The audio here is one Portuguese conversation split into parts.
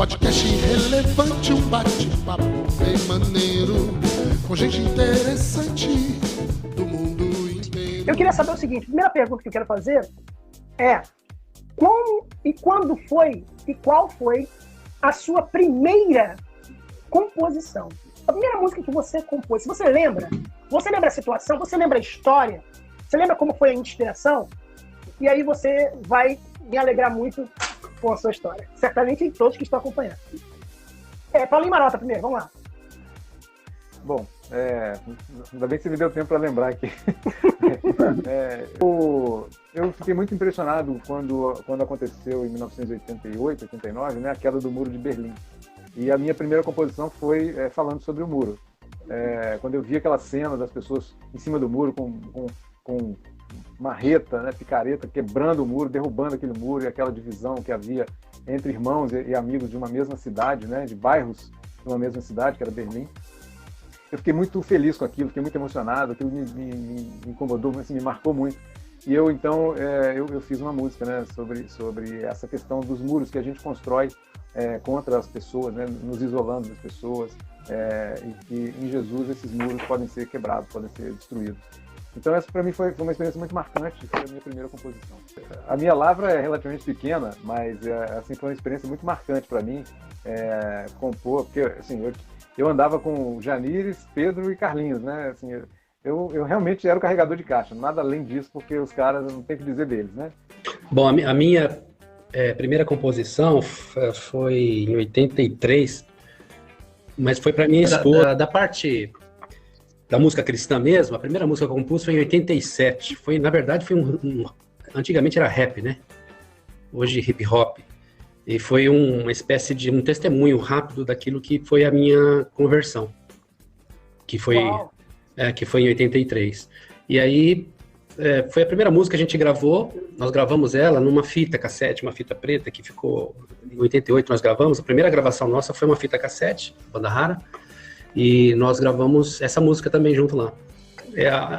Podcast relevante, um bate-papo bem maneiro, com gente interessante do mundo inteiro. Eu queria saber o seguinte, a primeira pergunta que eu quero fazer é como e quando foi e qual foi a sua primeira composição? A primeira música que você compôs, você lembra? Você lembra a situação? Você lembra a história? Você lembra como foi a inspiração? E aí você vai me alegrar muito com a sua história. Certamente todos que estão acompanhando. Paulinho Marota primeiro, vamos lá. Bom, ainda bem que você me deu tempo para lembrar aqui. Eu fiquei muito impressionado quando aconteceu em 1988, 89, né, a queda do Muro de Berlim. E a minha primeira composição foi falando sobre o muro. Quando eu vi aquela cena das pessoas em cima do muro com marreta, né, picareta, quebrando o muro, derrubando aquele muro e aquela divisão que havia entre irmãos e amigos de uma mesma cidade, né, de bairros de uma mesma cidade, que era Berlim. Eu fiquei muito feliz com aquilo, fiquei muito emocionado, aquilo me incomodou, assim, me marcou muito. E eu, então, eu fiz uma música, né, sobre essa questão dos muros que a gente constrói contra as pessoas, né, nos isolando das pessoas, e que em Jesus esses muros podem ser quebrados, podem ser destruídos. Então essa para mim foi uma experiência muito marcante, foi a minha primeira composição. A minha lavra é relativamente pequena, mas assim, foi uma experiência muito marcante para mim compor, porque assim, eu andava com Janires, Pedro e Carlinhos, né? Assim, eu realmente era o carregador de caixa, nada além disso, porque os caras não tem o que dizer deles, né? Bom, a minha primeira composição foi em 83, mas foi para minha esposa, da parte da música cristã mesmo. A primeira música que eu compus foi em 87. Na verdade, antigamente era rap, né? Hoje hip hop. E foi uma espécie de um testemunho rápido daquilo que foi a minha conversão, que foi em 83. E aí foi a primeira música que a gente gravou. Nós gravamos ela numa fita cassete, uma fita preta que ficou em 88. Nós gravamos. A primeira gravação nossa foi uma fita cassete, Banda Rara. E nós gravamos essa música também junto lá.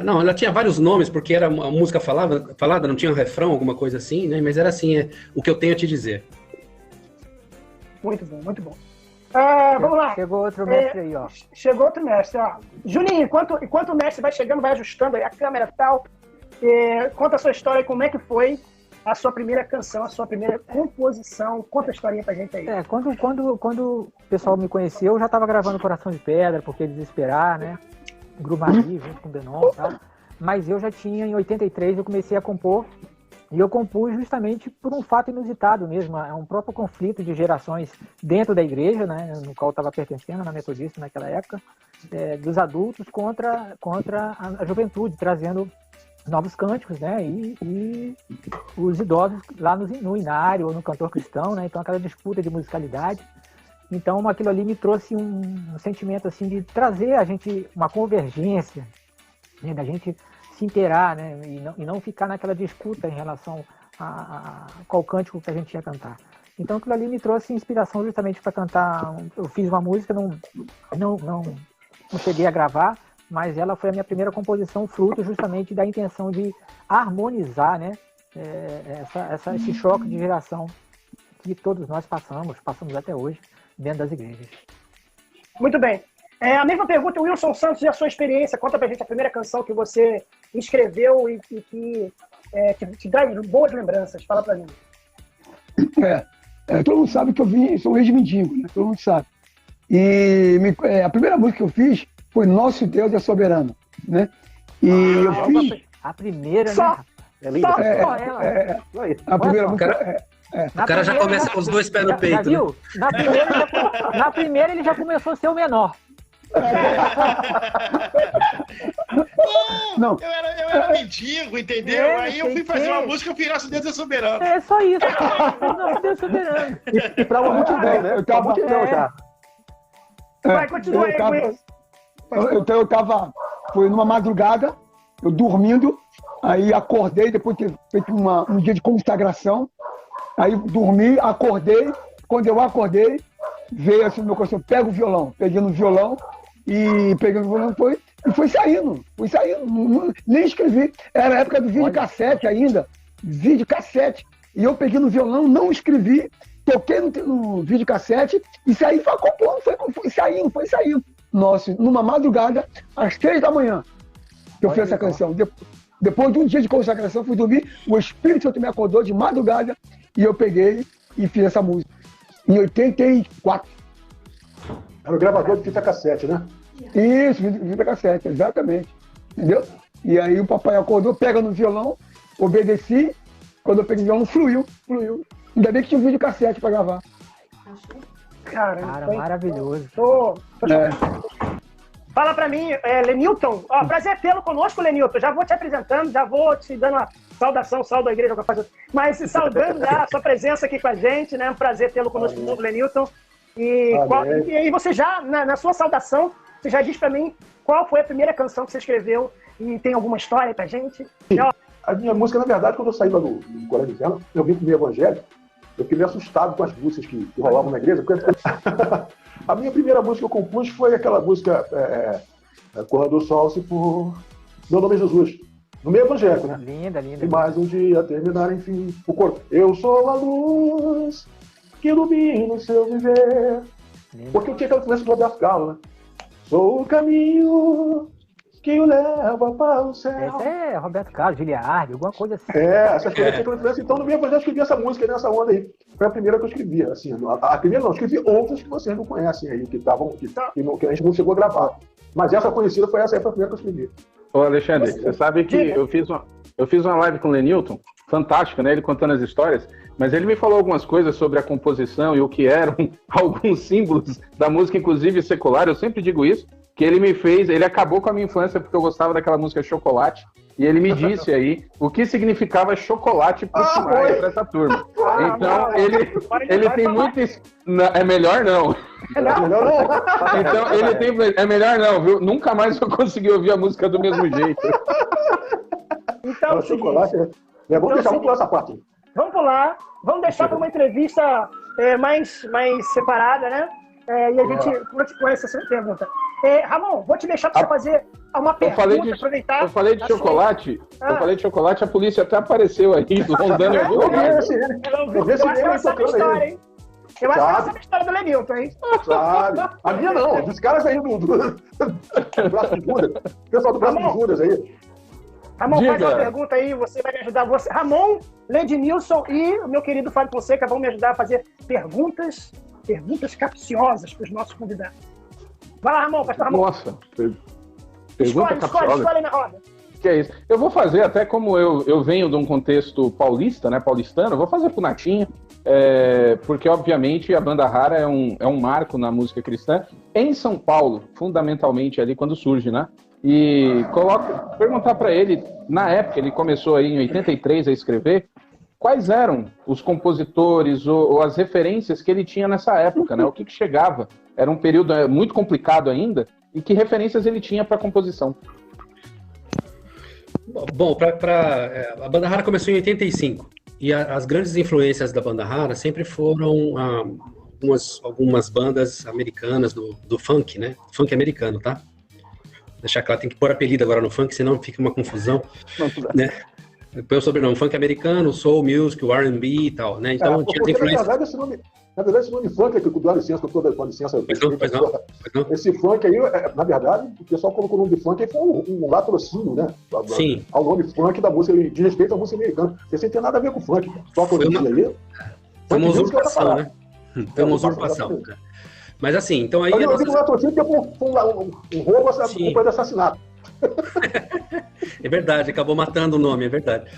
Não, ela tinha vários nomes, porque era uma música falada, não tinha um refrão, alguma coisa assim, né? Mas era assim, o que eu tenho a te dizer. Muito bom, muito bom. Vamos lá. Chegou outro mestre aí, ó. Chegou outro mestre, ó. Juninho, enquanto o mestre vai chegando, vai ajustando aí a câmera e tal, conta a sua história aí, como é que foi a sua primeira canção, a sua primeira composição. Conta a historinha pra gente aí. Quando o pessoal me conheceu, eu já estava gravando Coração de Pedra, Porque Desesperar, né? Grumari, junto com o Benon e tal. Mas eu já tinha, em 83, eu comecei a compor. E eu compus justamente por um fato inusitado mesmo. É um próprio conflito de gerações dentro da igreja, né? No qual eu estava pertencendo, na Metodista naquela época, dos adultos contra a juventude, trazendo novos cânticos, né, e os idosos lá no inário ou no cantor cristão, né, então aquela disputa de musicalidade. Então aquilo ali me trouxe um sentimento assim de trazer a gente uma convergência, né, da gente se inteirar, né, e não ficar naquela disputa em relação a qual cântico que a gente ia cantar. Então aquilo ali me trouxe inspiração justamente para cantar. Eu fiz uma música, não cheguei a gravar, mas ela foi a minha primeira composição, fruto justamente da intenção de harmonizar, né, esse choque de geração que todos nós passamos até hoje dentro das igrejas. Muito bem. A mesma pergunta, Wilson Santos, e a sua experiência? Conta pra gente a primeira canção que você escreveu e que te traz boas lembranças. Fala pra mim. Todo mundo sabe que eu sou ex-mendigo, né? Todo mundo sabe. E a primeira música que eu fiz foi Nosso Deus é Soberano, né? E eu fiz... A primeira, só, né? É linda. A primeira música... O cara já começa com os dois pés no peito. Já viu? Na primeira ele já começou a ser o menor. Não, eu era mendigo, entendeu? Aí eu fui fazer uma música, eu fiz Nosso Deus é Soberano. É só isso. Nosso Deus é Soberano. E pra uma multidão, né? Eu tava multidão já. Vai, continua aí com isso. Então eu foi numa madrugada, eu dormindo, aí acordei, depois de ter feito um dia de consagração, aí dormi, acordei, quando eu acordei, veio assim no meu coração, pega o violão, peguei no violão, e pegando o violão foi saindo, nem escrevi, era a época do videocassete ainda, videocassete, e eu peguei no violão, não escrevi, toquei no videocassete e saí compondo, foi saindo. Nossa, numa madrugada, às 3 da manhã, que eu fiz essa canção. Depois de um dia de consagração, fui dormir, o Espírito Santo me acordou de madrugada e eu peguei e fiz essa música. Em 84. Era o gravador de fita cassete, né? Isso, fita cassete, exatamente. Entendeu? E aí o papai acordou, pega no violão, obedeci. Quando eu peguei o violão, fluiu. Ainda bem que tinha um videocassete pra gravar. Cara, maravilhoso. Fala pra mim, Lenilton. Prazer tê-lo conosco, Lenilton. Já vou te apresentando, já vou te dando uma saudação, salve da igreja. Mas saudando já a sua presença aqui com a gente, né? Um prazer tê-lo conosco de novo, Lenilton. E aí você já, na sua saudação, você já diz pra mim qual foi a primeira canção que você escreveu e tem alguma história pra gente? A minha música, na verdade, quando eu saí lá do Colégio Zena, eu vim pro meio evangélico, eu fiquei meio assustado com as músicas que rolavam na igreja. Porque... A minha primeira música que eu compus foi aquela música Corra do Sol se for Meu Nome é Jesus. No meio evangélico, né? Linda. E mais um dia terminar, enfim, o corpo. Eu sou a luz que ilumina o seu viver. Linda. Porque eu tinha aquela influência do Roberto Carlos, né? Sou o caminho que o leva para o céu. Esse é Roberto Carlos, Giliardi, alguma coisa assim. Essas coisas tinham aquela influência. Então, no meio evangélico, eu escrevi essa música nessa onda aí. Foi a primeira que eu escrevi, assim. A primeira não, eu escrevi outras que vocês não conhecem aí, que a gente não chegou a gravar. Mas essa conhecida foi essa aí, foi a primeira que eu escrevi. Ô, Alexandre, você sabe que eu fiz uma live com o Lenilton, fantástica, né? Ele contando as histórias, mas ele me falou algumas coisas sobre a composição e o que eram alguns símbolos da música, inclusive secular. Eu sempre digo isso, que ele acabou com a minha infância porque eu gostava daquela música Chocolate. E ele me disse aí o que significava chocolate para essa turma. Então, ele tem muito... É melhor não. Então, ele tem... É melhor não, viu? Nunca mais eu consegui ouvir a música do mesmo jeito. Então, chocolate... Vamos pular essa parte. Vamos pular. Vamos deixar para uma entrevista mais separada, né? E a gente continua essa pergunta. Ramon, vou te deixar para você fazer uma pergunta, aproveitar. Eu falei de chocolate, a polícia até apareceu aí, rondando em algum lugar. Eu acho que ela sabe a história, hein? Eu acho que ela sabe a história do Lenilton, hein? Sabe. A minha não, dos caras aí do braço de Judas. O pessoal do braço de Judas aí. Ramon, faz uma pergunta aí, você vai me ajudar. Ramon, Lednilson e o meu querido Fábio Fonseca vão me ajudar a fazer perguntas capciosas para os nossos convidados. Vai lá, Ramon, pastor Ramon. Nossa, pergunta capciosa. Escolhe na roda. Que é isso. Eu vou fazer, até como eu venho de um contexto paulista, né, paulistano, eu vou fazer pro Natinho, porque, obviamente, a Banda Rara é um marco na música cristã, em São Paulo, fundamentalmente, ali quando surge, né? E perguntar para ele, na época, ele começou aí em 83 a escrever, quais eram os compositores ou as referências que ele tinha nessa época, né? O que chegava? Era um período muito complicado ainda, e que referências ele tinha para composição? Bom, a Banda Rara começou em 85, e as grandes influências da Banda Rara sempre foram algumas bandas americanas do funk, né? Funk americano, tá? Deixar claro, tem que pôr apelido agora no funk, senão fica uma confusão, né? Põe o sobrenome, funk americano, soul music, o R&B e tal, né? Então tinha influência. Na verdade, esse nome funk, que eu dou licença, com licença. Pois não. Esse funk aí, na verdade, o pessoal colocou o nome de funk aí foi um latrocínio, né? Sim. Ao nome funk da música, de respeito à música americana. Você não tem nada a ver com funk. Só que aí. Foi uma usurpação, né? Foi uma usurpação. Mas assim, então aí. Eu digo latrocínio porque foi um roubo de assassinato. É verdade, acabou matando o nome, é verdade.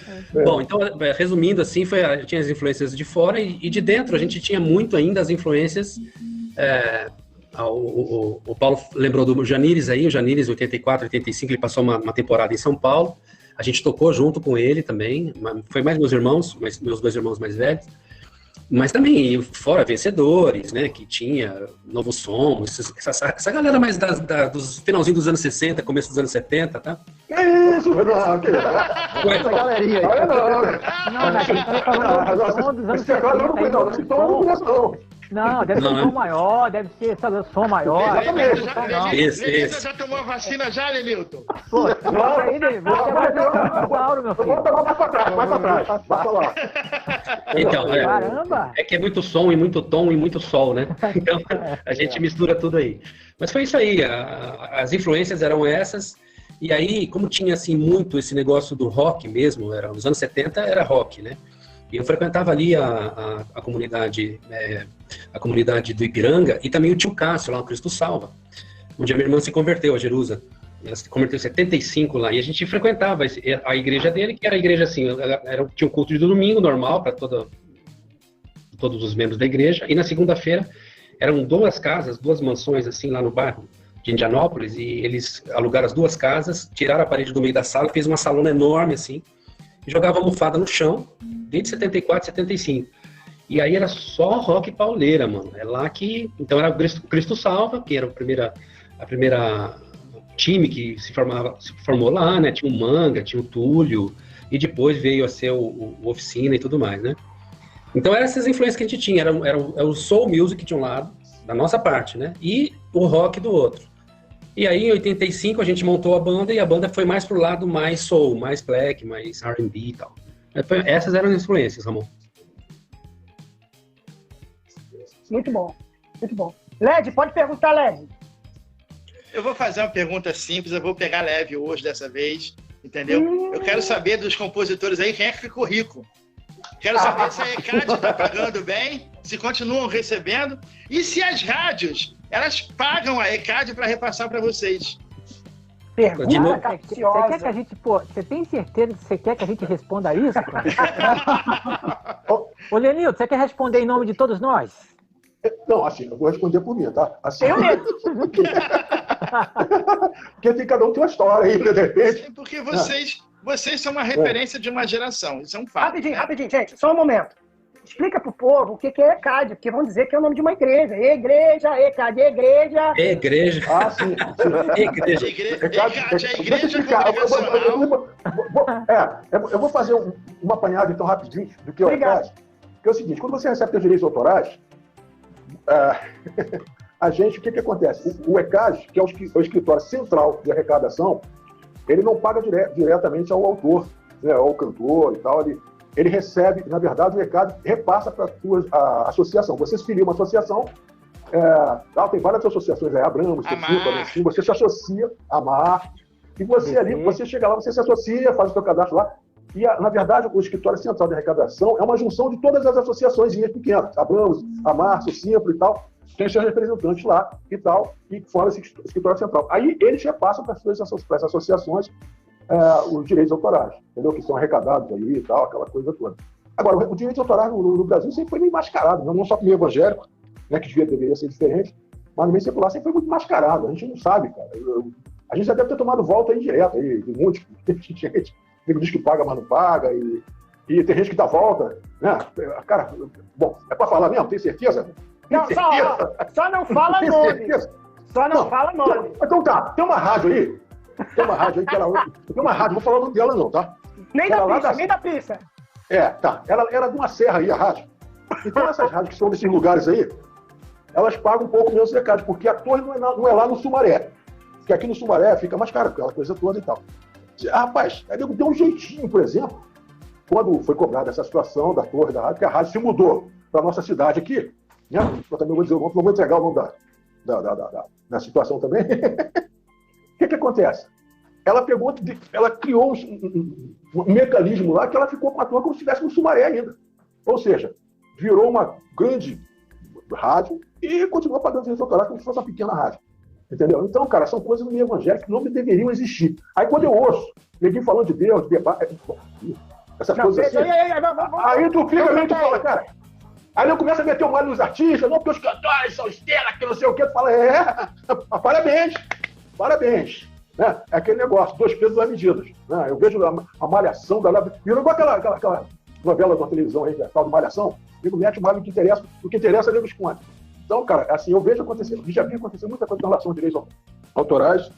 Bom, então, resumindo assim, tinha as influências de fora e de dentro a gente tinha muito ainda as influências. O Paulo lembrou do Janires aí, o Janires 84, 85, ele passou uma temporada em São Paulo. A gente tocou junto com ele também, foi mais meus dois irmãos mais velhos. Mas também, fora Vencedores, né, que tinha Novo Som, essa galera mais dos finalzinho dos anos 60, começo dos anos 70, tá? Que isso, Renan? Essa galerinha aí. Não, Não, deve ser som maior, deve ser som maior. Lenilton já tomou a vacina já, Lenilton? Pô, isso aí, você vai ver o dinossauro, meu filho. Vai pra trás. Vai pra lá. Então, Caramba! é que é muito som e muito tom e muito sol, né? Então, a gente mistura tudo aí. Mas foi isso aí, as influências eram essas, e aí, como tinha, assim, muito esse negócio do rock mesmo, nos anos 70 era rock, né? E eu frequentava ali a comunidade do Ipiranga e também o Tio Cássio, lá no Cristo Salva, onde a minha irmã se converteu, a Jerusa. Ela se converteu em 75 lá, e a gente frequentava a igreja dele, que era a igreja assim, tinha um culto de domingo normal para todos os membros da igreja, e na segunda-feira eram duas mansões assim lá no bairro de Indianópolis, e eles alugaram as duas casas, tiraram a parede do meio da sala, fez uma salona enorme assim, e jogava almofada no chão, desde 74, 75. E aí era só rock pauleira, mano. É lá que... Então era o Cristo Salva, que era a primeira time que se formou lá, né? Tinha o Manga, tinha o Túlio, e depois veio a ser o Oficina e tudo mais, né? Então eram essas influências que a gente tinha. Era o soul music de um lado, da nossa parte, né? E o rock do outro. E aí, em 85, a gente montou a banda, e a banda foi mais pro lado mais soul, mais black, mais R&B e tal. Essas eram as influências, Ramon. Muito bom, muito bom. Led, pode perguntar, Led. Eu vou fazer uma pergunta simples, eu vou pegar leve hoje dessa vez, entendeu? Eu quero saber dos compositores aí, quem é que ficou rico? Quero saber se a ECAD está pagando bem, se continuam recebendo, e se as rádios, elas pagam a ECAD para repassar para vocês. Pergunta capciosa. Você quer que a gente, você tem certeza que você quer que a gente responda isso, cara? Ô, Lenilton, você quer responder em nome de todos nós? Não, assim, eu vou responder por mim, tá? Assim, Eu mesmo. Porque tem cada um tem uma história aí, de repente. Sim, porque vocês são uma referência de uma geração, isso é um fato. Rapidinho, gente, só um momento. Explica pro povo o que é ECAD, porque vão dizer que é o nome de uma igreja. ECAD, igreja. Igreja. Ah, sim. Igreja. ECAD é a igreja congregacional. Eu vou fazer um apanhado, então, rapidinho, do que é o ECAD. Que é o seguinte, quando você recebe os direitos autorais, a gente, o que acontece? O ECAD, que é o escritório central de arrecadação, ele não paga diretamente ao autor, né, ao cantor e tal, ele recebe, na verdade, o ECAD repassa para a associação. Você se filia uma associação, tem várias associações aí, Abramos, assim, você se associa a AMAR, e você ali, você chega lá, você se associa, faz o seu cadastro lá, e, na verdade, o escritório central de arrecadação é uma junção de todas as associações pequenas, Abramos, AMAR, Socimpro e tal, tem seus representantes lá e tal, e fora esse escritório central. Aí eles repassam para essas associações os direitos autorais, entendeu? Que são arrecadados aí e tal, aquela coisa toda. Agora, o direito autoral no Brasil sempre foi meio mascarado, não só para o meio evangélico, né, que deveria ser diferente, mas no meio secular sempre foi muito mascarado. A gente não sabe, cara. A gente já deve ter tomado volta aí direto, aí, de um monte de gente. Nego diz que paga, mas não paga, e tem gente que dá volta, né? Cara, bom, é para falar mesmo, tem certeza? Não, só não fala nome. Só não fala nome. Então tá, tem uma rádio aí que ela... Tem uma rádio, não vou falar o nome dela não, tá? Nem da pista. Tá. Ela era de uma serra aí, a rádio. Então essas rádios que são desses lugares aí, elas pagam um pouco menos de ECAD, porque a torre não é lá no Sumaré. Porque aqui no Sumaré fica mais caro, aquela coisa toda e tal. Rapaz, aí deu um jeitinho, por exemplo, quando foi cobrada essa situação da torre da rádio, que a rádio se mudou para nossa cidade aqui, né? Eu também vou dizer o nome, não vou entregar o nome da situação também. O que acontece? Ela criou um mecanismo lá que ela ficou com a torre como se estivesse no Sumaré ainda. Ou seja, virou uma grande rádio e continua pagando direitos autorais como se fosse uma pequena rádio. Entendeu? Então, cara, são coisas no meio evangélico que não deveriam existir. Aí quando eu ouço ninguém falando de Deus, de debate, essas coisas assim, aí tu fica vendo e fala, cara, aí eu começo a meter o mal nos artistas, não, porque os cantores são estrelas, que não sei o quê, tu fala, parabéns. Né? É aquele negócio, 2 pesos, 2 medidas. Né? Eu vejo a malhação da Lava. Virou igual aquela novela da televisão aí, tal de malhação, nego mete o mal no que interessa, nego esconde. Então, cara, assim, eu vejo acontecer, já vi acontecer muita coisa em relação a direitos autorais.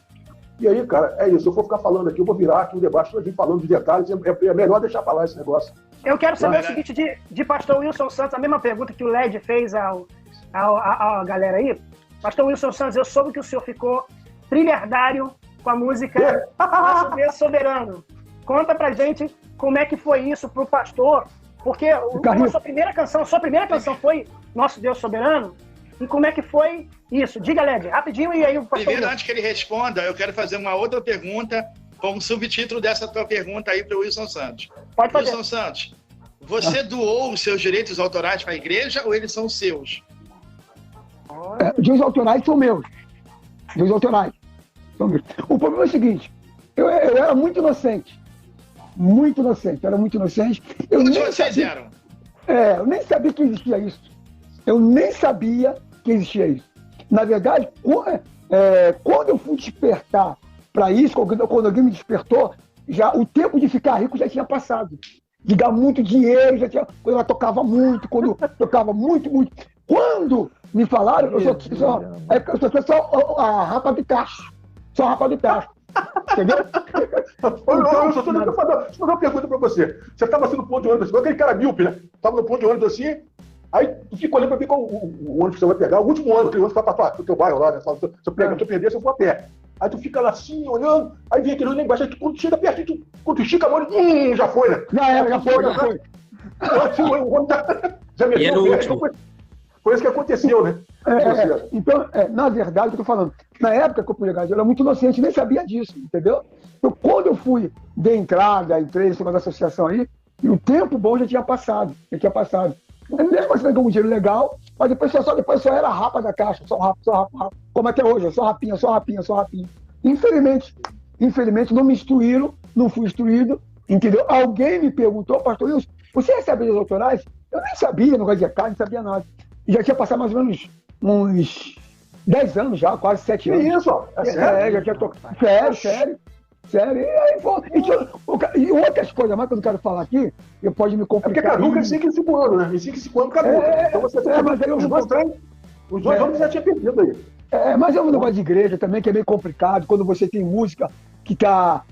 E aí, cara, é isso. Eu vou ficar falando aqui, eu vou virar aqui o debate todo falando de detalhes, é melhor deixar falar esse negócio. Eu quero saber o seguinte, de pastor Wilson Santos, a mesma pergunta que o Led fez ao a galera aí. Pastor Wilson Santos, eu soube que o senhor ficou trilhardário com a música Nosso Deus Soberano. Conta pra gente como é que foi isso pro pastor, porque a sua primeira canção foi Nosso Deus Soberano, e como é que foi isso? Diga, Led, rapidinho, e aí o pastor... Primeiro, antes que ele responda, eu quero fazer uma outra pergunta com um subtítulo dessa tua pergunta aí pro Wilson Santos. Pode fazer. Wilson Santos, você doou os seus direitos autorais para a igreja ou eles são seus? Direitos autorais são meus. Direitos autorais são meus. O problema é o seguinte, eu era muito inocente. Muito inocente, era muito inocente. Quantos vocês eram? Eu nem sabia que existia isso. Eu nem sabia que existia isso. Na verdade, quando eu fui despertar para isso, quando alguém me despertou, já o tempo de ficar rico já tinha passado. De ganhar muito dinheiro, quando eu tocava muito, muito. Quando me falaram, eu sou só a rapa de tacho. Só a rapa de tacho. Entendeu? Deixa eu fazer uma pergunta pra você. Você estava assim no ponto de ônibus, aquele cara míope, né? Tava no ponto de ônibus assim, aí tu fica olhando pra ver qual o ônibus que você vai pegar, o último ônibus, aquele ônibus que vai pro teu bairro lá, né? Se eu perder, eu vou a pé. Aí tu fica lá assim, olhando, aí vem aquele ônibus lá embaixo, aí quando tu chega perto, quando tu estica a mão, já foi, né? Já foi. Já meteu o pé, foi isso que aconteceu, né? Então, na verdade, o que eu tô falando, na época que eu fui legalizado, eu era muito inocente, nem sabia disso, entendeu? Então, quando eu dei entrada, entrei nessa associação aí, e o tempo bom já tinha passado. Mesmo assim, ganhei um dinheiro legal, mas depois só era a rapa da caixa, só rapa. Como até hoje, só rapinha. Infelizmente, não me instruíram, não fui instruído, entendeu? Alguém me perguntou, pastor Wilson, você recebe direitos autorais? Eu nem sabia, não gosto de carne, não sabia nada. E já tinha passado mais ou menos uns 10 anos já, quase 7 anos. Que isso, ó? Sério? Já tinha tocado. Sério. E aí, e outras coisas mais que eu não quero falar aqui, eu pode me complicar. É porque caduca em 5 em 5 anos, né? Em 5 em 5 anos caduca. Então você os dois anos já tinha perdido aí. Mas é um negócio de igreja também, que é meio complicado, quando você tem música que tá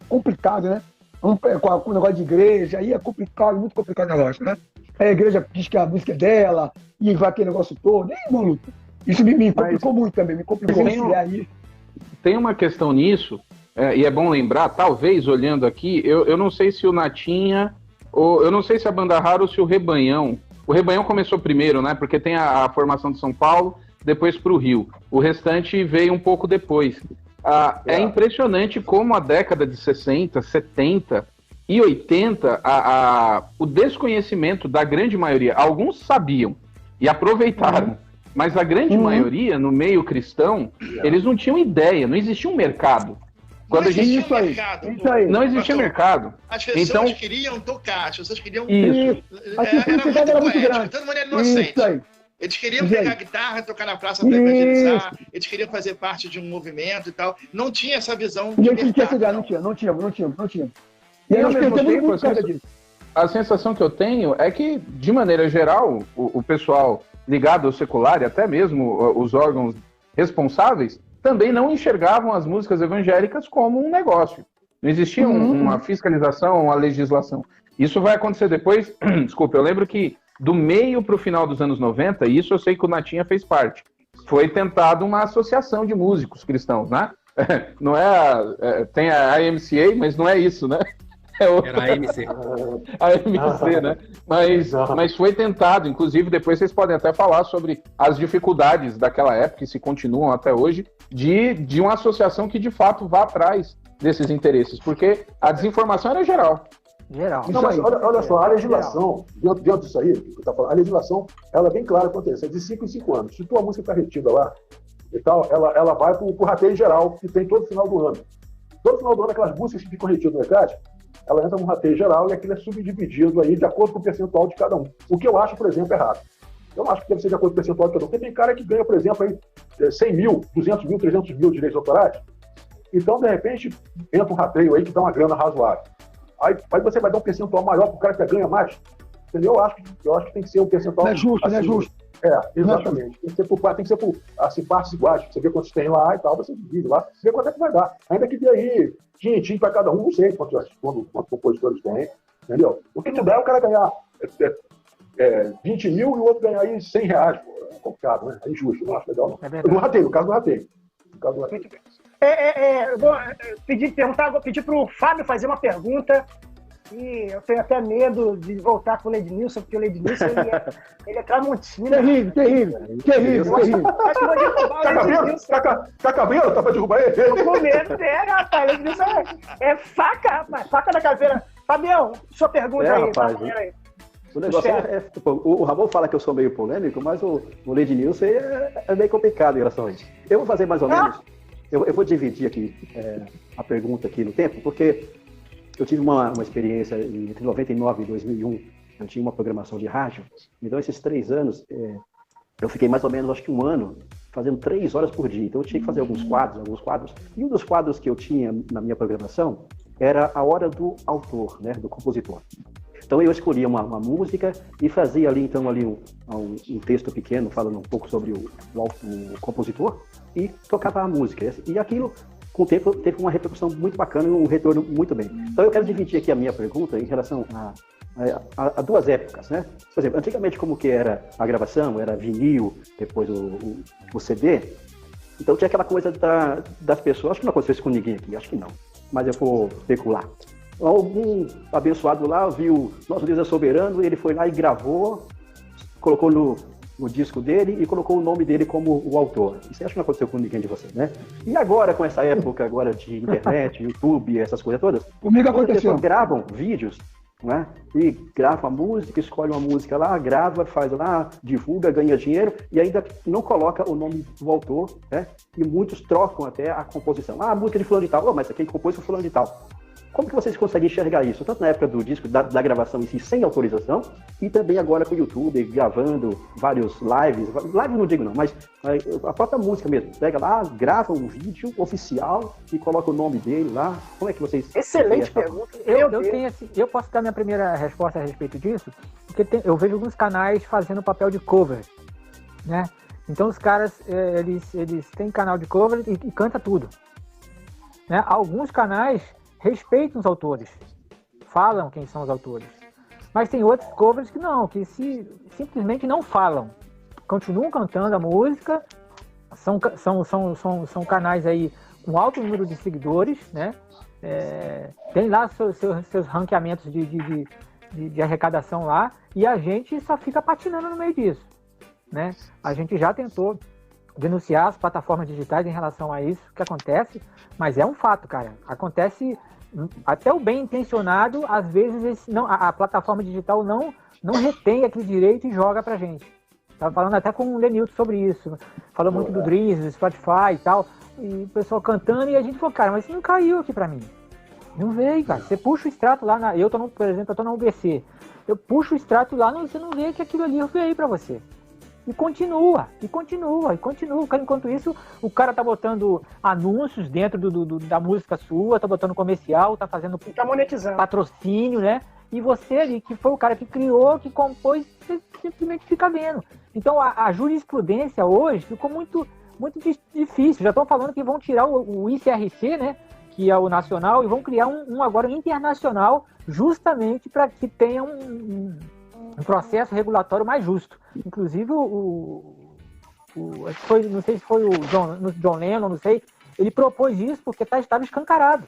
complicado, né? Com o negócio de igreja, aí é complicado, muito complicado o negócio, né? A igreja diz que a música é dela, e vai aquele negócio todo, maluco. Isso me complicou muito também, Tem uma questão nisso, e é bom lembrar, talvez, olhando aqui, eu não sei se o Natinha, ou eu não sei se a Banda Rara ou se o Rebanhão. O Rebanhão começou primeiro, né? Porque tem a formação de São Paulo, depois para o Rio. O restante veio um pouco depois. É impressionante como a década de 60, 70 e 80, o desconhecimento da grande maioria, alguns sabiam e aproveitaram, mas a grande maioria, no meio cristão, eles não tinham ideia, não existia um mercado. Quando não existia mercado. As pessoas queriam tocar, as pessoas queriam... Isso. Era muito grande. Todo mundo era inocente. Eles queriam pegar a guitarra, tocar na praça para evangelizar, eles queriam fazer parte de um movimento e tal. Não tinha essa visão de mercado. Não tinha. E eu a sensação que eu tenho é que, de maneira geral, o pessoal ligado ao secular e até mesmo os órgãos responsáveis também não enxergavam as músicas evangélicas como um negócio. Não existia uma fiscalização, uma legislação. Isso vai acontecer depois. Desculpa, eu lembro que do meio para o final dos anos 90, e isso eu sei que o Natinha fez parte, foi tentada uma associação de músicos cristãos, né? Não tem a AMCA, mas não é isso, né? Era a AMC. A AMC, né? Mas foi tentado, inclusive depois vocês podem até falar sobre as dificuldades daquela época, que se continuam até hoje, de uma associação que de fato vá atrás desses interesses, porque a desinformação era geral. Não, mas olha só, a legislação, dentro disso aí, que tá falando, a legislação, ela é bem clara quanto a isso, é de 5 em 5 anos. Se tua música está retida lá e tal, ela vai para o rateio geral, que tem todo final do ano. Todo final do ano, aquelas músicas que ficam retidas no ECAD, ela entra no rateio geral e aquilo é subdividido aí de acordo com o percentual de cada um. O que eu acho, por exemplo, errado. Eu não acho que deve ser de acordo com o percentual de cada um, porque tem cara que ganha, por exemplo, aí 100 mil, 200 mil, 300 mil de direitos autorais. Então, de repente, entra um rateio aí que dá uma grana razoável. Aí você vai dar um percentual maior para o cara que ganha mais. Entendeu? Eu acho que tem que ser um percentual... Não é justo, assim, não é justo. Exatamente. Tem que ser por assim, partes iguais. Você vê quantos tem lá e tal, você divide lá, você vê quanto é que vai dar. Ainda que dê aí tintim para cada um, não sei quantos compositores tem, entendeu? O que tu der, o cara ganhar 20 mil e o outro ganhar aí 100 reais. Pô, é complicado, né? É injusto, não acho legal. Não. É Eu não ratei, no caso, não ratei. Eu vou pedir para o Fábio fazer uma pergunta. E eu tenho até medo de voltar com o Lednilson, porque o Lednilson ele é Tramontina. Terrível. Acho que vou derrubar o Lednilson. Tá cabelo? Tá pra derrubar ele? Tô com medo dele, rapaz. Lednilson é faca, rapaz. Faca da caveira. Fabião, sua pergunta aí. Rapaz, o negócio o Ramon fala que eu sou meio polêmico, mas o Lednilson é meio complicado em relação a isso. Eu vou fazer mais ou menos. Eu vou dividir aqui a pergunta aqui no tempo, porque eu tive uma experiência entre 99 e 2001. Eu tinha uma programação de rádio. Então, esses 3 anos, eu fiquei mais ou menos, acho que 1 ano, fazendo 3 horas por dia. Então, eu tinha que fazer alguns quadros. E um dos quadros que eu tinha na minha programação era a hora do autor, né, do compositor. Então, eu escolhia uma música e fazia ali, então, um texto pequeno falando um pouco sobre o compositor e tocava a música. E aquilo, com o tempo, teve uma repercussão muito bacana e um retorno muito bem. Então, eu quero dividir aqui a minha pergunta em relação a 2 épocas, né? Por exemplo, antigamente, como que era a gravação? Era vinil, depois o CD. Então, tinha aquela coisa das pessoas. Acho que não aconteceu isso com ninguém aqui, acho que não. Mas eu vou especular. Algum abençoado lá viu Nosso Deus é Soberano, ele foi lá e gravou, colocou no disco dele e colocou o nome dele como o autor. Isso acho que não aconteceu com ninguém de vocês, né? E agora, com essa época agora de internet, YouTube, essas coisas todas, comigo as aconteceu. pessoas gravam vídeos, né? E grava a música, escolhe uma música lá, grava, faz lá, divulga, ganha dinheiro e ainda não coloca o nome do autor, né? E muitos trocam até a composição. A música de fulano de tal, mas quem compôs foi fulano de tal. Como que vocês conseguem enxergar isso? Tanto na época do disco, da gravação em si, sem autorização, e também agora com o YouTube, gravando vários lives. Live não digo não, mas a própria música mesmo. Pega lá, grava um vídeo oficial e coloca o nome dele lá. Como é que vocês... Excelente pergunta. Eu posso dar minha primeira resposta a respeito disso, porque eu vejo alguns canais fazendo papel de cover, né? Então os caras, eles têm canal de cover e canta tudo. Né? Alguns canais respeitam os autores, falam quem são os autores. Mas tem outros covers que não, que simplesmente não falam. Continuam cantando a música, são canais aí com alto número de seguidores, né? Tem lá seus ranqueamentos de arrecadação lá, e a gente só fica patinando no meio disso, né? A gente já tentou denunciar as plataformas digitais em relação a isso que acontece, mas é um fato, cara. Acontece até o bem intencionado, às vezes a plataforma digital não retém aquele direito e joga pra gente. Tava falando até com o Lenilton sobre isso, falou muito do Dreams, do Spotify e tal, e o pessoal cantando, e a gente falou, cara, mas isso não caiu aqui pra mim. Não veio, cara. Você puxa o extrato lá, por exemplo, eu tô na UBC, eu puxo o extrato lá, você não vê que aquilo ali veio pra você. E continua. Enquanto isso, o cara tá botando anúncios dentro da música sua, tá botando comercial, tá fazendo monetizando. Patrocínio, né? E você ali, que foi o cara que criou, que compôs, você simplesmente fica vendo. Então, a jurisprudência hoje ficou muito, muito difícil. Já estão falando que vão tirar o ICRC, né? Que é o nacional, e vão criar um agora internacional, justamente para que tenha um processo regulatório mais justo. Inclusive, não sei se foi o John Lennon, não sei, ele propôs isso porque estava escancarado.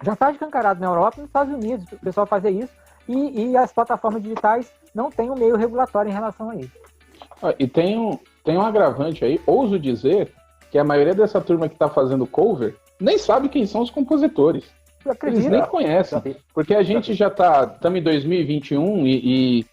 Já está escancarado na Europa e nos Estados Unidos, o pessoal fazer isso, e as plataformas digitais não têm um meio regulatório em relação a isso. E tem um agravante aí, ouso dizer que a maioria dessa turma que está fazendo cover nem sabe quem são os compositores. Eles nem conhecem, porque a gente já estamos em 2021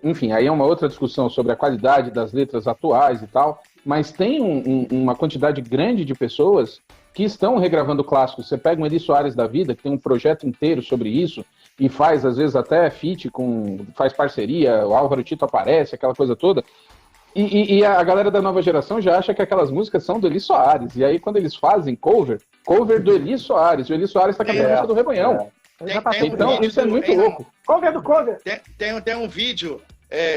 enfim, aí é uma outra discussão sobre a qualidade das letras atuais e tal, mas tem uma quantidade grande de pessoas que estão regravando clássicos. Você pega um Eli Soares da vida, que tem um projeto inteiro sobre isso, e faz, às vezes, até feat, faz parceria, o Álvaro Tito aparece, aquela coisa toda, e a galera da nova geração já acha que aquelas músicas são do Eli Soares, e aí quando eles fazem cover do Eli Soares, o Eli Soares está cantando a música do Rebanhão. Então, isso é muito louco. Cover do cover. Tem um vídeo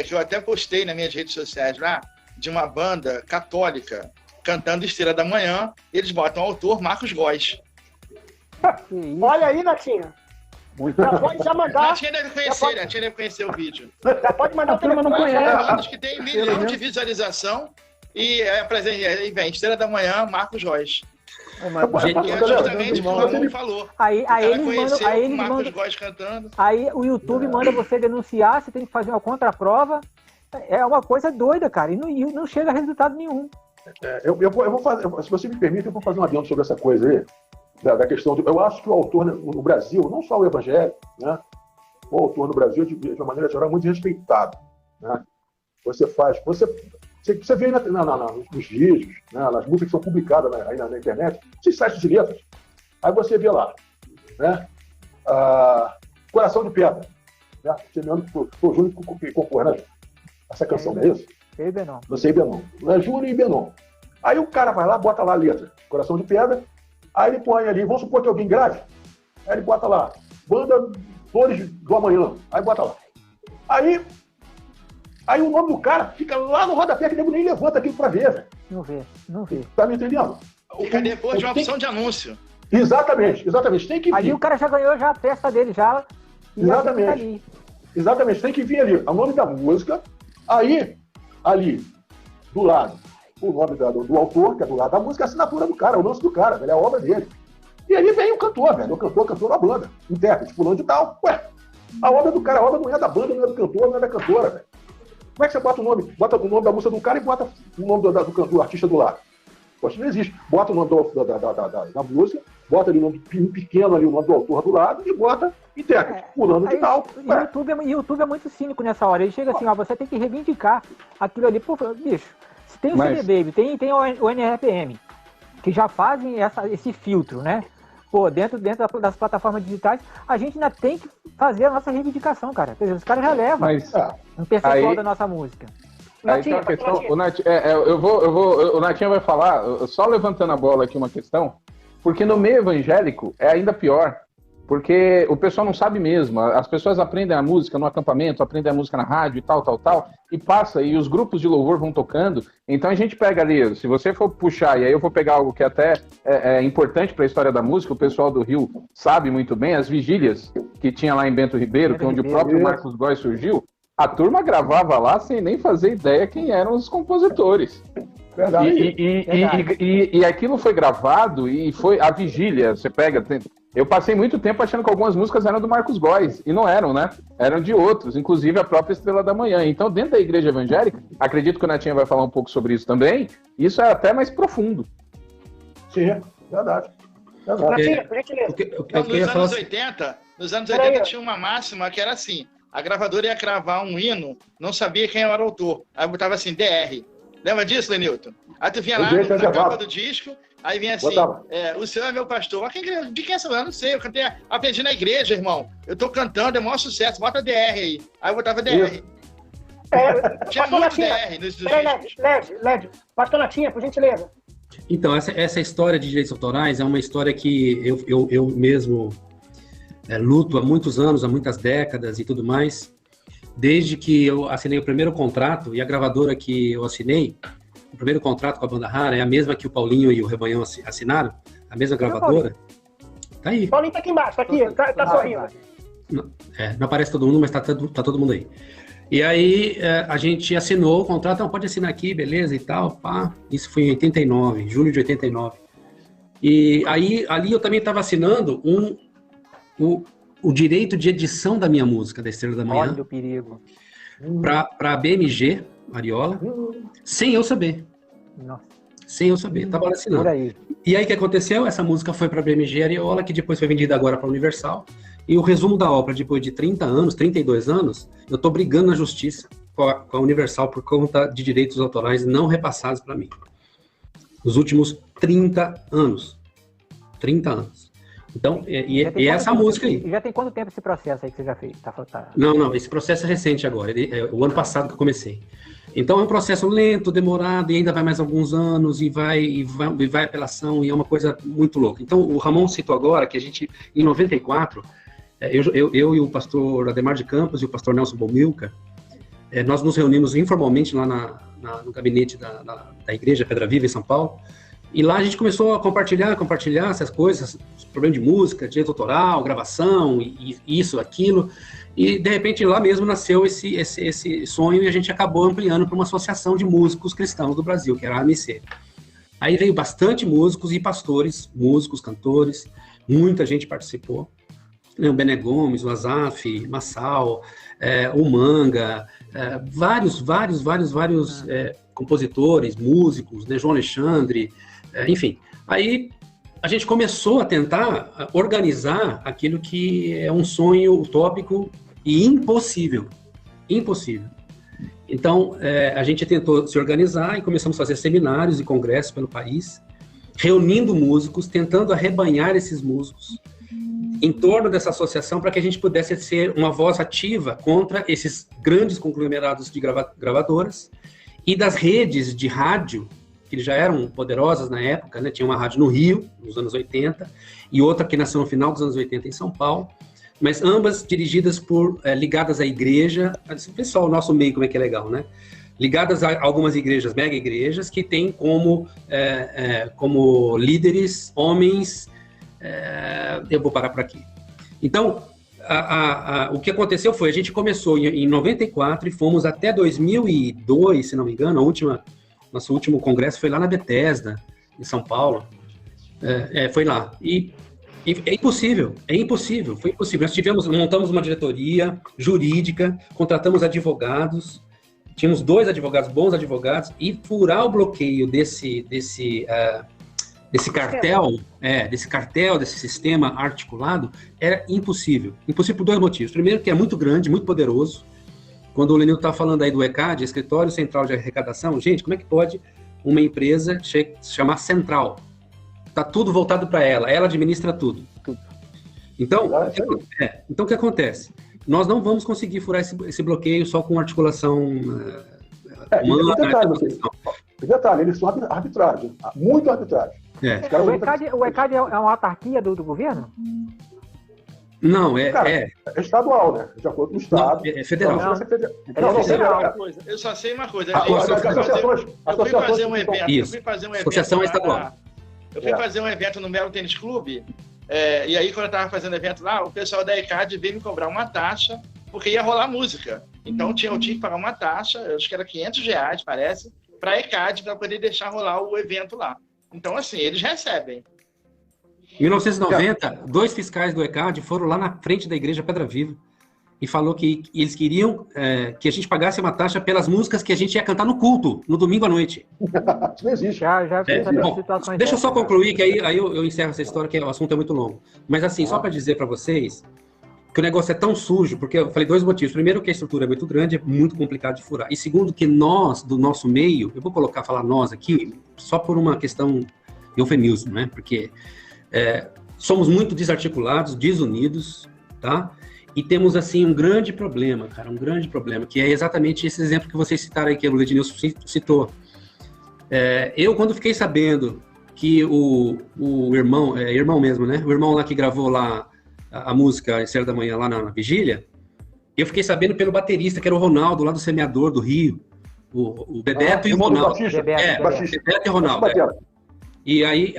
que eu até postei nas minhas redes sociais lá, de uma banda católica cantando Estrela da Manhã. Eles botam o autor Marcos Góes. Olha aí, Natinha. Muito. Já pode já mandar. A Tia deve conhecer o vídeo. Já pode mandar o turma não telefone. conhece. Que tem 1 milhão de visualização e vem Estrela da Manhã, Marcos Góes. Que é justamente o que o Ramon falou. Aí eles Marcos mandam, Góes cantando. aí o YouTube manda você denunciar, você tem que fazer uma contraprova. É uma coisa doida, cara. E não chega a resultado nenhum. Eu vou fazer, se você me permite, eu vou fazer um adendo sobre essa coisa aí, da questão do. Eu acho que o autor no Brasil, não só o evangélico, né? O autor no Brasil, de uma maneira geral, é muito respeitado. Né? Você vê aí nos vídeos, né? Nas músicas que são publicadas aí na internet, esses sites de letras, aí você vê lá, né? Coração de Pedra. Né? Foi o Júnior que compôs, né? Essa canção, não é isso? Eu e Benon. Você e Benon. Não é Júnior e Benon. Aí o cara vai lá, bota lá a letra, Coração de Pedra, aí ele põe ali, vamos supor que alguém grave, aí ele bota lá, Banda Flores do Amanhã, aí bota lá. Aí o nome do cara fica lá no rodapé, que nego nem levanta aquilo pra ver, velho. Não vê. Tá me entendendo? Fica depois de uma opção de anúncio. Exatamente. Tem que vir. Ali o cara já ganhou já a festa dele, já. Exatamente. Exatamente, tem que vir ali o nome da música, aí, ali, do lado, o nome do autor, que é do lado da música, a assinatura do cara, o lance do cara, velho, é a obra dele. E aí vem o cantor, velho, o cantor da banda, intérprete, fulano de tal. Ué, a obra do cara, a obra não é da banda, não é do cantor, não é da cantora, velho. Como é que você bota o nome? Bota o nome da música do cara e bota o nome do cantor, do artista do lado. Poxa, não existe. Bota o nome da música, bota ali o nome pequeno, ali o nome do autor do lado e bota intérprete, fulano de tal. O YouTube é muito cínico nessa hora. Ele chega assim, ó, você tem que reivindicar aquilo ali. Pô, bicho, se tem o CD Baby, tem o NRPM, que já fazem esse filtro, né? Pô, dentro das plataformas digitais, a gente ainda tem que fazer a nossa reivindicação, cara. Quer dizer, os caras já levam um percentual da nossa música. Aí tem uma questão, o Natinha vai falar, só levantando a bola aqui uma questão, porque no meio evangélico é ainda pior, porque o pessoal não sabe mesmo, as pessoas aprendem a música no acampamento, aprendem a música na rádio e tal, e passa, e os grupos de louvor vão tocando, então a gente pega ali, se você for puxar, e aí eu vou pegar algo que até é importante para a história da música, o pessoal do Rio sabe muito bem, as vigílias que tinha lá em Bento Ribeiro, que é onde o próprio Marcos Góes surgiu, a turma gravava lá sem nem fazer ideia quem eram os compositores. Verdade. E aquilo foi gravado e foi a vigília. Você pega. Eu passei muito tempo achando que algumas músicas eram do Marcos Góes, e não eram, né? Eram de outros, inclusive a própria Estrela da Manhã. Então, dentro da igreja evangélica, acredito que o Natinha vai falar um pouco sobre isso também, isso é até mais profundo. Sim, verdade. Natinha, por gentileza. Nos anos 80 tinha uma máxima que era assim: a gravadora ia gravar um hino, não sabia quem era o autor. Aí botava assim, DR. Lembra disso, Lenilton? Aí tu vinha lá na capa do disco, aí vinha assim, o senhor é meu pastor. De quem é essa? Eu não sei, eu aprendi na igreja, irmão. Eu tô cantando, é o maior sucesso, bota DR aí. Aí eu botava DR. Tinha muito DR nos discos. Lédio, pastor Natinha, por gentileza. Então, essa história de direitos autorais é uma história que eu mesmo luto há muitos anos, há muitas décadas e tudo mais. Desde que eu assinei o primeiro contrato, e a gravadora que eu assinei, o primeiro contrato com a Banda Rara, é a mesma que o Paulinho e o Rebanhão assinaram, a mesma gravadora. Tá aí. Paulinho tá aqui embaixo, tá aqui, tá sorrindo. Não aparece todo mundo, mas tá todo mundo aí. E aí a gente assinou o contrato, pode assinar aqui, beleza e tal, pá. Isso foi em 89, julho de 89. E aí ali eu também estava assinando o direito de edição da minha música, da Estrela da Manhã. Olha o perigo. Para a BMG, Ariola, sem eu saber. Nossa. Sem eu saber, estava assinando. Por aí. E aí o que aconteceu? Essa música foi para a BMG Ariola, que depois foi vendida agora para a Universal. E o resumo da obra, depois de 30 anos, 32 anos, eu estou brigando na justiça com a Universal por conta de direitos autorais não repassados para mim. Os últimos 30 anos. 30 anos. Então, e essa música aí. Já tem quanto tempo esse processo aí que você já fez? Não, esse processo é recente agora, o ano passado que eu comecei. Então é um processo lento, demorado, e ainda vai mais alguns anos, e vai apelação, e é uma coisa muito louca. Então o Ramon citou agora que a gente, em 94, eu e o pastor Ademar de Campos e o pastor Nelson Bomilca, nós nos reunimos informalmente lá no gabinete da Igreja Pedra Viva, em São Paulo, E lá a gente começou a compartilhar essas coisas, problema de música, direito autoral, gravação, e isso, aquilo. E, de repente, lá mesmo nasceu esse sonho e a gente acabou ampliando para uma associação de músicos cristãos do Brasil, que era a AMC. Aí veio bastante músicos e pastores, músicos, cantores, muita gente participou. O Bené Gomes, o Azaf, Massal, o Manga, vários compositores, músicos, né, João Alexandre, enfim. Aí a gente começou a tentar organizar aquilo que é um sonho utópico e impossível. Impossível. Então, a gente tentou se organizar e começamos a fazer seminários e congressos pelo país, reunindo músicos, tentando arrebanhar esses músicos em torno dessa associação para que a gente pudesse ser uma voz ativa contra esses grandes conglomerados de gravadoras e das redes de rádio, que já eram poderosas na época, né? Tinha uma rádio no Rio, nos anos 80, e outra que nasceu no final dos anos 80 em São Paulo, mas ambas dirigidas ligadas à igreja, o pessoal, o nosso meio, como é que é legal, né? Ligadas a algumas igrejas, mega igrejas, que têm como líderes homens. Eu vou parar por aqui. Então, o que aconteceu foi, a gente começou em 94 e fomos até 2002, se não me engano, nosso último congresso foi lá na Bethesda, em São Paulo. Foi lá. E é impossível, foi impossível. Nós montamos uma diretoria jurídica, contratamos advogados, tínhamos 2 advogados, bons advogados, e furar o bloqueio desse cartel, desse sistema articulado, era impossível. Impossível por 2 motivos. Primeiro, que é muito grande, muito poderoso. Quando o Lenilton está falando aí do ECAD, Escritório Central de Arrecadação, gente, como é que pode uma empresa se chamar Central? Está tudo voltado para ela administra tudo. Então, o que acontece? Nós não vamos conseguir furar esse bloqueio só com articulação humana. Detalhe, eles são arbitragem, muito arbitragem. O ECAD é uma autarquia do governo? Não, é estadual, né? De acordo com o Estado. É federal. Eu só sei uma coisa. Eu fui fazer um evento. Associação estadual. Eu fui fazer um evento no Melo Tênis Clube, e aí quando eu estava fazendo evento lá, o pessoal da ECAD veio me cobrar uma taxa, porque ia rolar música. Então eu tinha que pagar uma taxa, eu acho que era R$500, parece, para a ECAD, para poder deixar rolar o evento lá. Então, assim, eles recebem. Em 1990, 2 fiscais do ECAD foram lá na frente da igreja Pedra Viva e falou que eles queriam que a gente pagasse uma taxa pelas músicas que a gente ia cantar no culto, no domingo à noite. Isso não existe. Já situações. Deixa eu só concluir, que aí eu encerro essa história, que o assunto é muito longo. Mas assim, só para dizer para vocês que o negócio é tão sujo, porque eu falei 2 motivos. Primeiro, que a estrutura é muito grande, é muito complicado de furar. E segundo, que nós, do nosso meio, eu vou falar nós aqui, só por uma questão de eufemismo, né? Porque somos muito desarticulados, desunidos, tá? E temos, assim, um grande problema, que é exatamente esse exemplo que vocês citaram aí, que o Lednilson citou. Eu, quando fiquei sabendo que o irmão, irmão mesmo, né? O irmão lá que gravou lá a música Estrela da Manhã lá na Vigília, eu fiquei sabendo pelo baterista, que era o Ronaldo, lá do Semeador do Rio, o Bebeto e o Ronaldo. Bebeto e Ronaldo. E aí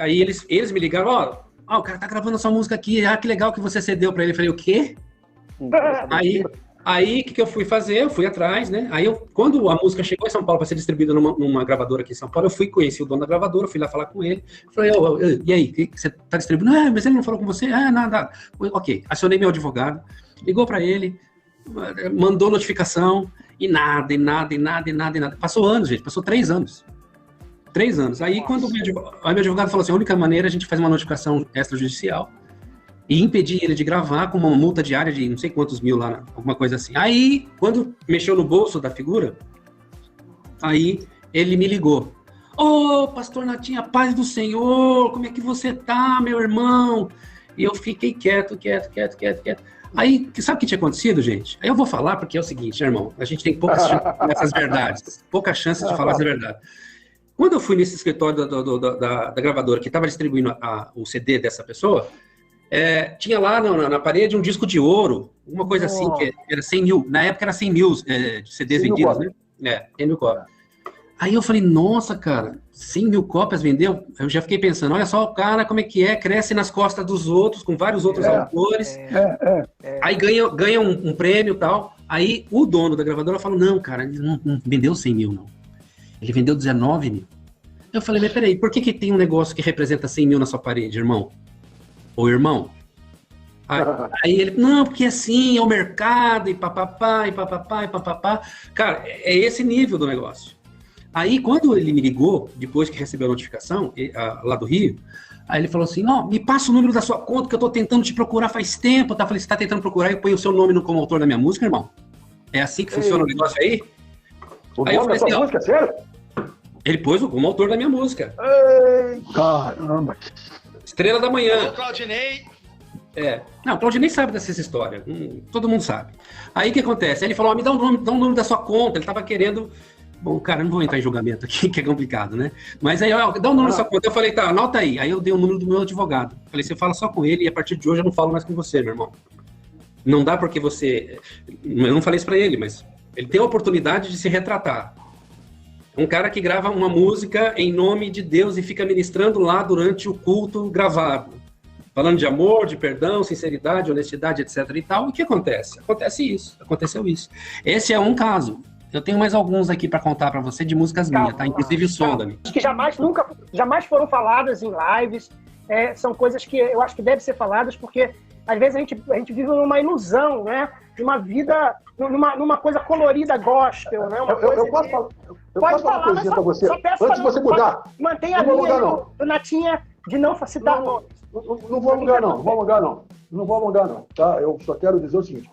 eles me ligaram, o cara tá gravando essa música aqui, que legal que você cedeu pra ele. Eu falei, o quê? Aí, o que eu fui fazer? Eu fui atrás, né? Aí, quando a música chegou em São Paulo para ser distribuída numa gravadora aqui em São Paulo, eu conheci o dono da gravadora, fui lá falar com ele. Falei, e aí, você tá distribuindo? Mas ele não falou com você? Nada. Ok, acionei meu advogado, ligou para ele, mandou notificação, e nada. Passou anos, gente, passou 3 anos. 3 anos. Aí, quando meu advogado falou assim, a única maneira é a gente fazer uma notificação extrajudicial e impedir ele de gravar com uma multa diária de não sei quantos mil lá, alguma coisa assim. Aí, quando mexeu no bolso da figura, aí ele me ligou. Pastor Natinha, paz do Senhor, como é que você tá, meu irmão? E eu fiquei quieto. Aí, sabe o que tinha acontecido, gente? Aí eu vou falar porque é o seguinte, irmão, a gente tem poucas chances nessas verdades, poucas chances de falar essa verdade. Quando eu fui nesse escritório da gravadora que estava distribuindo o CD dessa pessoa, tinha lá na parede um disco de ouro, uma coisa assim, que era 100 mil. Na época era 100 mil de CDs vendidos, né? 100 mil cópias. Aí eu falei, nossa, cara, 100 mil cópias vendeu? Eu já fiquei pensando, olha só o cara, como é que é, cresce nas costas dos outros, com vários outros autores, aí ganha um prêmio e tal. Aí o dono da gravadora falou, não, cara, ele não vendeu 100 mil, não. Ele vendeu 19 mil. Eu falei, mas peraí, por que tem um negócio que representa 100 mil na sua parede, irmão? Ô, irmão? Aí ele, não, porque assim, é o mercado, e papapá, e papapá, e papapá. Cara, é esse nível do negócio. Aí, quando ele me ligou, depois que recebeu a notificação, lá do Rio, aí ele falou assim, me passa o número da sua conta, que eu tô tentando te procurar faz tempo, tá? Eu falei, você tá tentando procurar e põe o seu nome como autor da minha música, irmão? É assim que funciona o negócio aí? O nome da sua música, sério? Ele pôs como autor da minha música. Ei, caramba. Estrela da Manhã. O Claudinei. Não, o Claudinei sabe dessa história. Todo mundo sabe. Aí o que acontece? Aí ele falou, me dá um nome da sua conta. Ele tava querendo... Bom, cara, não vou entrar em julgamento aqui, que é complicado, né? Mas aí, dá um número da sua conta. Eu falei, tá, anota aí. Aí eu dei o número do meu advogado. Falei, você fala só com ele e a partir de hoje eu não falo mais com você, meu irmão. Não dá porque você... Eu não falei isso pra ele, mas ele tem a oportunidade de se retratar. Um cara que grava uma música em nome de Deus e fica ministrando lá durante o culto gravado. Falando de amor, de perdão, sinceridade, honestidade, etc e tal. E o que acontece? Aconteceu isso. Esse é um caso. Eu tenho mais alguns aqui para contar para você de músicas minhas, tá? Inclusive o Sonda-me. Que jamais foram faladas em lives. São coisas que eu acho que devem ser faladas porque às vezes a gente vive numa ilusão, né? De uma vida, numa coisa colorida gospel, né? Eu posso falar uma coisinha pra você? Antes de você mudar. Mantenha a linha do Natinha de não citar nomes. Não vou alongar, não. Tá? Eu só quero dizer o seguinte.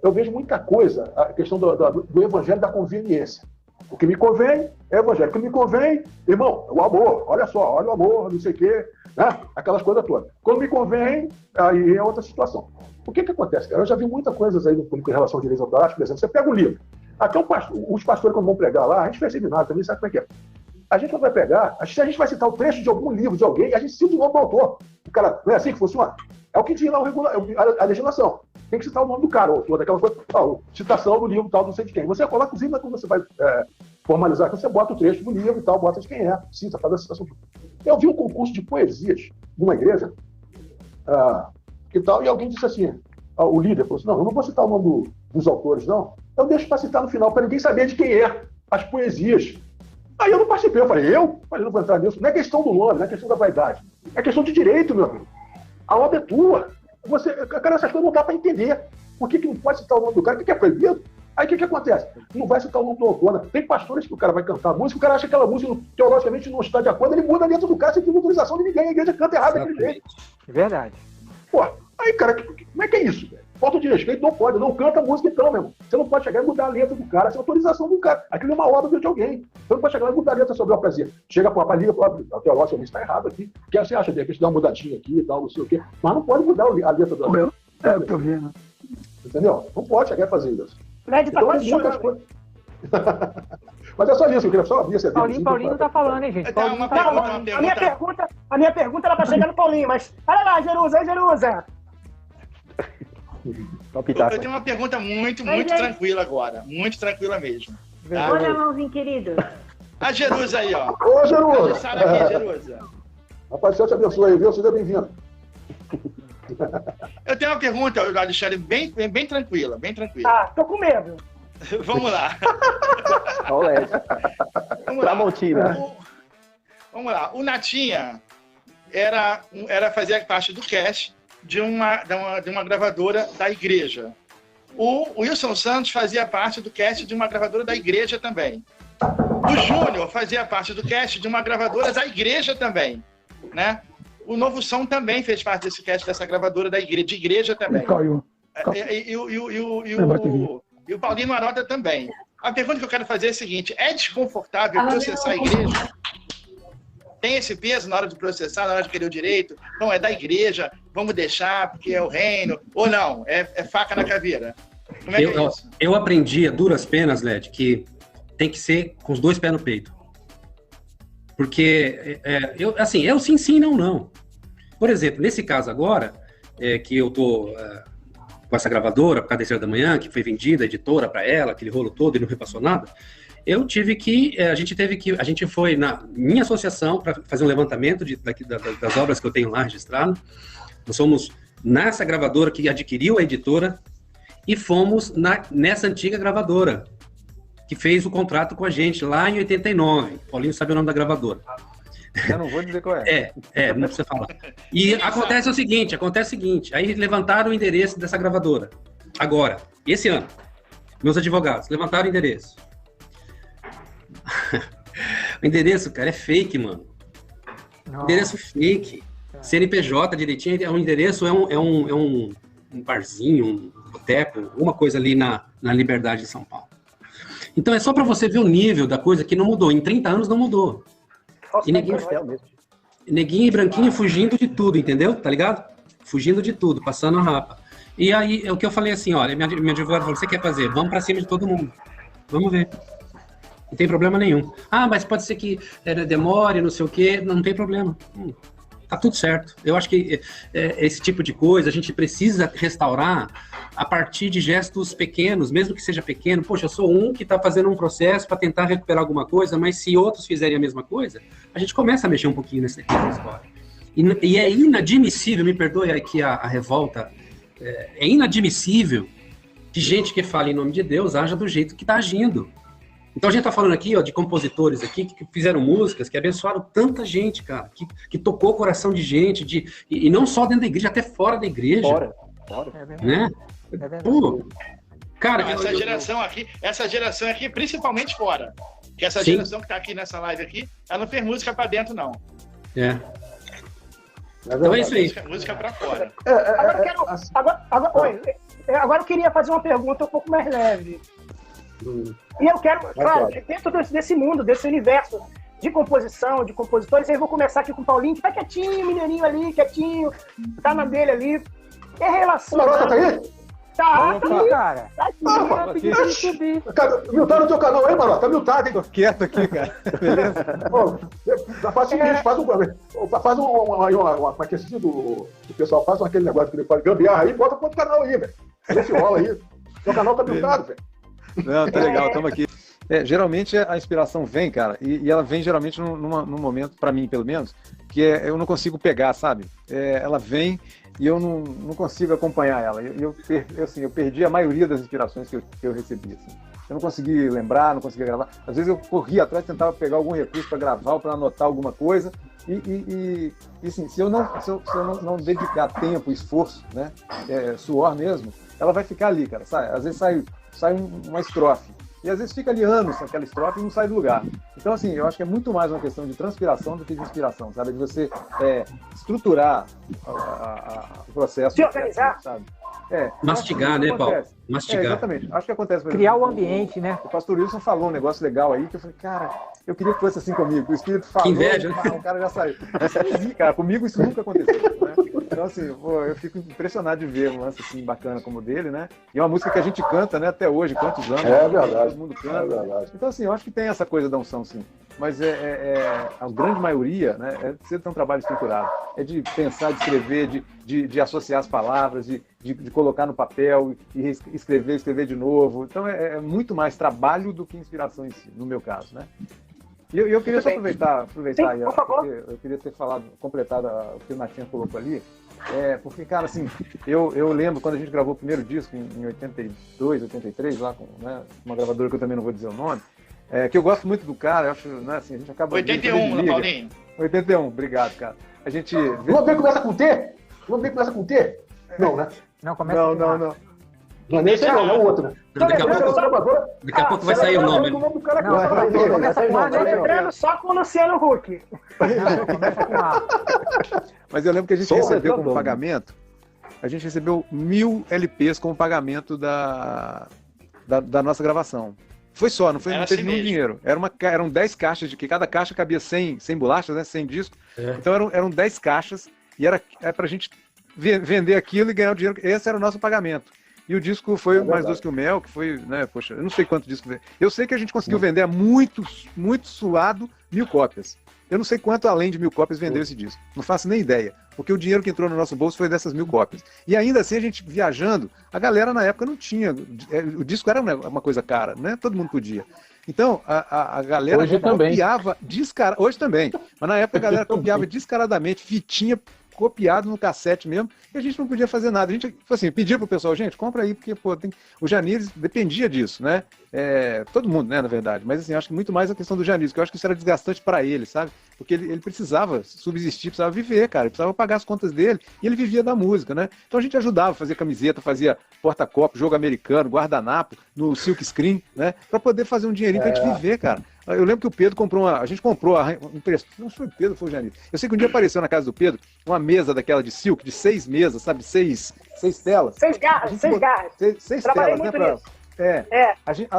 Eu vejo muita coisa, a questão do evangelho da conveniência. O que me convém é evangelho. O que me convém, irmão, o amor. Olha só, olha o amor, não sei o quê. Né? Aquelas coisas todas. Quando me convém, aí é outra situação. O que acontece, cara? Eu já vi muita coisa aí no público em relação a direitos autorais, por exemplo. Você pega o livro. Até os pastores, quando vão pregar lá, a gente fez seminário também, sabe como é que é? A gente não vai pegar, se a gente vai citar o trecho de algum livro de alguém, a gente cita o nome do autor. O cara, não é assim que funciona? É o que diz lá a legislação. Tem que citar o nome do cara, o autor daquela coisa, citação do livro tal, não sei de quem. Você coloca, inclusive, quando você vai formalizar, você bota o trecho do livro e tal, bota de quem é, cita, faz a citação. Eu vi um concurso de poesias numa igreja, e tal, e alguém disse assim, o líder falou assim, não, eu não vou citar o nome dos autores, não. Eu deixo para citar no final, para ninguém saber de quem é as poesias. Aí eu não participei, eu falei, não vou entrar nisso. Não é questão do nome, não é questão da vaidade. É questão de direito, meu amigo. A obra é tua. Cara, essas coisas não dá para entender. Por que não pode citar o nome do cara? O que é proibido? Aí o que acontece? Não vai citar o nome do autor, né? Tem pastores que o cara vai cantar a música, o cara acha que aquela música teologicamente não está de acordo, ele muda a letra do cara sem ter autorização de ninguém, a igreja canta errado daquele jeito. Verdade. Pô, aí, cara, como é que é isso, velho? Falta de respeito, não pode, não canta a música então, meu irmão. Você não pode chegar e mudar a letra do cara sem autorização do cara. Aquilo é uma obra de alguém. Você não pode chegar e mudar a letra sobre o prazer. Chega para a liga, o teológico está errado aqui. O que você acha? De repente dá uma mudadinha aqui e tal, não sei o quê. Mas não pode mudar a letra do cara. Eu tô vendo. Entendeu? Não pode chegar e fazer isso. Fred tá quase muitas coisas. Mas é só isso, eu queria só abrir essa Paulinho não tá falando, hein, gente? Paulinho não tá falando. A minha pergunta era pra chegar no Paulinho, mas olha lá, Jerusa. Eu tenho uma pergunta muito tranquila agora. Muito tranquila mesmo. Tá? Olha, mãozinho querido. A Jerusa aí, ó. Ô, Jerusa! Você sabe aqui, Jerusa. Rapaz, Deus te abençoe aí, viu? Seja bem-vindo. Eu tenho uma pergunta, Alexandre, bem tranquila, bem tranquila. Ah, tô com medo. Vamos lá. Olha, Tramontina. Vamos lá. O Natinha fazia parte do cast de uma gravadora da igreja. O Wilson Santos fazia parte do cast de uma gravadora da igreja também. O Júnior fazia parte do cast de uma gravadora da igreja também, né? O Novo Som também fez parte desse cast dessa gravadora de igreja também. E o Paulinho Marota também. A pergunta que eu quero fazer é a seguinte: é desconfortável processar a igreja? Tem esse peso na hora de processar, na hora de querer o direito? Não, é da igreja, vamos deixar porque é o reino. Ou não, é faca na caveira? Como é que é isso? Eu aprendi a duras penas, Led, que tem que ser com os dois pés no peito. Porque, eu sim, não. Por exemplo, nesse caso agora, que eu tô com essa gravadora, por causa da Estrela da Manhã, que foi vendida, a editora para ela, aquele rolo todo, e não repassou nada, a gente foi na minha associação para fazer um levantamento das obras que eu tenho lá registrado. Nós fomos nessa gravadora que adquiriu a editora e fomos nessa antiga gravadora que fez o contrato com a gente lá em 89. Paulinho sabe o nome da gravadora. Eu não vou dizer qual é. Não precisa falar. E acontece o seguinte, aí levantaram o endereço dessa gravadora. Agora, esse ano, meus advogados levantaram o endereço. O endereço, cara, é fake, mano. Não. Endereço fake. CNPJ direitinho, o endereço é um barzinho, um boteco, uma coisa ali na Liberdade de São Paulo. Então é só para você ver o nível da coisa que não mudou. Em 30 anos não mudou. E neguinho e branquinho fugindo de tudo, entendeu? Tá ligado? Fugindo de tudo, passando a rapa. E aí, é o que eu falei assim, olha, minha advogada falou, você quer fazer? Vamos para cima de todo mundo. Vamos ver. Não tem problema nenhum. Ah, mas pode ser que demore, não sei o quê. Não tem problema. Tá tudo certo. Eu acho que esse tipo de coisa a gente precisa restaurar a partir de gestos pequenos, mesmo que seja pequeno. Poxa, eu sou um que está fazendo um processo para tentar recuperar alguma coisa, mas se outros fizerem a mesma coisa, a gente começa a mexer um pouquinho nessa história. E é inadmissível, me perdoe aqui a revolta, é inadmissível que gente que fala em nome de Deus haja do jeito que está agindo. Então a gente tá falando aqui, ó, de compositores aqui que fizeram músicas, que abençoaram tanta gente, cara, que tocou o coração de gente, e não só dentro da igreja, até fora da igreja. Fora. Né? É verdade. Pô, cara, essa geração aqui, principalmente fora. Porque essa geração que tá aqui nessa live aqui, ela não fez música pra dentro, não. Então é isso aí. Música pra fora. Agora eu queria fazer uma pergunta um pouco mais leve. E eu quero, claro, dentro desse mundo, desse universo de composição, de compositores, aí eu vou começar aqui com o Paulinho, que tá quietinho, mineirinho ali, quietinho, tá na dele ali. É relação. Tá aí? Tá, cara. Tá aqui. Miltar no teu canal aí, Marota? Tá miltado, hein? Tô quieto aqui, cara. Beleza? Faz o seguinte, faz uma aquecida do pessoal, faz aquele negócio que ele fala, gambiarra aí, bota pro outro canal aí, velho. Vê se rola aí. Teu canal tá miltado, velho. Não, tá legal, estamos aqui. Geralmente a inspiração vem, cara, e ela vem geralmente num momento, para mim pelo menos, que eu não consigo pegar, sabe? Ela vem e eu não consigo acompanhar ela. Eu perdi a maioria das inspirações que eu recebi. Assim. Eu não consegui lembrar, não conseguia gravar. Às vezes eu corria atrás, tentava pegar algum recurso para gravar ou para anotar alguma coisa. E assim, se eu não dedicar tempo, esforço, né, suor mesmo, ela vai ficar ali, cara. Às vezes sai uma estrofe. E às vezes fica ali anos aquela estrofe e não sai do lugar. Então, assim, eu acho que é muito mais uma questão de transpiração do que de inspiração, sabe? De você estruturar o processo. Se organizar. Sabe? Mastigar, né, Paulo? Mastigar. Exatamente. Acho que acontece. Criar o ambiente, né? O pastor Wilson falou um negócio legal aí, que eu falei, cara, eu queria que fosse assim comigo. O Espírito falou, que inveja, né? O cara já saiu. Cara, comigo isso nunca aconteceu, né? Então, assim, eu fico impressionado de ver um lance assim bacana como o dele, né? E é uma música que a gente canta, né, até hoje, quantos anos? É verdade. Todo mundo canta. É verdade. Então, assim, eu acho que tem essa coisa da unção, sim. Mas a grande maioria, né, precisa ter um trabalho estruturado. É de pensar, de escrever, de associar as palavras, de colocar no papel e escrever de novo. Então, é muito mais trabalho do que inspiração em si, no meu caso, né? E eu queria só aproveitar Sim, aí, por favor. eu queria ter completado o que o Natinha colocou ali, porque, cara, assim, eu lembro quando a gente gravou o primeiro disco, em 82, 83, lá com, né, uma gravadora que eu também não vou dizer o nome, que eu gosto muito do cara, eu acho, né, assim, a gente acaba... 81, né, Paulinho? 81, obrigado, cara. A gente... O nome dele começa com T? O nome dele começa com T? Não, né? Não, começa com A. Não. Não é nem esse não, é o outro. Daqui a pouco vai sair o nome. Não, começa com A, lembrando só com o Luciano Huck. Não, começa com A. Mas eu lembro que a gente recebeu como pagamento, a gente recebeu 1000 LPs como pagamento da nossa gravação. Foi só, não teve assim nenhum dinheiro. Eram 10 caixas, que cada caixa cabia 100 bolachas, né, 100 discos. Então eram 10 caixas e era pra gente vender aquilo e ganhar o dinheiro. Esse era o nosso pagamento. E o disco foi Mais Doce que o Mel, que foi, né, poxa, eu não sei quanto disco veio. Eu sei que a gente conseguiu vender a muito suado 1000 cópias. Eu não sei quanto além de 1000 cópias vendeu esse disco. Não faço nem ideia. Porque o dinheiro que entrou no nosso bolso foi dessas 1000 cópias. E ainda assim, a gente viajando, a galera na época não tinha. O disco era uma coisa cara, né? Todo mundo podia. Então, a galera Hoje também. copiava descaradamente. Hoje também. Mas na época a galera copiava descaradamente. Fitinha copiado no cassete mesmo, e a gente não podia fazer nada. A gente, assim, pedia pro pessoal, gente, compra aí, porque, pô, o Janiris dependia disso, né? Todo mundo, né, na verdade. Mas, assim, acho que muito mais a questão do Janiris, que eu acho que isso era desgastante para ele, sabe? Porque ele precisava subsistir, precisava viver, cara. Ele precisava pagar as contas dele, e ele vivia da música, né? Então a gente ajudava, fazia camiseta, fazia porta-copo, jogo americano, guardanapo, no silk screen, né? Pra poder fazer um dinheirinho pra gente viver, cara. Eu lembro que o Pedro comprou a gente comprou não foi o Pedro, foi o Janiris. Eu sei que um dia apareceu na casa do Pedro uma mesa daquela de silk, de 6 mesas, sabe? 6 telas. 6 garras, 6 garras. 6 telas, né?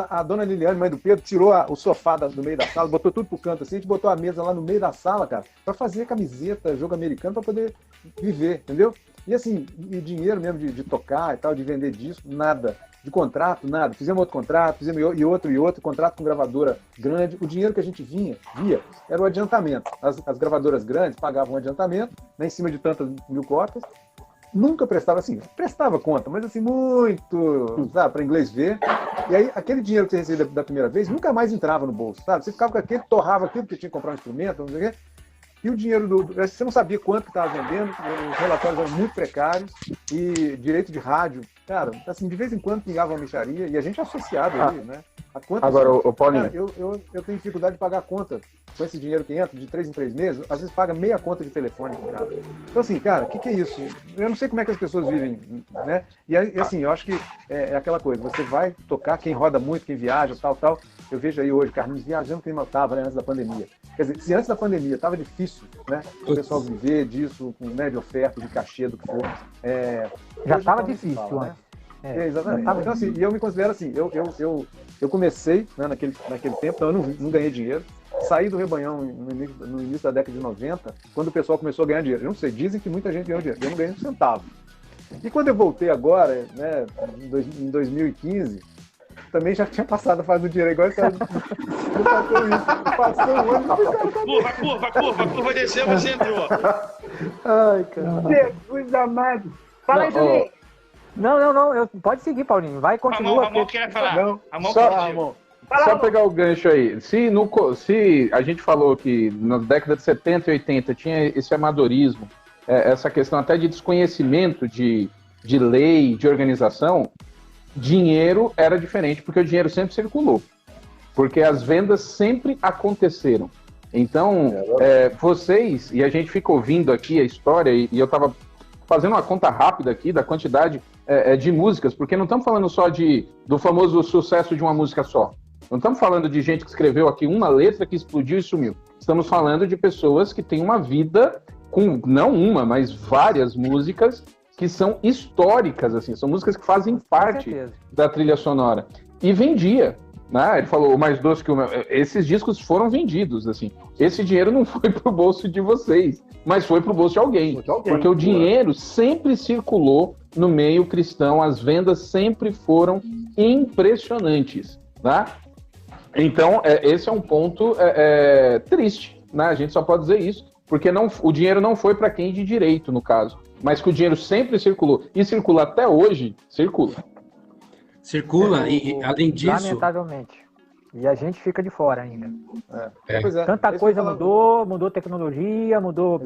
A dona Liliane, mãe do Pedro, tirou o sofá do meio da sala, botou tudo pro canto assim, a gente botou a mesa lá no meio da sala, cara, pra fazer camiseta, jogo americano, pra poder viver, entendeu? E assim, e dinheiro mesmo de tocar e tal, de vender disco, nada. De contrato, nada. Fizemos outro contrato, fizemos outro, contrato com gravadora grande. O dinheiro que a gente via era o adiantamento. As gravadoras grandes pagavam um adiantamento, né, em cima de tantas mil cópias. Nunca prestava, assim, prestava conta, mas assim, muito, sabe, para inglês ver. E aí, aquele dinheiro que você recebia da primeira vez nunca mais entrava no bolso, sabe? Você ficava com aquele, torrava aquilo, porque tinha que comprar um instrumento, não sei o quê. E o dinheiro você não sabia quanto que estava vendendo, os relatórios eram muito precários, e direito de rádio, cara, assim, de vez em quando pingava uma mixaria, e a gente associado ali, né? Agora, o Paulinho. Cara, eu tenho dificuldade de pagar a conta com esse dinheiro que entra de 3 em 3 meses, às vezes paga meia conta de telefone, cara. Então, assim, cara, o que é isso? Eu não sei como é que as pessoas vivem, né? E assim, eu acho que é aquela coisa, você vai tocar, quem roda muito, quem viaja, tal. Eu vejo aí hoje, Carlinhos viajando que nem estava, né, antes da pandemia. Quer dizer, se antes da pandemia estava difícil, né, o pessoal viver disso, com média oferta, de cachê, do que for. Já estava difícil antes. Né? Exatamente. Então, assim, e eu me considero assim, eu comecei, né, naquele tempo, então eu não ganhei dinheiro. Saí do Rebanhão no início da década de 90, quando o pessoal começou a ganhar dinheiro. Eu não sei, dizem que muita gente ganhou dinheiro. Eu não ganhei um centavo. E quando eu voltei agora, né, em 2015, também já tinha passado a fase do dinheiro, igual essa. Passou um ano. Curva desceu, você entrou. Ai, cara. Jesus amado. Fala aí, Juninho. Não. Pode seguir, Paulinho. Vai, continua. Ramon quer falar. Não, Ramon Só pegar o gancho aí. Se a gente falou que na década de 70 e 80 tinha esse amadorismo, essa questão até de desconhecimento de lei, de organização, dinheiro era diferente, porque o dinheiro sempre circulou. Porque as vendas sempre aconteceram. Então, vocês, e a gente fica ouvindo aqui a história, e eu estava fazendo uma conta rápida aqui da quantidade de músicas, porque não estamos falando só do famoso sucesso de uma música só. Não estamos falando de gente que escreveu aqui uma letra que explodiu e sumiu. Estamos falando de pessoas que têm uma vida com, não uma, mas várias músicas que são históricas, assim, são músicas que fazem parte da trilha sonora. E vendia, né? Ele falou, o mais doce que o meu... Esses discos foram vendidos, assim. Esse dinheiro não foi pro bolso de vocês, mas foi pro bolso de alguém. Porque o dinheiro sempre circulou no meio cristão, as vendas sempre foram impressionantes, tá? Então, esse é um ponto triste, né? A gente só pode dizer isso, porque o dinheiro não foi para quem de direito, no caso, mas que o dinheiro sempre circulou, e circula até hoje, circula. E além disso... Lamentavelmente. E a gente fica de fora ainda. Tanta Coisa coisa mudou tecnologia, mudou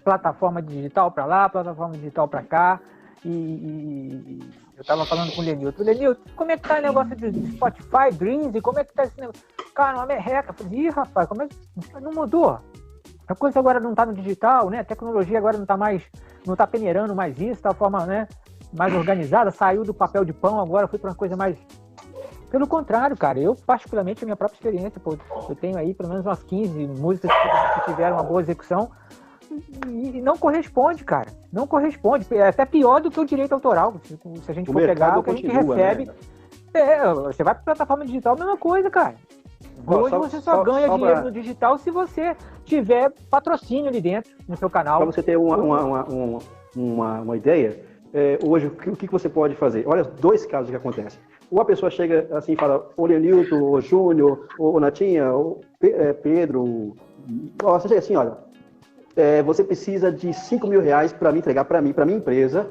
plataforma digital para lá, plataforma digital para cá, e eu tava falando com o Lenilton. Lenilton, como é que tá o negócio de Spotify, Dreams, e como é que tá esse negócio? Cara, uma merreca. Eu falei, ih, rapaz, como é que... Não mudou. A coisa agora não tá no digital, né? A tecnologia agora não tá peneirando mais isso, tá de forma, né, mais organizada, saiu do papel de pão, agora foi para uma coisa mais... Pelo contrário, cara, eu particularmente, a minha própria experiência, eu tenho aí pelo menos umas 15 músicas que tiveram uma boa execução, e não corresponde, cara. Não corresponde. É até pior do que o direito autoral. Se a gente for pegar o que a gente recebe. Né? Você vai para plataforma digital, a mesma coisa, cara. Hoje você só ganha dinheiro no digital se você tiver patrocínio ali dentro, no seu canal. Para você ter uma ideia, hoje o que você pode fazer? Olha, 2 casos que acontecem. Ou a pessoa chega assim e fala, ô Lenilton, ô Júnior, ô Natinha, ô Pedro, você chega assim, olha, você precisa de R$5.000 para me entregar para mim, para minha empresa,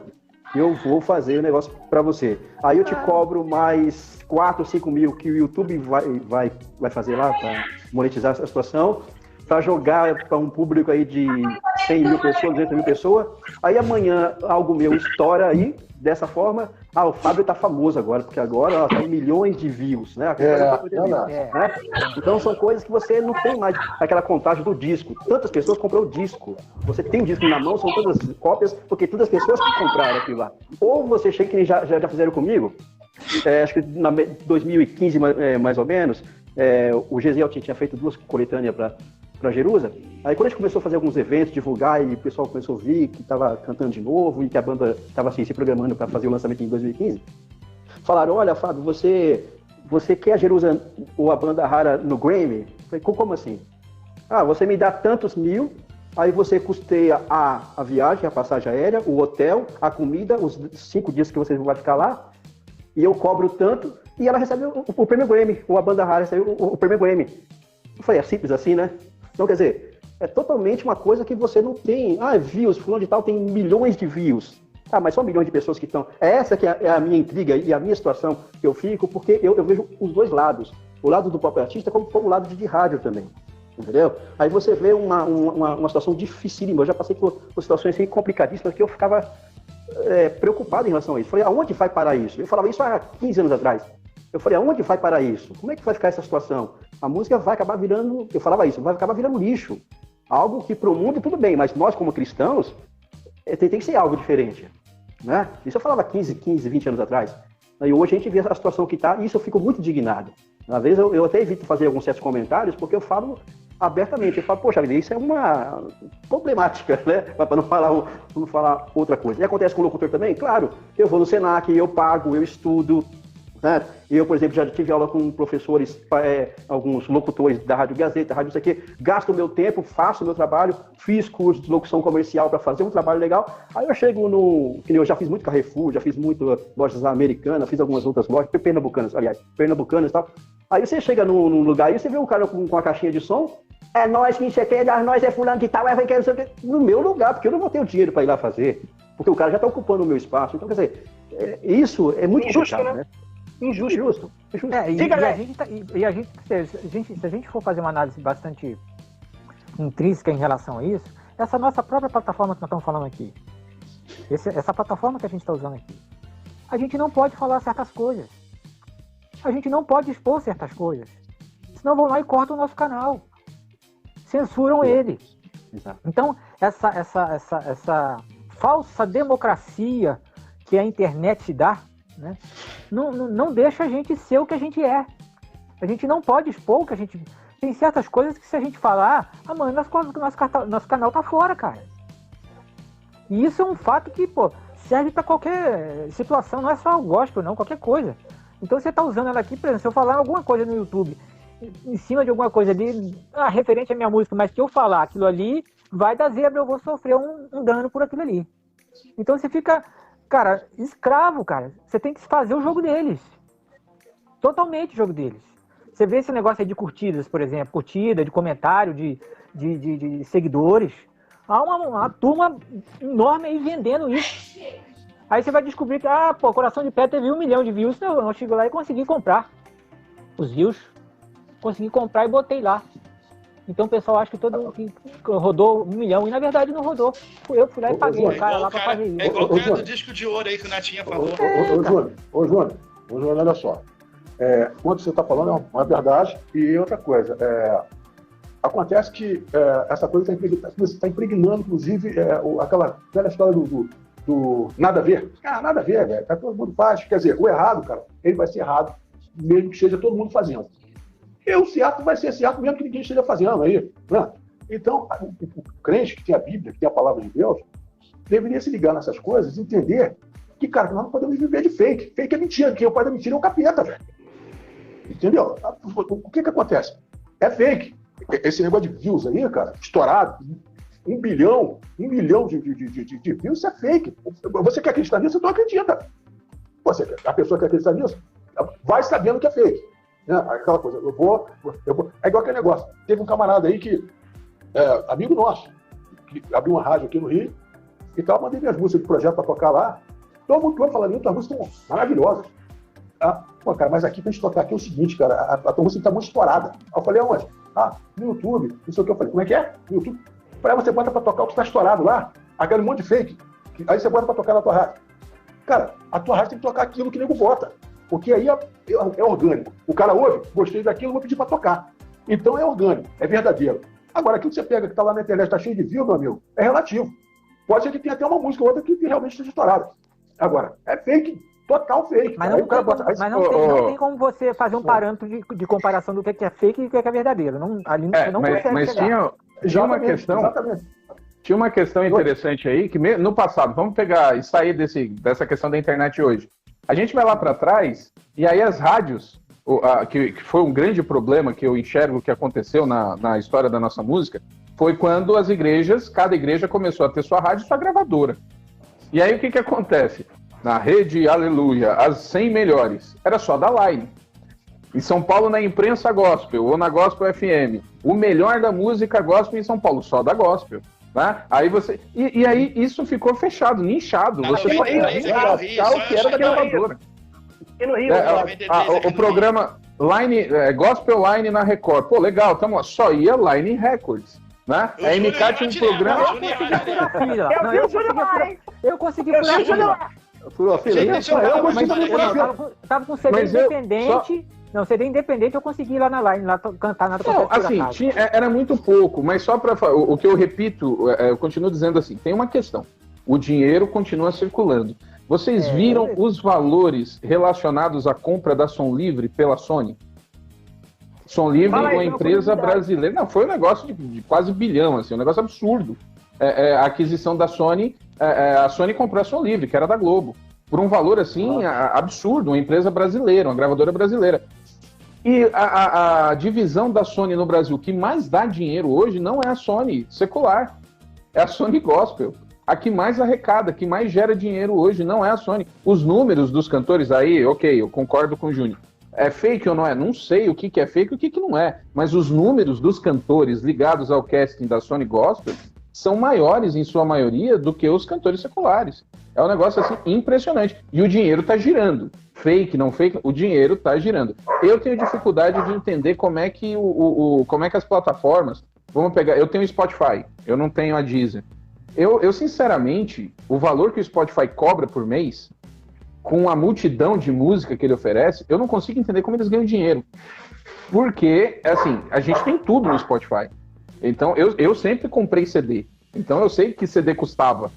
eu vou fazer o negócio para você. Aí eu te cobro mais 4, 5 mil que o YouTube vai fazer lá para monetizar a situação, para jogar para um público aí de 100 mil pessoas, 200 mil pessoas. Aí amanhã algo meu estoura aí, dessa forma. O Fábio tá famoso agora, porque agora tem milhões de views, né? Né? Então são coisas que você não tem mais aquela contagem do disco. Tantas pessoas comprou o disco. Você tem o disco na mão, são todas cópias, porque todas as pessoas que compraram aquilo lá. Ou você chega, que já fizeram comigo, acho que em 2015, mais ou menos, o Gesiel tinha feito 2 coletâneas para Jerusa. Aí quando a gente começou a fazer alguns eventos, divulgar, e o pessoal começou a ouvir que estava cantando de novo e que a banda estava assim, se programando para fazer o lançamento em 2015, falaram, olha, Fábio, você quer a Jerusa ou a banda rara no Grammy? Eu falei, como assim? Você me dá tantos mil, aí você custeia a viagem, a passagem aérea, o hotel, a comida, os 5 dias que você vai ficar lá, e eu cobro tanto, e ela recebe o prêmio Grammy, ou a banda rara recebe o prêmio Grammy. Eu falei, é simples assim, né? Então, quer dizer, é totalmente uma coisa que você não tem. Views, fulano de tal tem milhões de views. Mas são milhões de pessoas que estão... Essa que é a minha intriga e a minha situação que eu fico, porque eu vejo os dois lados. O lado do próprio artista, como o lado de rádio também. Entendeu? Aí você vê uma situação dificílima. Eu já passei por situações assim, complicadíssimas que eu ficava preocupado em relação a isso. Falei, aonde vai parar isso? Eu falava isso há 15 anos atrás. Eu falei, aonde vai parar isso? Como é que vai ficar essa situação? A música vai acabar virando, eu falava isso, vai acabar virando lixo. Algo que pro mundo tudo bem, mas nós como cristãos tem que ser algo diferente. Né? Isso eu falava 15, 20 anos atrás. E hoje a gente vê a situação que está, e isso eu fico muito indignado. Às vezes eu até evito fazer alguns certos comentários, porque eu falo abertamente, eu falo, poxa vida, isso é uma problemática, né? Para não falar outra coisa. E acontece com o locutor também? Claro, eu vou no Senac, eu pago, eu estudo. Né? Eu, por exemplo, já tive aula com professores, alguns locutores da Rádio Gazeta, Rádio isso aqui, gasto o meu tempo, faço o meu trabalho, fiz curso de locução comercial para fazer um trabalho legal. Aí eu chego que eu já fiz muito Carrefour, já fiz muito lojas americanas, fiz algumas outras lojas, pernambucanas e tal. Aí você chega num lugar e você vê um cara com a caixinha de som, nós que você quer, nós é fulano de tal, vai querer no meu lugar, porque eu não vou ter o dinheiro para ir lá fazer, porque o cara já está ocupando o meu espaço. Então, quer dizer, isso é muito injusto, né? Injusto. Se a gente for fazer uma análise bastante intrínseca em relação a isso, essa nossa própria plataforma que nós estamos falando aqui, essa plataforma que a gente está usando aqui, a gente não pode falar certas coisas. A gente não pode expor certas coisas. Senão vão lá e cortam o nosso canal. Censuram ele. Exato. Então, essa falsa democracia que a internet dá, né, não deixa a gente ser o que a gente é. A gente não pode expor o que a gente... Tem certas coisas que se a gente falar, mano, nosso canal tá fora, cara. E isso é um fato que, serve para qualquer situação, não é só o gospel, não, qualquer coisa. Então você tá usando ela aqui, por exemplo, se eu falar alguma coisa no YouTube, em cima de alguma coisa ali, referente à minha música, mas que eu falar aquilo ali, vai dar zebra, eu vou sofrer um dano por aquilo ali. Então você fica... Cara, escravo, cara. Você tem que fazer o jogo deles. Totalmente o jogo deles. Você vê esse negócio aí de curtidas, por exemplo. Curtida, de comentário, de seguidores. Há uma turma enorme aí vendendo isso. Aí você vai descobrir que, Coração de Pedra teve 1 milhão de views. Eu chego lá e consegui comprar os views. Consegui comprar e botei lá. Então o pessoal acha que todo mundo que rodou 1 milhão, e na verdade não rodou. Eu fui lá e paguei o cara lá pra fazer isso. É igual o cara do disco de ouro aí que o Natinha falou. Ô, Júnior, olha só. Quando você está falando é uma verdade. E outra coisa, acontece que essa coisa está impregnando, inclusive, aquela velha história do nada a ver. Nada a ver, velho. Todo mundo faz. Quer dizer, o errado, cara, ele vai ser errado, mesmo que seja todo mundo fazendo. E o certo vai ser certo mesmo que ninguém esteja fazendo aí. Né? Então, o crente que tem a Bíblia, que tem a palavra de Deus, deveria se ligar nessas coisas e entender que, cara, nós não podemos viver de fake. Fake é mentira, porque o pai da mentira é um capeta, velho. Entendeu? O que acontece? É fake. Esse negócio de views aí, cara, estourado, 1 bilhão de views, isso é fake. Você quer acreditar nisso? Então acredita. A pessoa que acredita nisso vai sabendo que é fake. Aquela coisa, eu vou. É igual aquele negócio. Teve um camarada aí que, amigo nosso, que abriu uma rádio aqui no Rio e tal, mandei minhas músicas de projeto para tocar lá. Todo mundo que vai falar, as músicas são maravilhosas. Pô, cara, mas aqui pra gente tocar aqui é o seguinte, cara, a tua música tá muito estourada. Aí eu falei, aonde? No YouTube, não sei o que. Eu falei, como é que é? No YouTube. Eu falei, você bota pra tocar o que tá estourado lá, aquele monte de fake. Aí você bota pra tocar na tua rádio. Cara, a tua rádio tem que tocar aquilo que o nego bota. Porque aí é orgânico. O cara ouve, gostei daquilo, vou pedir pra tocar. Então é orgânico, é verdadeiro. Agora, aquilo que você pega, que tá lá na internet, tá cheio de view, meu amigo, é relativo. Pode ser que tenha até uma música ou outra que realmente esteja estourada. Agora, é fake, total fake. Mas não, não tem como você fazer um parâmetro de comparação do que é fake e do que é verdadeiro. Não, ali não consegue mas chegar. tinha uma questão... Exatamente. Tinha uma questão interessante aí, que no passado, vamos pegar e sair dessa questão da internet hoje. A gente vai lá para trás, e aí as rádios, que foi um grande problema que eu enxergo que aconteceu na história da nossa música, foi quando as igrejas, cada igreja começou a ter sua rádio e sua gravadora. E aí o que acontece? Na rede Aleluia, as 100 melhores, era só da Line. Em São Paulo, na imprensa gospel, ou na Gospel FM, o melhor da música gospel em São Paulo, só da gospel. Né? Aí você. E aí isso ficou fechado, nichado. Você só ia o que era da gravadora. E no Rio, o programa Line, Gospel Line na Record. Pô, legal, só ia Line Records. Né? A MK tinha um programa. Eu consegui furar a fila. Eu tava com CD independente. Não, CD independente, eu consegui ir lá na Line, lá cantar na assim, era muito pouco, mas só para o que eu repito, eu continuo dizendo assim, tem uma questão. O dinheiro continua circulando. Vocês viram os valores relacionados à compra da Som Livre pela Sony? Som Livre, uma empresa brasileira. Não, foi um negócio de quase bilhão, assim, um negócio absurdo. A aquisição da Sony, a Sony comprou a Som Livre, que era da Globo, por um valor, assim, absurdo, uma empresa brasileira, uma gravadora brasileira. E a divisão da Sony no Brasil que mais dá dinheiro hoje não é a Sony secular, é a Sony Gospel. A que mais arrecada, a que mais gera dinheiro hoje não é a Sony. Os números dos cantores aí, ok, eu concordo com o Júnior. É fake ou não é? Não sei o que é fake e o que não é. Mas os números dos cantores ligados ao casting da Sony Gospel são maiores, em sua maioria, do que os cantores seculares. É um negócio assim impressionante. E o dinheiro está girando. Fake, não fake, o dinheiro está girando. Eu tenho dificuldade de entender como é que como é que as plataformas... Vamos pegar... Eu tenho o Spotify, eu não tenho a Deezer. Eu, sinceramente, o valor que o Spotify cobra por mês, com a multidão de música que ele oferece, eu não consigo entender como eles ganham dinheiro. Porque, assim, a gente tem tudo no Spotify. Então, eu sempre comprei CD. Então, eu sei que CD custava.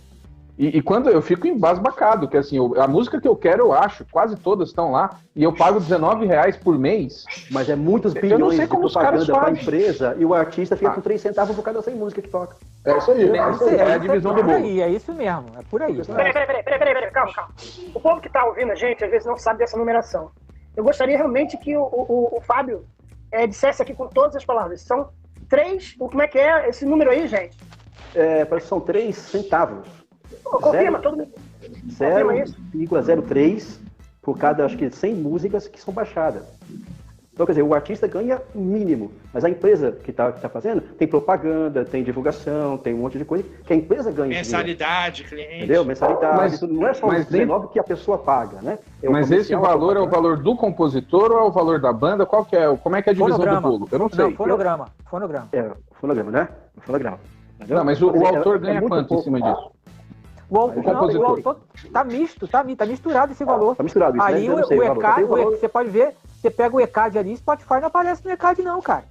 E quando eu fico embasbacado, que assim, a música que eu quero, eu acho, quase todas estão lá, e eu pago R$19 por mês. Mas é muitos bilhões de propaganda para a empresa, e o artista fica com 3 centavos por cada 100 música que toca. É isso aí, é a divisão do bolo. É isso mesmo, é por aí. Peraí, calma. O povo que tá ouvindo a gente, às vezes não sabe dessa numeração. Eu gostaria realmente que o Fábio dissesse aqui com todas as palavras. São 3, como é que é esse número aí, gente? Parece que são 3 centavos. Confirma, todo mundo. 0,03 por cada, acho que 100 músicas que são baixadas. Então, quer dizer, o artista ganha mínimo, mas a empresa que tá fazendo tem propaganda, tem divulgação, tem um monte de coisa que a empresa ganha. Mensalidade, cliente. Entendeu? Mensalidade, não é só o 19 que a pessoa paga, né? Mas esse valor é o valor do compositor ou é o valor da banda? Qual que é? Como é que é a divisão do bolo? Eu não sei. Não, fonograma. Fonograma, né? Fonograma. Não, mas o autor ganha quanto em cima disso? O autor tá misturado esse valor. Tá misturado isso, aí né? o ECAD, você pode ver, você pega o ECAD ali, Spotify não aparece no ECAD não, cara.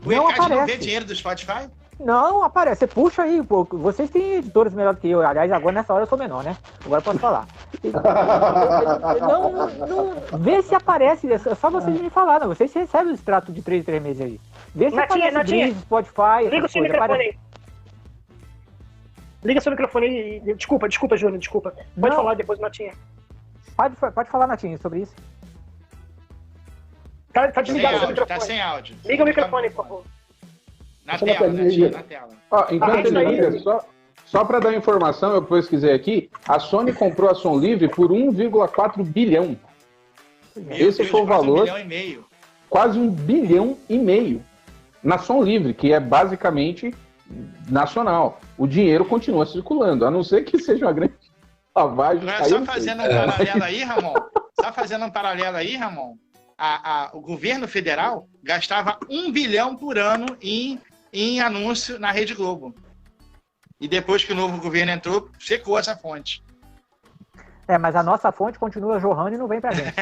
O ECAD não vê dinheiro do Spotify? Não aparece, você puxa aí, pô, vocês têm editores melhor do que eu, aliás, agora nessa hora eu sou menor, né? Agora eu posso falar. Não, vê se aparece, é só vocês me falar, não, vocês recebem o extrato de 3 em 3 meses aí. Vê se aparece Breeze, Spotify, liga o seu microfone aí. Liga seu microfone aí. Desculpa, Júnior, desculpa. Pode falar depois, Natinha. Pode falar, Natinha, sobre isso. Tá desligado o microfone. Tá sem áudio. Liga o microfone, por favor. Na tela, Natinha, na tela. Enquanto ele liga, só para dar informação, eu pesquisei aqui, a Sony comprou a Som Livre por 1,4 bilhão. Esse foi o valor. Quase 1,5 bilhão na Som Livre, que é basicamente nacional. O dinheiro continua circulando, a não ser que seja uma grande Agora, só fazendo um paralelo aí, Ramon, o governo federal gastava 1 bilhão por ano em anúncio na Rede Globo. E depois que o novo governo entrou, secou essa fonte. Mas a nossa fonte continua jorrando e não vem pra dentro.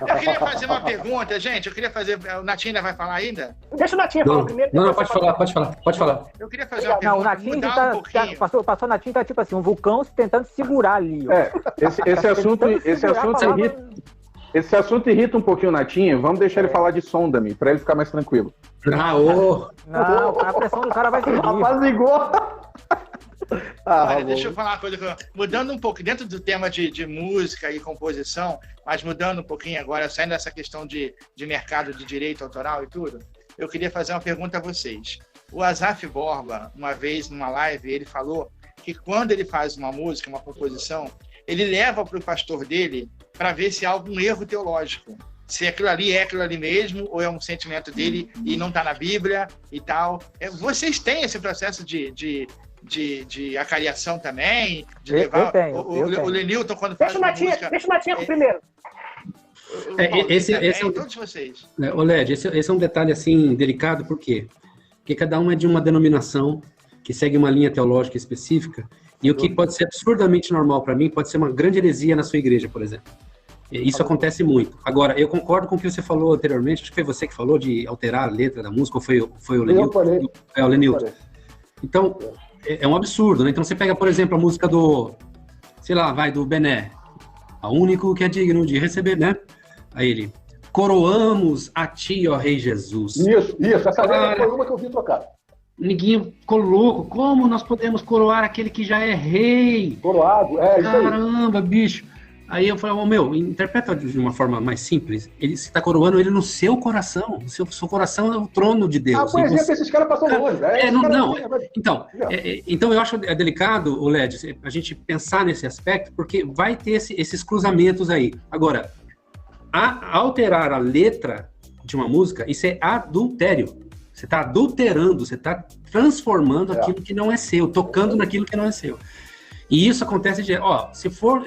Eu queria fazer uma pergunta, gente. O Natinho ainda vai falar ainda? Deixa o Natinho falar primeiro. Não, pode falar. Eu queria fazer uma pergunta. Não, o Natinho passou o Natinho, tá tipo assim, um vulcão tentando segurar ali. Ó. Esse assunto irrita um pouquinho o Natinho. Vamos deixar ele falar de Sonda-me, pra ele ficar mais tranquilo. Não, a pressão do cara vai subir. Rapaz, ligou. Olha, deixa eu falar uma coisa. Mudando um pouco, dentro do tema de música e composição, mas mudando um pouquinho agora, saindo dessa questão de mercado de direito autoral e tudo, eu queria fazer uma pergunta a vocês. O Asaf Borba, uma vez numa live, ele falou que quando ele faz uma música, uma composição, ele leva para o pastor dele para ver se há algum erro teológico. Se aquilo ali é aquilo ali mesmo, ou é um sentimento dele e não está na Bíblia e tal. Vocês têm esse processo de acariação também? De levar o Lenilton, quando faz uma música... Deixa o Natinho primeiro. Esse é todos vocês. Led, esse é um detalhe assim delicado, por quê? Porque cada um é de uma denominação que segue uma linha teológica específica, e o que pode ser absurdamente normal para mim pode ser uma grande heresia na sua igreja, por exemplo. Isso acontece muito. Agora, eu concordo com o que você falou anteriormente, acho que foi você que falou de alterar a letra da música, ou foi o Lenilton? O Lenilton. Então, é um absurdo, né? Então você pega, por exemplo, a música do Bené, a único que é digno de receber, né? Aí ele, coroamos a ti, ó Rei Jesus. Isso, essa foi uma que eu vi trocar. Ninguém ficou louco, como nós podemos coroar aquele que já é rei? Coroado, isso aí. Caramba, bicho. Aí eu falei, interpreta de uma forma mais simples. Ele está coroando ele no seu coração. O seu coração é o trono de Deus. Por exemplo, esses caras passam longe. Então eu acho delicado, Led, a gente pensar nesse aspecto, porque vai ter esses cruzamentos aí. Agora, alterar a letra de uma música, isso é adultério. Você está adulterando, você está transformando aquilo que não é seu, tocando naquilo que não é seu. E isso acontece se for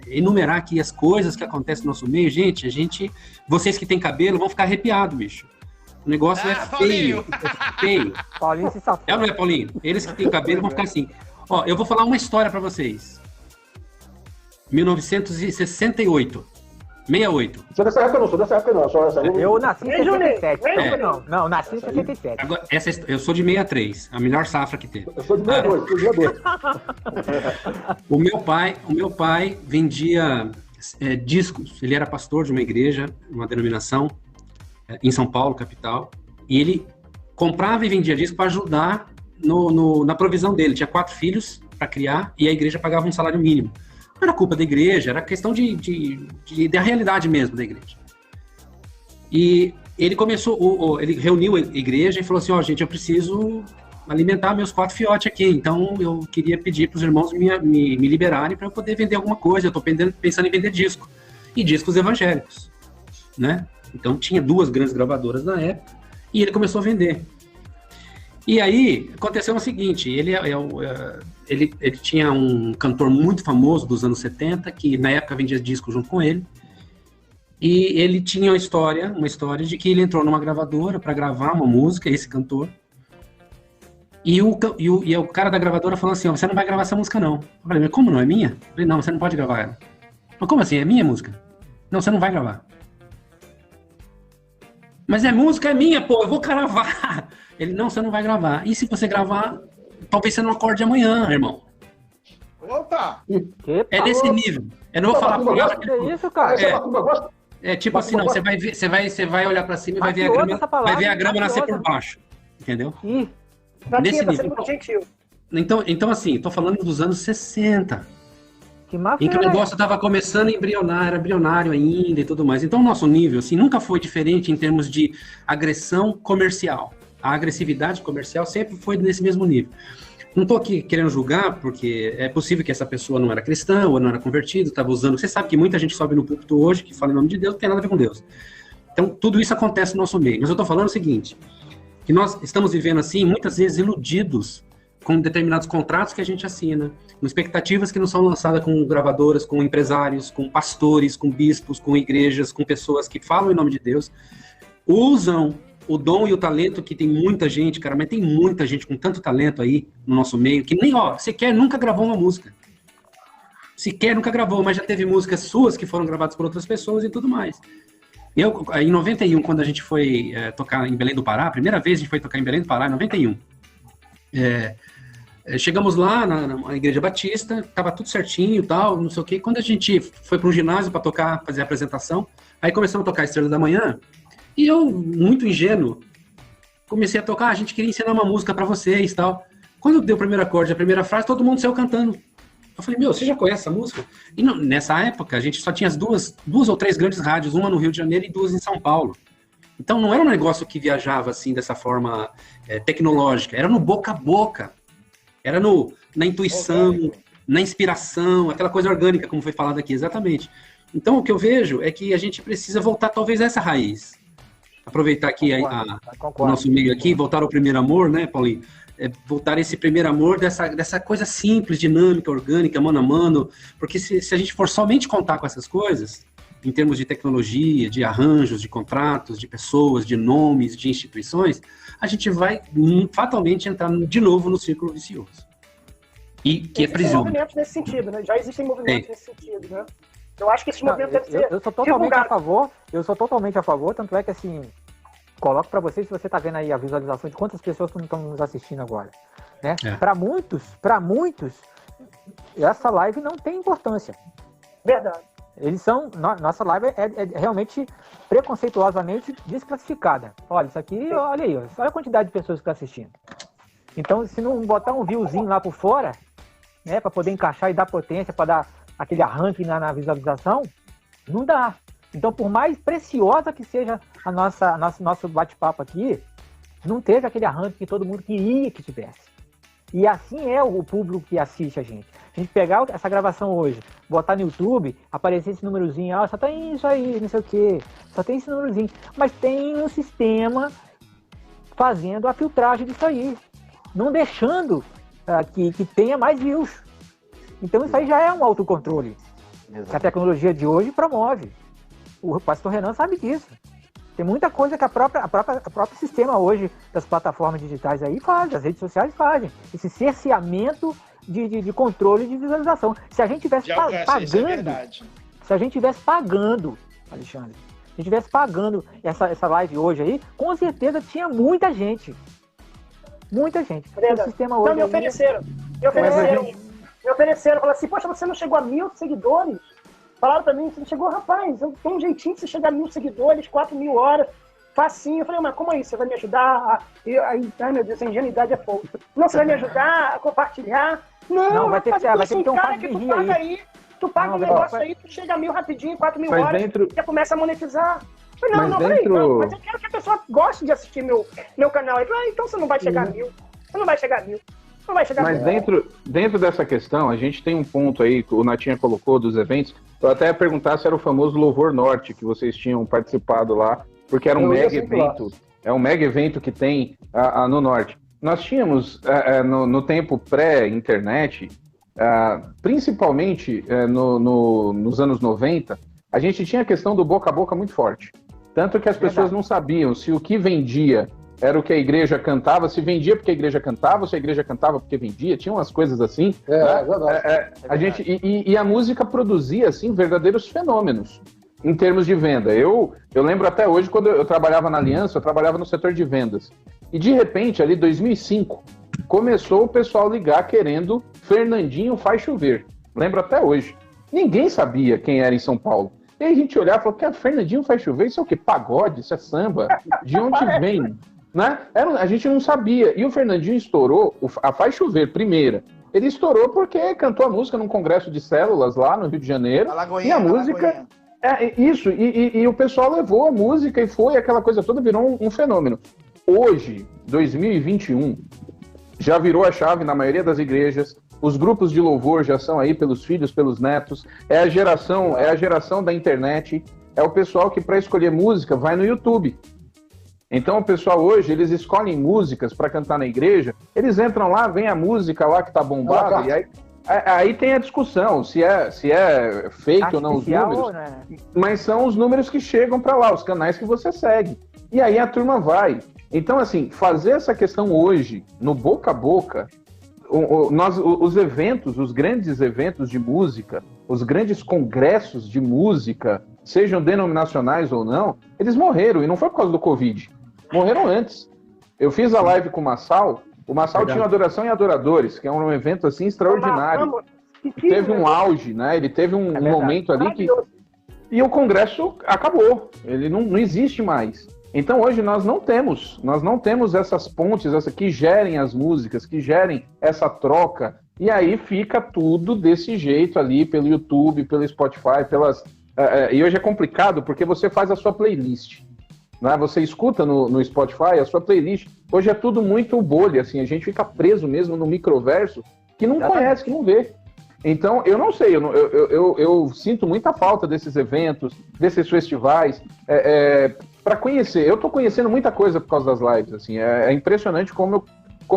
enumerar aqui as coisas que acontecem no nosso meio, gente, vocês que têm cabelo vão ficar arrepiados, bicho. O negócio é feio. Feio. Paulinho se safou. Não é, Paulinho? Eles que têm cabelo vão ficar assim. Eu vou falar uma história para vocês. 1968. 68. Sou dessa época não. Eu nasci em 67. Não, nasci em 67. Agora, eu sou de 63, a melhor safra que teve. Eu sou de 62. O meu pai vendia discos. Ele era pastor de uma igreja, uma denominação, em São Paulo, capital. E ele comprava e vendia discos para ajudar na provisão dele. Tinha 4 filhos para criar e a igreja pagava um salário mínimo. Não era culpa da igreja, era questão da realidade mesmo da igreja. E ele ele reuniu a igreja e falou assim, gente, eu preciso alimentar meus 4 fiotes aqui, então eu queria pedir para os irmãos me liberarem para eu poder vender alguma coisa, eu estou pensando em vender disco, e discos evangélicos, né? Então tinha 2 grandes gravadoras na época, e ele começou a vender. E aí, aconteceu o seguinte, ele tinha um cantor muito famoso dos anos 70, que na época vendia disco junto com ele, e ele tinha uma história de que ele entrou numa gravadora para gravar uma música, esse cantor, e o cara da gravadora falou assim, você não vai gravar essa música não. Eu falei, mas como não, é minha? Eu falei, não, você não pode gravar ela. Mas como assim, é minha música? Não, você não vai gravar. Mas música é minha, pô, eu vou gravar. Ele, não, você não vai gravar. E se você gravar, talvez você não acorde amanhã, irmão. Opa! É desse nível. Eu não vou falar por isso, cara. Tipo assim, não, você vai olhar pra cima e vai ver a grama nascer por baixo. Entendeu? Nesse nível. Então, assim, tô falando dos anos 60. Em que o negócio estava começando a embrionar, era embrionário ainda e tudo mais. Então, o nosso nível, assim, nunca foi diferente em termos de agressão comercial. A agressividade comercial sempre foi nesse mesmo nível. Não estou aqui querendo julgar, porque é possível que essa pessoa não era cristã ou não era convertida, estava usando... Você sabe que muita gente sobe no púlpito hoje que fala em nome de Deus, não tem nada a ver com Deus. Então, tudo isso acontece no nosso meio. Mas eu estou falando o seguinte, que nós estamos vivendo assim, muitas vezes iludidos com determinados contratos que a gente assina, com expectativas que não são lançadas com gravadoras, com empresários, com pastores, com bispos, com igrejas, com pessoas que falam em nome de Deus, usam o dom e o talento que tem muita gente, cara, mas tem muita gente com tanto talento aí no nosso meio, que nem, sequer nunca gravou uma música. Sequer nunca gravou, mas já teve músicas suas que foram gravadas por outras pessoas e tudo mais. Eu, em 91, quando a gente foi tocar em Belém do Pará, a primeira vez a gente foi tocar em Belém do Pará, em 91, chegamos lá na Igreja Batista, tava tudo certinho e tal, não sei o quê. Quando a gente foi para um ginásio para tocar, fazer a apresentação, aí começamos a tocar Estrela da Manhã, e eu, muito ingênuo, comecei a tocar, a gente queria ensinar uma música para vocês e tal. Quando deu o primeiro acorde, a primeira frase, todo mundo saiu cantando. Eu falei, você já conhece essa música? E nessa época, a gente só tinha as duas ou três grandes rádios, uma no Rio de Janeiro e duas em São Paulo. Então não era um negócio que viajava assim, dessa forma tecnológica, era no boca a boca, era na intuição, na inspiração, aquela coisa orgânica, como foi falado aqui, exatamente. Então o que eu vejo é que a gente precisa voltar talvez a essa raiz. Aproveitar aqui o nosso meio aqui, voltar ao primeiro amor, né, Paulinho? Voltar a esse primeiro amor dessa coisa simples, dinâmica, orgânica, mano a mano, porque se a gente for somente contar com essas coisas, em termos de tecnologia, de arranjos, de contratos, de pessoas, de nomes, de instituições, a gente vai fatalmente entrar de novo no círculo vicioso. E que é prisão. Existem movimentos nesse sentido, né? Já existem movimentos nesse sentido, né? Eu acho que esse movimento deve ser... Eu sou totalmente a favor, tanto é que, assim, coloco para vocês, se você está vendo aí a visualização de quantas pessoas estão nos assistindo agora, né? Para muitos, essa live não tem importância. Verdade. Nossa live é realmente preconceituosamente desclassificada. Olha, isso aqui, olha aí, olha a quantidade de pessoas que estão assistindo. Então, se não botar um viewzinho lá por fora, né, para poder encaixar e dar potência, para dar aquele arranque na visualização, não dá. Então, por mais preciosa que seja nosso bate-papo aqui, não teve aquele arranque que todo mundo queria que tivesse. E assim é o público que assiste a gente. A gente pegar essa gravação hoje, botar no YouTube, aparecer esse númerozinho, só tem isso aí, não sei o quê, só tem esse númerozinho. Mas tem um sistema fazendo a filtragem disso aí, não deixando que tenha mais views. Então isso aí já é um autocontrole que a tecnologia de hoje promove. O pastor Renan sabe disso. Tem muita coisa que a próprio sistema hoje das plataformas digitais aí faz, as redes sociais fazem. Esse cerceamento de controle de visualização. Se a gente tivesse pagando, Alexandre, se a gente tivesse pagando essa live hoje aí, com certeza tinha muita gente. Muita gente. O sistema hoje. Então me ofereceram. Falaram assim, poxa, você não chegou a 1.000 seguidores? Falaram pra mim, você não chegou, rapaz, eu tenho um jeitinho de você chegar a 1.000 seguidores, 4.000 horas, facinho. Eu falei, mas como é isso? Você vai me ajudar? Ai, meu Deus, a ingenuidade é pouco. Não, você vai me ajudar a compartilhar? Não, vai ter que ter um cara que tu paga aí, tu paga um negócio aí, tu chega a 1.000 rapidinho, 4.000 horas, já começa a monetizar. Eu falei, mas eu quero que a pessoa goste de assistir meu canal. Ele falou, então você não vai chegar a 1.000. Você não vai chegar a 1.000. Mas dentro dessa questão, a gente tem um ponto aí que o Natinha colocou dos eventos. Eu até ia perguntar se era o famoso Louvor Norte que vocês tinham participado lá, porque era um mega evento. É um mega evento que tem no Norte. Nós tínhamos, no tempo pré-internet, principalmente nos anos 90, a gente tinha a questão do boca a boca muito forte. Tanto que as pessoas não sabiam se o que vendia era o que a igreja cantava, se vendia porque a igreja cantava, ou se a igreja cantava porque vendia, tinha umas coisas assim. E a música produzia, assim, verdadeiros fenômenos em termos de venda. Eu lembro até hoje, quando eu trabalhava na Aliança, eu trabalhava no setor de vendas. E de repente, ali, 2005, começou o pessoal ligar querendo Fernandinho Faz Chover. Lembro até hoje. Ninguém sabia quem era em São Paulo. E aí a gente olhava e falou, que Fernandinho Faz Chover, isso é o quê? Pagode? Isso é samba? De onde vem? Né? A gente não sabia. E o Fernandinho estourou, a Faz Chover, primeira. Ele estourou porque cantou a música num congresso de células lá no Rio de Janeiro. E a música... Isso, e o pessoal levou a música e foi, aquela coisa toda virou um fenômeno. Hoje, 2021, já virou a chave na maioria das igrejas. Os grupos de louvor já são aí pelos filhos, pelos netos. É a geração da internet. É o pessoal que, para escolher música, vai no YouTube. Então o pessoal hoje, eles escolhem músicas para cantar na igreja, eles entram lá, vem a música lá que tá bombada, e aí tem a discussão se é fake ou não os números, mas são os números que chegam para lá, os canais que você segue. E aí a turma vai. Então, assim, fazer essa questão hoje, no boca a boca, os eventos, os grandes eventos de música, os grandes congressos de música, sejam denominacionais ou não, eles morreram, e não foi por causa do Covid. Morreram antes. Eu fiz a live com o Massal tinha Adoração e Adoradores, que é um evento assim extraordinário. Teve um auge, né? Ele teve um momento ali que... E o congresso acabou, ele não existe mais. Então hoje nós não temos essas pontes que gerem as músicas, que gerem essa troca, e aí fica tudo desse jeito ali, pelo YouTube, pelo Spotify, e hoje é complicado porque você faz a sua playlist, né? Você escuta no Spotify a sua playlist, hoje é tudo muito bolha, assim, a gente fica preso mesmo no microverso que não conhece, que não vê. Então, eu não sei, eu sinto muita falta desses eventos, desses festivais, para conhecer. Eu estou conhecendo muita coisa por causa das lives, assim, é impressionante como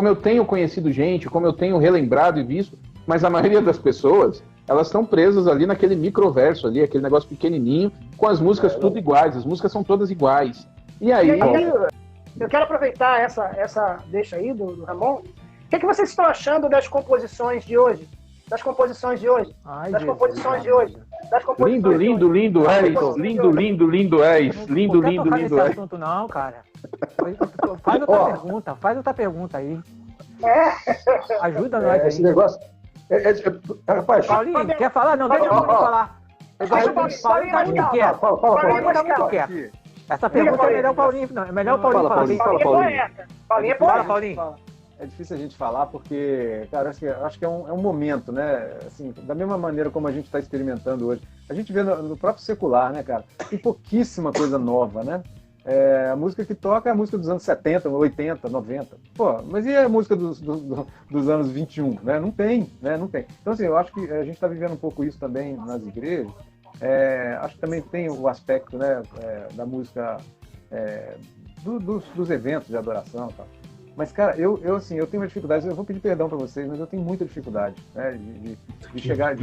eu tenho conhecido gente, como eu tenho relembrado e visto, mas a maioria das pessoas, elas estão presas ali naquele microverso ali, aquele negócio pequenininho, com as músicas tudo iguais, as músicas são todas iguais. E aí... Eu quero aproveitar essa deixa aí do Ramon. O que vocês estão achando das composições de hoje? Lindo és. Lindo és. Nesse assunto não, cara. Faz outra pergunta aí. Ajuda nós aí. Esse negócio... Rapaz... Paulinho, quer falar? Não, deixa o Paulinho falar. Paulinho quer. Essa pergunta é melhor o Paulinho, não. É melhor o Paulinho falar. Fala, Paulinho. É difícil a gente falar porque, cara, acho que é um momento, né? Assim, da mesma maneira como a gente está experimentando hoje. A gente vê no próprio secular, né, cara? Tem pouquíssima coisa nova, né? A música que toca é a música dos anos 70, 80, 90. Pô, mas e a música dos anos 21, né? Não tem, né? Não tem. Então, assim, eu acho que a gente está vivendo um pouco isso também nas igrejas. Acho que também tem o aspecto, né, da música, dos eventos de adoração e tal. Mas, cara, eu tenho uma dificuldade, eu vou pedir perdão para vocês, mas eu tenho muita dificuldade, né, de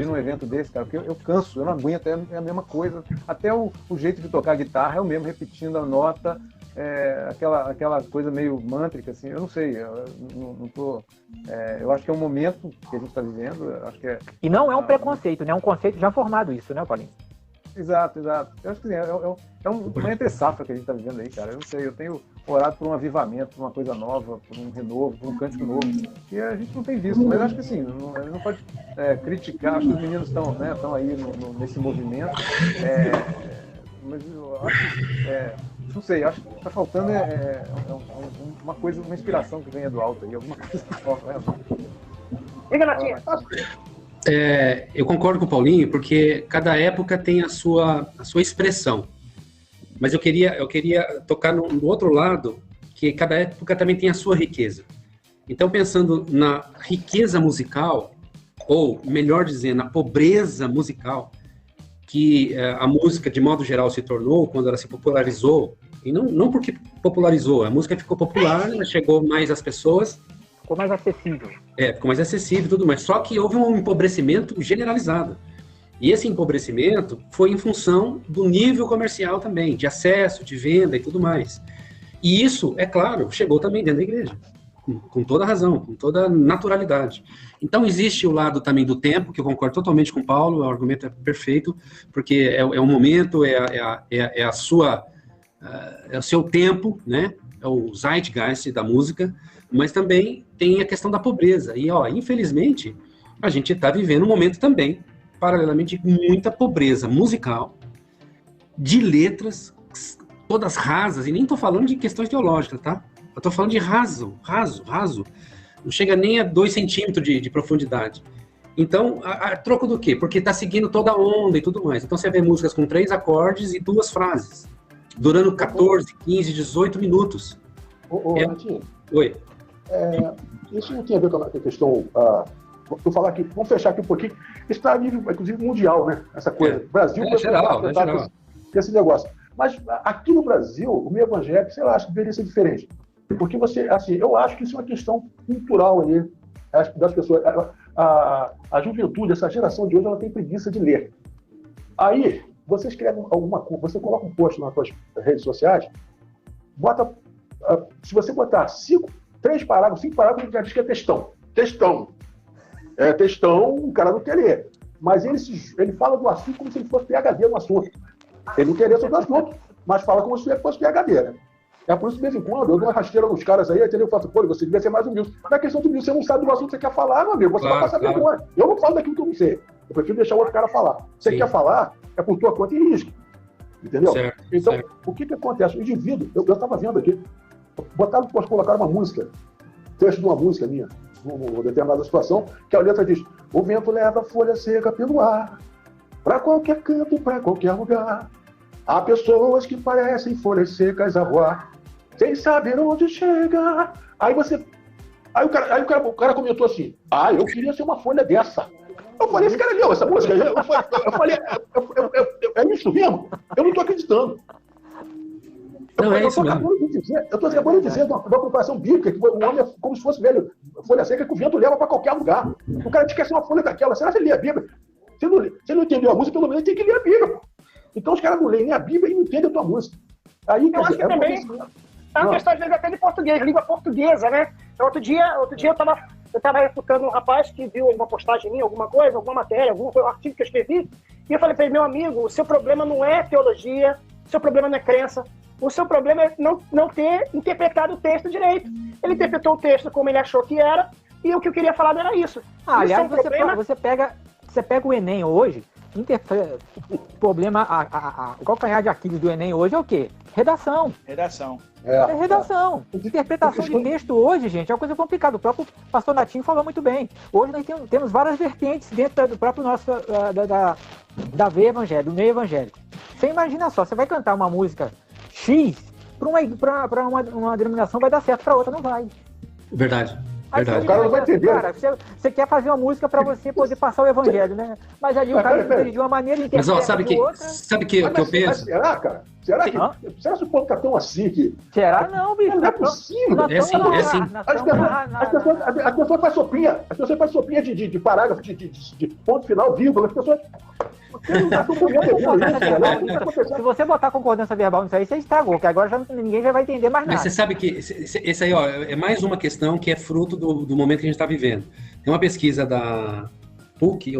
ir num evento desse, cara, porque eu canso, eu não aguento, é a mesma coisa. Até o jeito de tocar guitarra é o mesmo, repetindo a nota, aquela coisa meio mântrica, assim, eu não sei, eu acho que é um momento que a gente está vivendo, acho que E não é um preconceito, né, é um conceito já formado isso, né, Paulinho? Exato. Eu acho que uma entre-safra que a gente está vivendo aí, cara. Eu não sei, eu tenho orado por um avivamento, por uma coisa nova, por um renovo, por um cântico novo, que a gente não tem visto. Mas acho que assim, não pode criticar, acho que os meninos estão aí nesse movimento. Mas eu acho que, não sei, acho que está faltando uma coisa, uma inspiração que venha do alto aí, alguma coisa que falta. Diga, Natinha. Eu concordo com o Paulinho, porque cada época tem a sua expressão. Mas eu queria tocar no outro lado, que cada época também tem a sua riqueza. Então, pensando na riqueza musical, ou melhor dizendo, na pobreza musical, que a música, de modo geral, se tornou quando ela se popularizou, e não porque popularizou, a música ficou popular, ela chegou mais às pessoas, ficou mais acessível. Ficou mais acessível e tudo mais. Só que houve um empobrecimento generalizado. E esse empobrecimento foi em função do nível comercial também, de acesso, de venda e tudo mais. E isso, é claro, chegou também dentro da igreja, com toda razão, com toda naturalidade. Então existe o lado também do tempo, que eu concordo totalmente com o Paulo, o argumento é perfeito, porque é o momento, é o seu tempo, né? É o zeitgeist da música, mas também tem a questão da pobreza. E, infelizmente, a gente está vivendo um momento também, paralelamente, de muita pobreza musical, de letras, todas rasas, e nem estou falando de questões teológicas, tá? Eu estou falando de raso. Não chega nem a 2 centímetros de profundidade. Então, a troco do quê? Porque está seguindo toda a onda e tudo mais. Então, você vê músicas com 3 acordes e 2 frases, durando 14, 15, 18 minutos. Natinho. Oi. Isso não tem a ver com a questão... Vou falar aqui, vamos fechar aqui um pouquinho. Isso está a nível, inclusive, mundial, né? Essa coisa. Brasil... geral. Esse negócio. Mas aqui no Brasil, o meio evangélico, sei lá, acho que deveria ser diferente. Porque você, assim, eu acho que isso é uma questão cultural aí, das pessoas. A juventude, essa geração de hoje, ela tem preguiça de ler. Aí, você escreve alguma coisa, você coloca um post nas suas redes sociais, bota, se você botar 5 parágrafos, já diz que é textão. Textão. É textão, o cara não quer ler. Mas ele fala do assunto como se ele fosse PhD no assunto. Ele não interessa do assunto, mas fala como se ele fosse PhD, né? É por isso que, de vez em quando, eu dou uma rasteira nos caras aí, entendeu? Eu falo assim, pô, você devia ser mais humilde. Na questão do humilde, você não sabe do assunto que você quer falar, meu amigo. Você vai passar vergonha. Eu não falo daquilo que eu não sei. Eu prefiro deixar o outro cara falar. Você quer falar, é por tua conta e risco. Entendeu? Certo, então, certo. O que acontece? O indivíduo, eu estava vendo aqui, colocar uma música, texto de uma música minha, numa determinada situação, que a letra diz: o vento leva a folha seca pelo ar, para qualquer canto, para qualquer lugar. Há pessoas que parecem folhas secas a voar, sem saber onde chega. Aí o cara comentou assim: eu queria ser uma folha dessa. Eu falei, esse cara leu essa música. Eu falei, é isso mesmo? Eu não estou acreditando. Eu estou acabando de dizer uma comparação bíblica, que o homem é como se fosse velho, folha seca que o vento leva para qualquer lugar. O cara diz que é uma folha daquela. Será que ele lê a Bíblia? Se não entendeu a música, pelo menos ele tem que ler a Bíblia. Pô. Então os caras não leem nem a Bíblia e não entendem a tua música. Aí, eu acho que também é uma questão, às vezes, até de português, língua portuguesa, né? Então, outro dia eu estava refutando um rapaz que viu alguma postagem minha, alguma coisa, alguma matéria, algum artigo que eu escrevi, e eu falei para ele: meu amigo, o seu problema não é teologia, o seu problema não é crença, o seu problema é não ter interpretado o texto direito. Ele interpretou o texto como ele achou que era, e o que eu queria falar não era isso. Aliás, você pega o Enem hoje, o problema, o calcanhar de Aquiles do Enem hoje é o quê? Redação. É redação. Interpretação de texto hoje, gente, é uma coisa complicada. O próprio pastor Natinho falou muito bem. Hoje nós temos várias vertentes dentro do próprio nosso da veia evangélica, do meio evangélico. Você imagina só, você vai cantar uma música X, para uma denominação vai dar certo, para outra não vai. Verdade. O cara não vai entender. Cara, você quer fazer uma música para você poder passar o evangelho, né? Mas ali o cara entende de uma maneira interpreta. Mas ó, sabe que eu penso? Será, cara? Será que o povo tá tão assim que... Será não, bicho? Não é possível. É sim. As pessoas fazem sopinha. As pessoas fazem sopinha de parágrafo, de ponto final, vírgula. As pessoas... Se você botar concordância verbal nisso aí, você estragou, que agora ninguém já vai entender mais nada. Mas você sabe que esse aí, ó, é mais uma questão que é fruto do momento que a gente está vivendo. Tem uma pesquisa da PUC,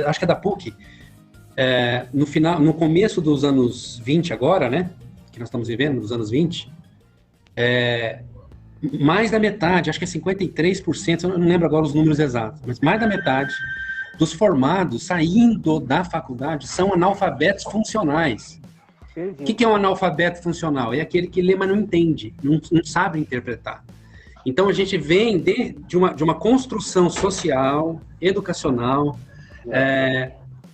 acho que é da PUC, no começo dos anos 20 agora, né, que nós estamos vivendo, dos anos 20, mais da metade, acho que é 53%, eu não lembro agora os números exatos, mas mais da metade dos formados saindo da faculdade são analfabetos funcionais. O que é um analfabeto funcional? É aquele que lê, mas não entende, não sabe interpretar. Então, a gente vem de uma construção social, educacional,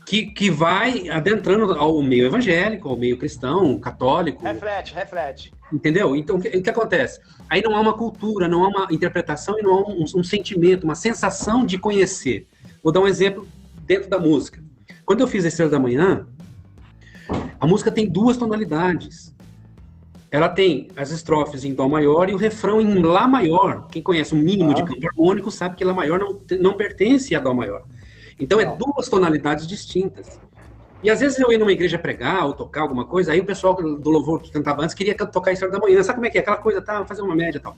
que vai adentrando ao meio evangélico, ao meio cristão, católico. Reflete. Entendeu? Então, o que acontece? Aí não há uma cultura, não há uma interpretação e não há um sentimento, uma sensação de conhecer. Vou dar um exemplo dentro da música. Quando eu fiz a Estrela da Manhã, a música tem 2 tonalidades. Ela tem as estrofes em Dó maior e o refrão em Lá maior. Quem conhece o mínimo de campo harmônico sabe que Lá maior não pertence a Dó maior. Então, 2 tonalidades distintas. E às vezes eu ia numa igreja pregar ou tocar alguma coisa, aí o pessoal do louvor que cantava antes queria tocar a Estrela da Manhã. Sabe como é que é? Aquela coisa, fazer uma média e tal.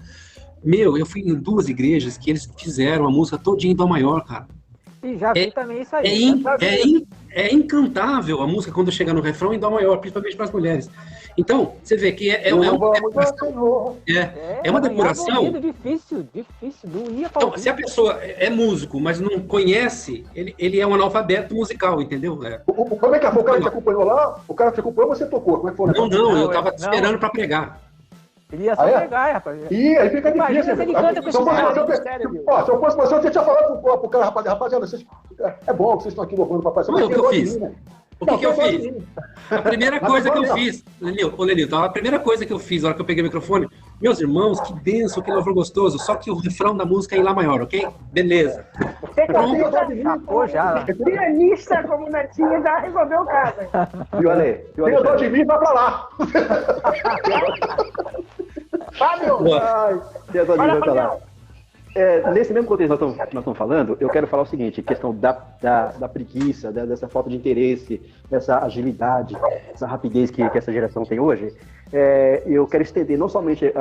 Eu fui em 2 igrejas que eles fizeram a música todinha em Dó maior, cara. E já vi também isso aí. É encantável a música quando chega no refrão em Dó maior, principalmente para as mulheres. Então, você vê que é uma depuração. Difícil, doía. Então, se a pessoa é músico, mas não conhece, ele é um analfabeto musical, entendeu? Como é que o cara te acompanhou lá? O cara te acompanhou, você tocou? Como é que foi? Não, eu estava esperando para pregar. Ele ia só pegar, rapaz. Ih, aí fica difícil. Se ele canta com esse cara. Se eu fosse você, eu tinha falado pro cara, rapaziada, é bom que vocês estão aqui louvando o papai. Não, é o que eu fiz. O que eu fiz? A primeira coisa que eu fiz, Lenilton, a primeira coisa que eu fiz na hora que eu peguei o microfone, meus irmãos, que denso, que louvor gostoso, só que o refrão da música é em Lá maior, ok? Beleza. Pianista como Netinho já resolveu o caso. Viu, Ale? Tem dó de mim, vai pra lá. Fábio! Tem dó de mim, vai pra lá. Nesse mesmo contexto que nós estamos falando, eu quero falar o seguinte, questão da preguiça, dessa falta de interesse, dessa agilidade, essa rapidez que essa geração tem hoje. Eu quero estender não somente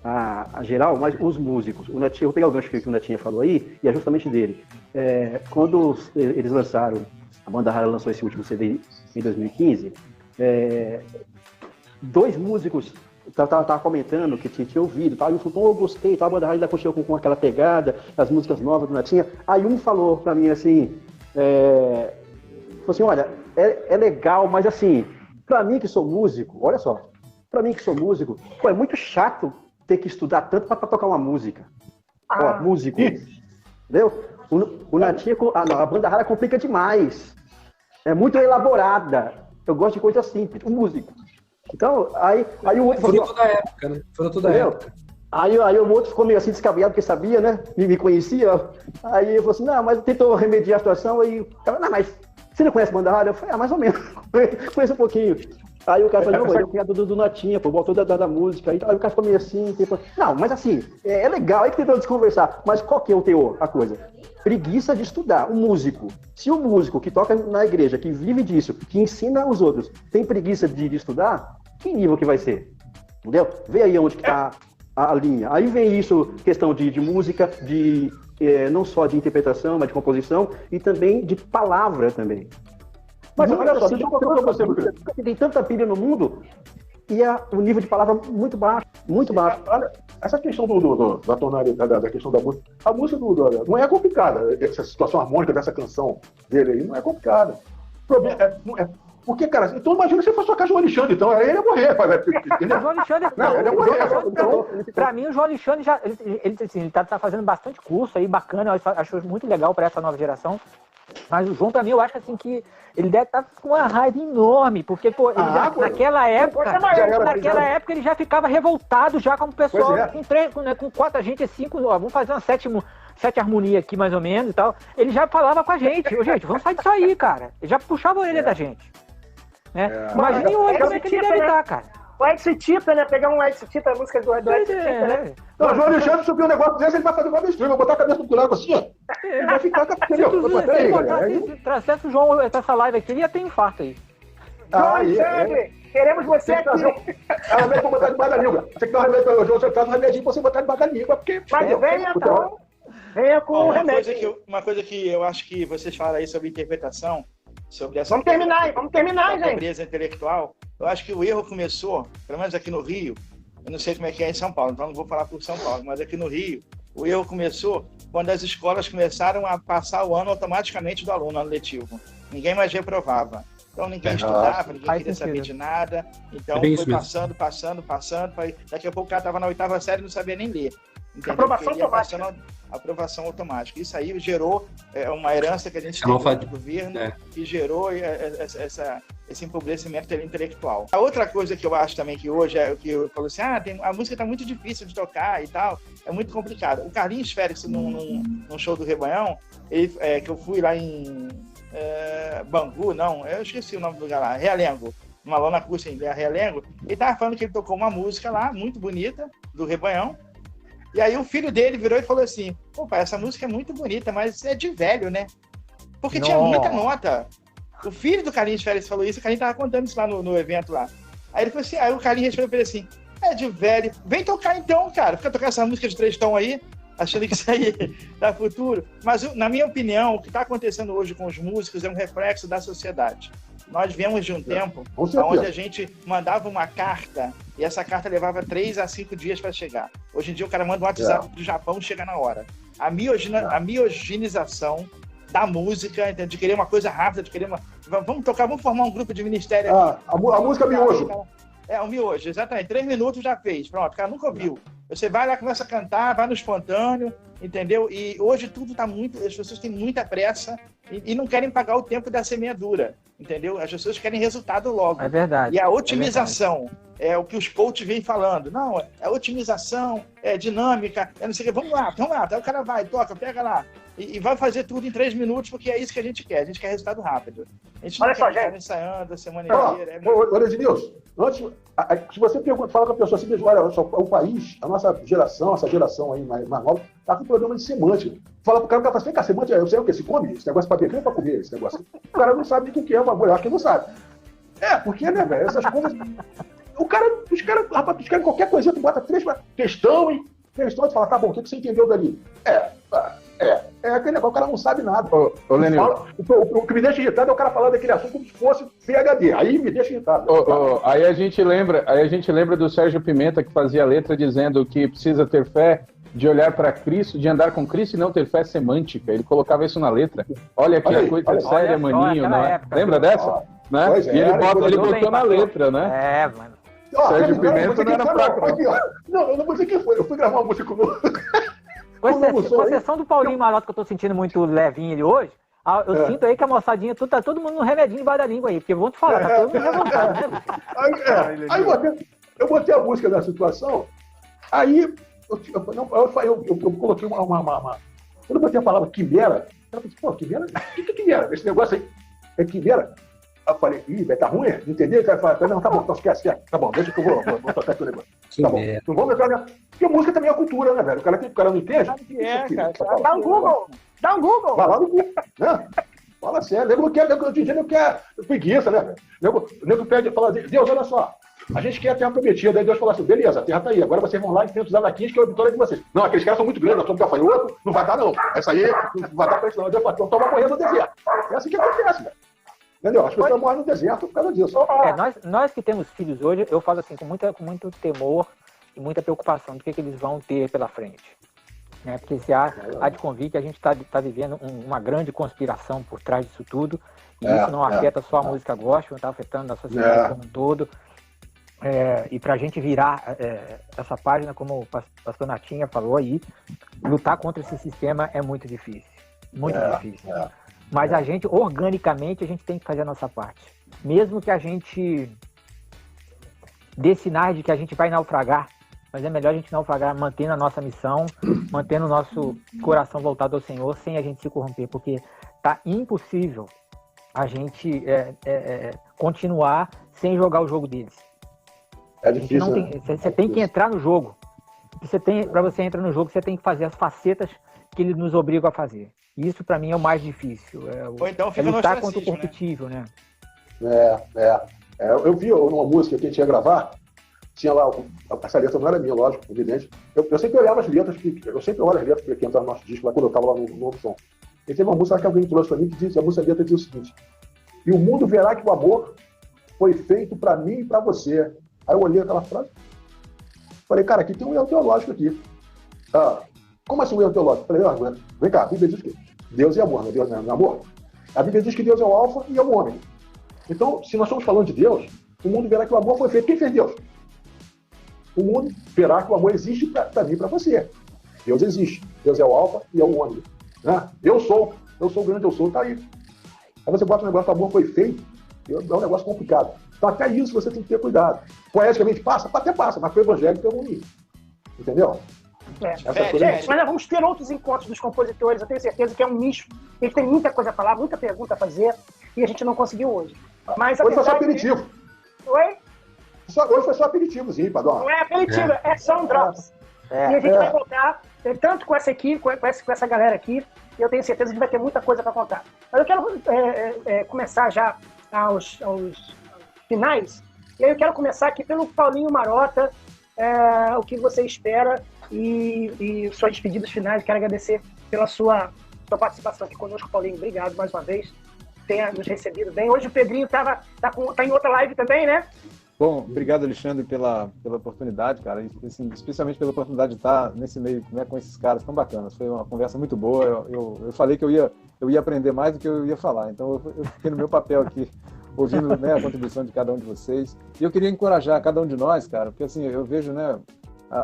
a geral, mas os músicos. O Netinho, eu vou pegar o gancho que o Netinho falou aí, e é justamente dele. Quando eles lançaram, a Banda Rara lançou esse último CD em 2015, dois músicos tava comentando que tinha ouvido, tá? E falou, eu gostei, tá? A Banda Rara ainda continuou com aquela pegada, as músicas novas do Netinho. Aí um falou pra mim assim, falou assim, olha, é legal, mas assim, pra mim que sou músico, olha só, pra mim que sou músico, é muito chato ter que estudar tanto pra tocar uma música. Ó, músico. Entendeu? O Netinho, a Banda Rara complica demais. É muito elaborada. Eu gosto de coisa simples, o músico. Então, aí o outro falou... Fruto da época, né? Fruto da época. Aí o outro ficou meio assim descabelado, porque sabia, né? Me conhecia. Aí eu falei assim, não, mas tentou remediar a situação. Aí o cara, não, mas você não conhece Banda Rara? Eu falei, mais ou menos. Conheço um pouquinho. Aí o cara falou, não, eu criado do Natinha, pô, voltou da música. Aí o cara ficou meio assim, tipo, não, mas assim, é legal, aí que tentou desconversar. Mas qual que é o teor, a coisa? Preguiça de estudar. O músico, se o músico que toca na igreja, que vive disso, que ensina os outros, tem preguiça de estudar, que nível que vai ser? Entendeu? Vê aí onde que tá a linha. Aí vem isso, questão de música, não só de interpretação, mas de composição, e também de palavra também. Mas olha só, deixa eu contar pra você, porque tem tanta pilha no mundo e o nível de palavra muito baixo, muito baixo. Olha, essa questão da tonalidade, da questão da música, a música não é complicada. Essa situação harmônica dessa canção dele aí não é complicada. O problema porque, cara, então imagina se fosse tocar João Alexandre, então aí ele ia morrer. O João Alexandre, ele ia morrer. Pra mim, o João Alexandre ele tá fazendo bastante curso aí, bacana, eu acho muito legal para essa nova geração. Mas o João, pra mim, eu acho assim que ele deve estar com uma raiva enorme, porque, pô, naquela época ele já ficava revoltado já com o pessoal, com 4, a gente é 5, vamos fazer uma 7 harmonia aqui, mais ou menos, e tal. Ele já falava com a gente, gente, vamos sair disso aí, cara. Ele já puxava a orelha da gente. Né? Imagine hoje como é que ele deve estar, cara. O Edson Tita, né? Pegar um Edson Tita, a música do Edson Tita, né? Não, o João Alexandre subiu um negócio desse, ele vai fazer uma mistura, vai botar a cabeça do lado assim, ó. Ele vai ficar com Se trouxesse o João essa live aqui, ele ia ter infarto aí. João Alexandre, queremos você aqui. É remédio pra botar debaixo da língua. Você que dá um remédio pra João, você traz um remedinho pra você botar debaixo da língua, porque... Mas venha, então. Venha com o remédio. Uma coisa que eu acho que vocês falaram aí sobre interpretação, sobre essa... Vamos terminar, gente. Pobreza intelectual. Eu acho que o erro começou, pelo menos aqui no Rio, eu não sei como é que é em São Paulo, então não vou falar por São Paulo, mas aqui no Rio, o erro começou quando as escolas começaram a passar o ano automaticamente do aluno, ano letivo. Ninguém mais reprovava. Então ninguém estudava, ninguém queria saber de nada. Então foi passando. Daqui a pouco o cara estava na 8ª série e não sabia nem ler. Aprovação automática. Aprovação automática. Isso aí gerou uma herança que a gente teve do governo que gerou esse empobrecimento intelectual. A outra coisa que eu acho também que hoje é o que eu falo assim, a música está muito difícil de tocar e tal, é muito complicado. O Carlinhos Félix, num show do Rebanhão, que eu fui lá em Bangu, eu esqueci o nome do lugar lá, Realengo, uma lona acústica em Realengo, ele estava falando que ele tocou uma música lá, muito bonita, do Rebanhão. E aí o filho dele virou e falou assim, pô, pai, essa música é muito bonita, mas é de velho, né? Porque tinha muita nota. O filho do Carlinhos Félix falou isso, o Carlinhos tava contando isso lá no evento lá. Aí ele falou assim, aí o Carlinhos respondeu pra ele assim, é de velho, vem tocar então, cara, fica tocando essa música de 3 tons aí, achando que isso aí dá futuro. Mas, na minha opinião, o que está acontecendo hoje com os músicos é um reflexo da sociedade. Nós viemos de um tempo onde a gente mandava uma carta e essa carta levava 3 a 5 dias para chegar. Hoje em dia o cara manda um WhatsApp do Japão e chega na hora. A miogenização da música, de querer uma coisa rápida, de querer vamos tocar, vamos formar um grupo de ministério aqui. A música miojo. O miojo, exatamente. 3 minutos já fez. Pronto, o cara nunca ouviu. Você vai lá, começa a cantar, vai no espontâneo, entendeu? E hoje tudo está muito... As pessoas têm muita pressa e não querem pagar o tempo da semeadura, entendeu? As pessoas querem resultado logo. É verdade. E a otimização é o que os coaches vêm falando. Não, é otimização, é dinâmica, é não sei o que. Vamos lá. Até o cara vai, toca, pega lá. E vai fazer tudo em 3 minutos, porque é isso que a gente quer. A gente quer resultado rápido. A gente não quer ficar ensaiando a semana inteira. Olha, Edilson, antes, se você fala com a pessoa assim, olha só, o país, a nossa geração, essa geração aí mais nova, tá com problema de semântica. Fala pro cara, o cara fala assim, vem cá, semântica, eu sei o que? Se come? Esse negócio pra beber ou pra comer? Esse negócio. O cara não sabe o que é o bagulho, eu acho que não sabe. Porque, né, velho, essas coisas... Os caras querem qualquer coisinha, tu bota 3 questão, hein? Questão, tu fala, tá bom, o que você entendeu dali? É aquele negócio, o cara não sabe nada. Ô Lenil. O que me deixa irritado é o cara falando daquele assunto como se fosse PhD. Aí me deixa irritado. Aí a gente lembra do Sérgio Pimenta, que fazia a letra dizendo que precisa ter fé de olhar para Cristo, de andar com Cristo e não ter fé semântica. Ele colocava isso na letra. Olha que a coisa séria, maninho, né? Lembra dessa? Né? E ele botou na letra, né? Mano. Sérgio Pimenta não era fraco. Não, eu não vou dizer quem foi. Eu fui gravar uma música com com exceção do Paulinho Maroto, que eu tô sentindo muito levinho ele hoje, eu sinto aí que a moçadinha, tá todo mundo no remedinho debaixo da língua aí, porque vou te falar, tá todo mundo revoltado, né? Aí eu botei a música na situação, aí eu coloquei uma... Quando eu botei a palavra quimera, ela falou, pô, quimera? O que é quimera? Esse negócio aí é quimera? Aí eu falei, vai tá ruim? Entendeu? Aí falei, não, tá bom, então esquece. Tá bom, deixa que eu vou tocar aqui o negócio. Tá bom. Não vamos entrar nessa... Porque música também é cultura, né, velho? O cara não entende. Dá um Google. Vai lá no Google. Né? Fala sério. Nego quer preguiça, né, velho? Nego pede, fala, Deus, olha só. A gente quer a terra prometida. Aí Deus fala assim, beleza, a terra tá aí. Agora vocês vão lá e enfrentam os anaquins, que é a vitória de vocês. Não, aqueles caras são muito grandes, nós somos gafanhoto, não vai dar, não. Essa aí não vai dar pra isso, não. Deus fala, então toma correndo no deserto. É assim que acontece, velho. Entendeu? As pessoas morrem no deserto por causa disso. Nós que temos filhos hoje, eu falo assim, com muito temor e muita preocupação do que eles vão ter pela frente. Né? Porque se há de convite que a gente está vivendo uma grande conspiração por trás disso tudo, e isso não afeta só a música gospel, está afetando a sociedade como um todo. E para a gente virar essa página, como o pastor Natinha falou aí, lutar contra esse sistema é muito difícil. Muito difícil. Mas a gente, organicamente, a gente tem que fazer a nossa parte. Mesmo que a gente dê sinais de que a gente vai naufragar, mas é melhor a gente naufragar mantendo a nossa missão, mantendo o nosso coração voltado ao Senhor, sem a gente se corromper, porque tá impossível a gente continuar sem jogar o jogo deles. É difícil. Você tem que entrar no jogo. Para você entrar no jogo, você tem que fazer as facetas que eles nos obrigam a fazer. Isso, para mim, é o mais difícil. Ou então fica lutar contra o corruptível, né? Eu vi numa música que a gente ia gravar, tinha lá, essa letra não era minha, lógico, evidente. Eu sempre olhava as letras, eu sempre olho as letras que entraram no nosso disco, lá quando eu estava lá no Novo Som. E teve uma música que alguém trouxe para mim que diz, a letra diz o seguinte: e o mundo verá que o amor foi feito para mim e para você. Aí eu olhei aquela frase, falei, cara, aqui tem um erro teológico aqui. Como assim um erro teológico? Falei, vem cá, a Bíblia diz que Deus é amor, não é Deus não é amor? A Bíblia diz que Deus é o alfa e é o homem. Então, se nós estamos falando de Deus, o mundo verá que o amor foi feito. Quem fez Deus? O mundo verá que o amor existe para mim e para você. Deus existe. Deus é o alfa e é o homem. Né? Eu sou o grande eu sou, tá aí. Aí você bota um negócio, o amor foi feito, é um negócio complicado. Então até isso você tem que ter cuidado. Poeticamente passa, até passa, mas pro evangélico é ruim. Entendeu? Gente, mas nós vamos ter outros encontros dos compositores, eu tenho certeza que é um nicho. A gente tem muita coisa a falar, muita pergunta a fazer, e a gente não conseguiu hoje. Mas, hoje foi só aperitivo. Oi? Hoje foi só aperitivozinho, Padrão. Não é aperitivo, é só um drops. E a gente vai voltar, tanto com essa equipe, com essa galera aqui, e eu tenho certeza que vai ter muita coisa para contar. Mas eu quero começar já aos finais, e aí eu quero começar aqui pelo Paulinho Marota, o que você espera e suas despedidas finais. Quero agradecer pela sua participação aqui conosco, Paulinho. Obrigado mais uma vez. Tenha nos recebido bem. Hoje o Pedrinho tá em outra live também, né? Bom, obrigado, Alexandre, pela oportunidade, cara. E, assim, especialmente pela oportunidade de estar nesse meio, né, com esses caras tão bacanas. Foi uma conversa muito boa. Eu falei que eu ia aprender mais do que eu ia falar. Então eu fiquei no meu papel aqui, ouvindo, né, a contribuição de cada um de vocês. E eu queria encorajar cada um de nós, cara, porque assim, eu vejo, né,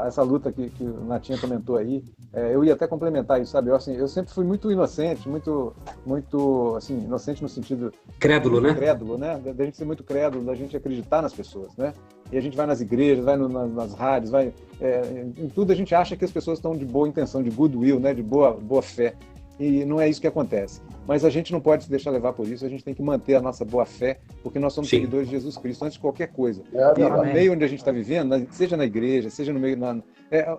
essa luta que o Natinha comentou aí, eu ia até complementar isso, sabe? Eu sempre fui muito inocente, muito assim, inocente no sentido... Crédulo, né? Crédulo, né? Da gente ser muito crédulo, da gente acreditar nas pessoas, né? E a gente vai nas igrejas, vai nas rádios, em tudo a gente acha que as pessoas estão de boa intenção, de goodwill, né? De boa fé. E não é isso que acontece. Mas a gente não pode se deixar levar por isso, a gente tem que manter a nossa boa fé, porque nós somos seguidores de Jesus Cristo antes de qualquer coisa. E no meio onde a gente está vivendo, seja na igreja, seja no meio...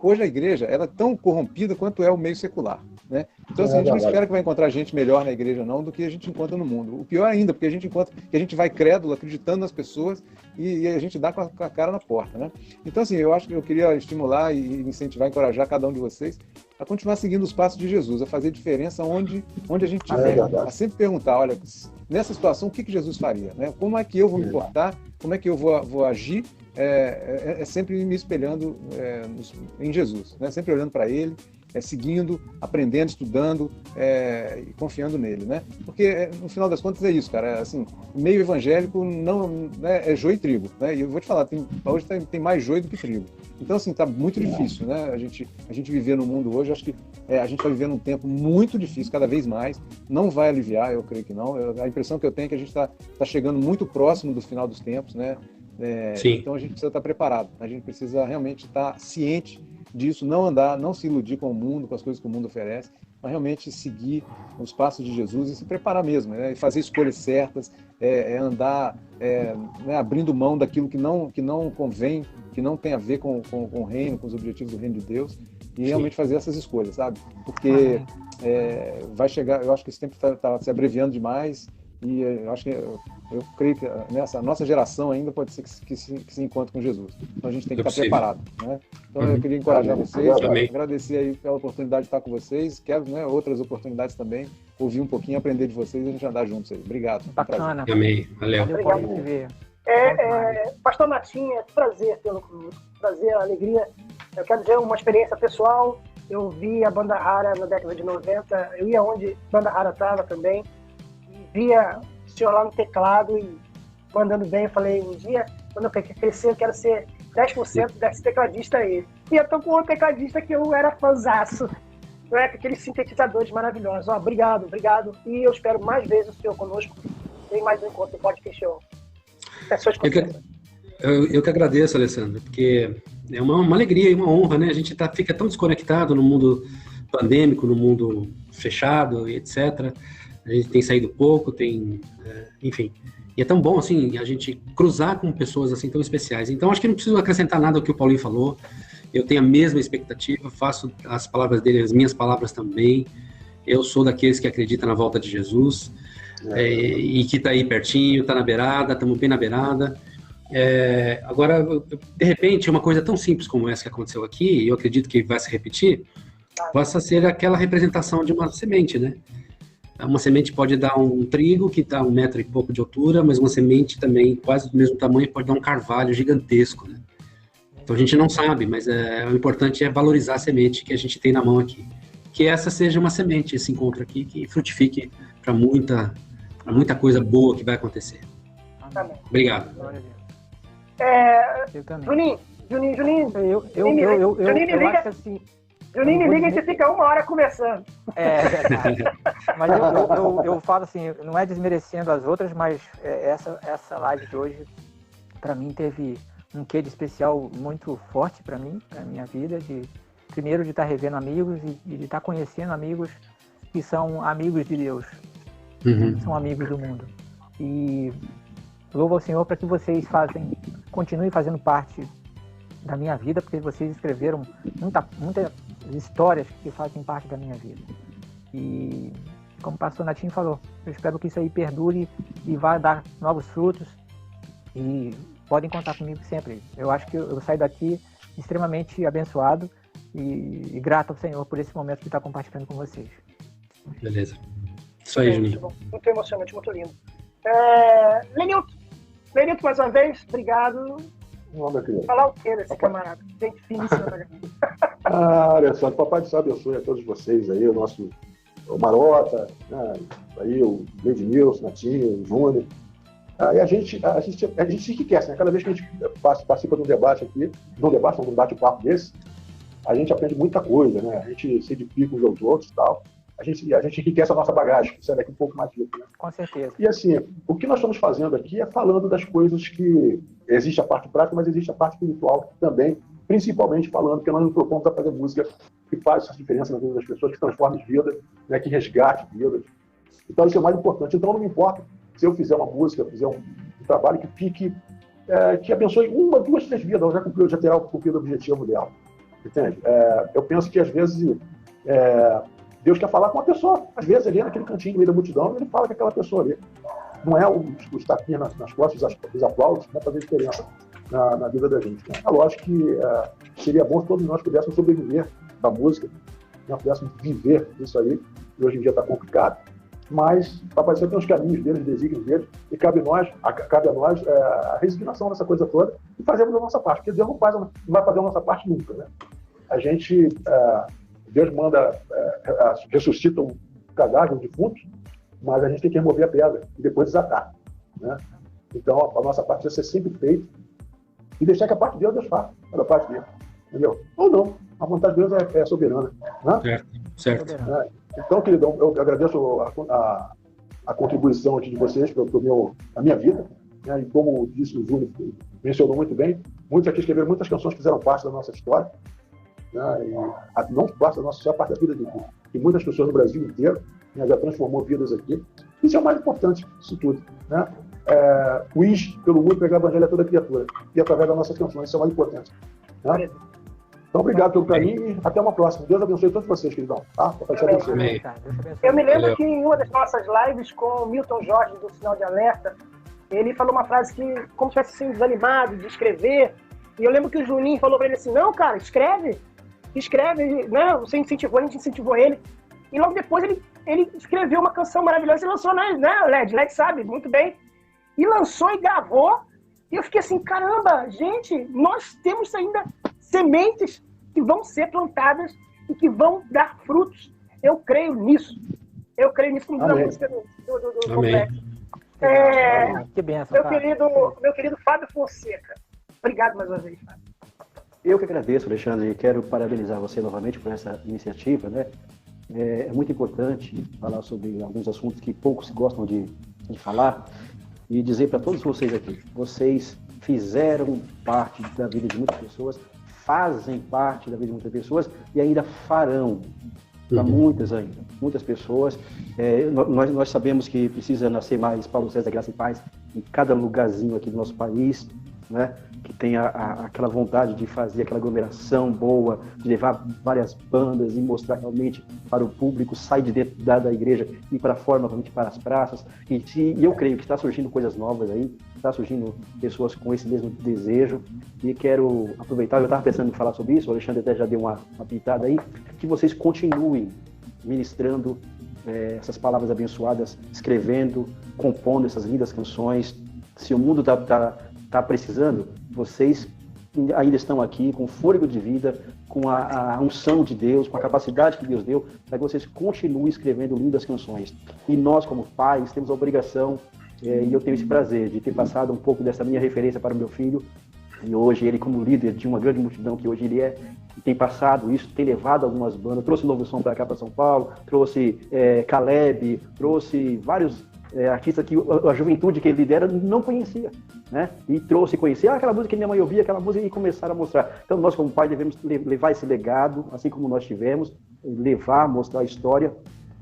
hoje a igreja ela é tão corrompida quanto é o meio secular, né? Então assim, a gente não espera que vai encontrar gente melhor na igreja não do que a gente encontra no mundo. O pior ainda, porque a gente encontra que a gente vai crédulo, acreditando nas pessoas e a gente dá com a cara na porta, né? Então assim, eu acho que eu queria estimular e incentivar, encorajar cada um de vocês a continuar seguindo os passos de Jesus, a fazer diferença onde a gente estiver, a sempre perguntar, olha, nessa situação, o que Jesus faria, né? Como é que eu vou me portar, como é que eu vou agir, sempre me espelhando em Jesus, né? Sempre olhando para Ele, seguindo, aprendendo, estudando e confiando nele, né? Porque no final das contas é isso, cara. Assim, meio evangélico não é joio e trigo, né? E eu vou te falar, hoje tem mais joio do que trigo. Então assim, tá muito difícil, né? A gente viver no mundo hoje, acho que a gente vai vivendo um tempo muito difícil, cada vez mais. Não vai aliviar, eu creio que não. A impressão que eu tenho é que a gente está chegando muito próximo do final dos tempos, né? Então a gente precisa estar preparado. A gente precisa realmente estar ciente disso, não se iludir com o mundo, com as coisas que o mundo oferece, mas realmente seguir os passos de Jesus e se preparar mesmo, né? E fazer escolhas certas, andar abrindo mão daquilo que não convém, que não tem a ver com o reino, com os objetivos do reino de Deus, e realmente fazer essas escolhas, sabe? Porque vai chegar, eu acho que esse tempo está se abreviando demais, e eu creio que nessa nossa geração ainda pode ser que se encontre com Jesus. Então a gente tem que estar preparado, né? Então eu queria encorajar vocês, agradecer aí pela oportunidade de estar com vocês. Quero, né, outras oportunidades também, ouvir um pouquinho, aprender de vocês e a gente andar juntos aí. Obrigado. Bacana. Amém. Valeu. Pastor Natinha, prazer tê-lo conosco. Prazer, alegria. Eu quero dizer uma experiência pessoal. Eu vi a Banda Rara na década de 90. Eu ia onde a Banda Rara estava também. Via o senhor lá no teclado e mandando bem. Eu falei, um dia, quando eu crescer, eu quero ser 10% desse tecladista aí. E eu tô com outro tecladista que eu era fãzaço, com aqueles sintetizadores maravilhosos. Obrigado. E eu espero mais vezes o senhor conosco. Tem mais um encontro no Podcast Show. Eu que agradeço, Alessandro, porque é uma alegria e uma honra, né? A gente fica tão desconectado no mundo pandêmico, no mundo fechado e etc. A gente tem saído pouco, enfim. E é tão bom, assim, a gente cruzar com pessoas assim tão especiais. Então, acho que não preciso acrescentar nada ao que o Paulinho falou. Eu tenho a mesma expectativa, faço as palavras dele, as minhas palavras também. Eu sou daqueles que acreditam na volta de Jesus e que está aí pertinho, está na beirada, estamos bem na beirada. Agora, de repente, uma coisa tão simples como essa que aconteceu aqui, e eu acredito que vai se repetir, possa ser aquela representação de uma semente, né? Uma semente pode dar um trigo que dá 1 metro e pouco de altura, mas uma semente também quase do mesmo tamanho pode dar um carvalho gigantesco, né? Então a gente não sabe, mas o importante é valorizar a semente que a gente tem na mão aqui. Que essa seja uma semente, esse encontro aqui, que frutifique para muita coisa boa que vai acontecer. Amém. Obrigado. Juninho. Eu acho que assim... Juninho, me liga e você fica 1 hora conversando. É verdade. Mas eu falo assim, não é desmerecendo as outras, mas essa live de hoje, para mim, teve um quê de especial muito forte para mim, para minha vida, primeiro de estar revendo amigos e de estar conhecendo amigos que são amigos de Deus, são amigos do mundo. E louvo ao Senhor para que vocês continuem fazendo parte da minha vida, porque vocês escreveram muitas histórias que fazem parte da minha vida. E como o pastor Natinho falou, eu espero que isso aí perdure e vá dar novos frutos, e podem contar comigo sempre. Eu acho que eu saio daqui extremamente abençoado e grato ao Senhor por esse momento que está compartilhando com vocês. Beleza. Isso aí, Juninho. Muito emocionante, muito lindo. Lenilton, mais uma vez, obrigado. Falar o que desse camarada? Gente finíssima. Olha só, que o Papai do Céu abençoe a todos vocês aí, o Marota, aí, o Ednilson, Natinho, o Júnior. E a gente se enriquece, né? Cada vez que a gente participa de um debate aqui, de um bate-papo desse, a gente aprende muita coisa, né? A gente se edifica uns aos outros e tal. A gente enriquece a nossa bagagem, que sai daqui um pouco mais rico, né? Com certeza. E assim, o que nós estamos fazendo aqui é falando das coisas que... Existe a parte prática, mas existe a parte espiritual também, principalmente falando que nós nos propomos a fazer música que faz essa diferença na vida das pessoas, que transforme vidas, né? Que resgate vidas. Então isso é o mais importante. Então não me importa se eu fizer uma música, fizer um trabalho que fique... que abençoe 1, 2, 3 vidas, ela já terá cumprido o objetivo dela. Entende? Eu penso que às vezes Deus quer falar com uma pessoa. Às vezes ele é naquele cantinho no meio da multidão e ele fala com aquela pessoa ali. Não é os tapinhas nas costas, os aplausos que vão fazer diferença na vida da gente. Né? É lógico que seria bom se todos nós pudéssemos sobreviver da música, né? Pudéssemos viver isso aí, que hoje em dia está complicado. Mas Papai Céu tem os caminhos deles, os desígnios deles, e cabe a nós a resignação dessa coisa toda e fazermos a nossa parte, porque Deus não vai fazer a nossa parte nunca. Né? A gente, Deus manda, ressuscita um cadáver, um defunto, mas a gente tem que remover a pedra e depois desatar. Né? Então a nossa parte vai ser sempre feita e deixar que a parte de Deus faça, a parte dele. Entendeu? Ou não, a vontade de Deus é soberana. Né? Certo. Então, queridão, eu agradeço a contribuição aqui de vocês para a minha vida. Né? E como disse o Júlio, mencionou muito bem, muitos aqui escreveram muitas canções que fizeram parte da nossa história. Né? E não parte da nossa história, parte da vida de muitas pessoas no Brasil inteiro. Né? Já transformou vidas aqui. Isso é o mais importante disso tudo. Né? O pelo mundo, pregar o evangelho a toda criatura. E através das nossas canções, isso é o mais importante. Né? Então, obrigado pelo carinho e até uma próxima. Deus abençoe todos vocês, queridão. Tá? Eu me lembro que em uma das nossas lives com o Milton Jorge, do Sinal de Alerta, ele falou uma frase que, como se estivesse sendo desanimado de escrever. E eu lembro que o Juninho falou para ele assim, não, cara, escreve, né? Você incentivou, a gente incentivou ele. E logo depois ele escreveu uma canção maravilhosa e lançou, né, LED sabe muito bem. E lançou e gravou. E eu fiquei assim, caramba, gente, nós temos ainda sementes que vão ser plantadas e que vão dar frutos. Eu creio nisso. Como diz a música do Complexo. Que benção, meu querido Fábio Fonseca. Obrigado mais uma vez, Fábio. Eu que agradeço, Alexandre, e quero parabenizar você novamente por essa iniciativa, né? É muito importante falar sobre alguns assuntos que poucos gostam de falar e dizer para todos vocês aqui, vocês fizeram parte da vida de muitas pessoas, fazem parte da vida de muitas pessoas e ainda farão para muitas pessoas. Nós sabemos que precisa nascer mais Paulo César Graça e Paz em cada lugarzinho aqui do nosso país, né? Que tenha aquela vontade de fazer aquela aglomeração boa, de levar várias bandas e mostrar realmente para o público, sair de dentro da igreja e para fora, novamente para as praças. E eu creio que está surgindo coisas novas aí, está surgindo pessoas com esse mesmo desejo. E quero aproveitar, eu estava pensando em falar sobre isso, o Alexandre até já deu uma pitada aí, que vocês continuem ministrando essas palavras abençoadas, escrevendo, compondo essas lindas canções. Se o mundo está precisando, vocês ainda estão aqui com fôlego de vida, com a unção de Deus, com a capacidade que Deus deu, para que vocês continuem escrevendo lindas canções. E nós, como pais, temos a obrigação, e eu tenho esse prazer de ter passado um pouco dessa minha referência para o meu filho, e hoje ele, como líder de uma grande multidão que hoje ele tem passado isso, tem levado algumas bandas, trouxe Novo Som para cá, para São Paulo, trouxe Caleb, trouxe vários artistas que a juventude que ele lidera não conhecia, né? E trouxe conhecer aquela música que minha mãe ouvia, aquela música, e começaram a mostrar. Então nós como pai devemos levar esse legado, assim como nós tivemos, mostrar a história,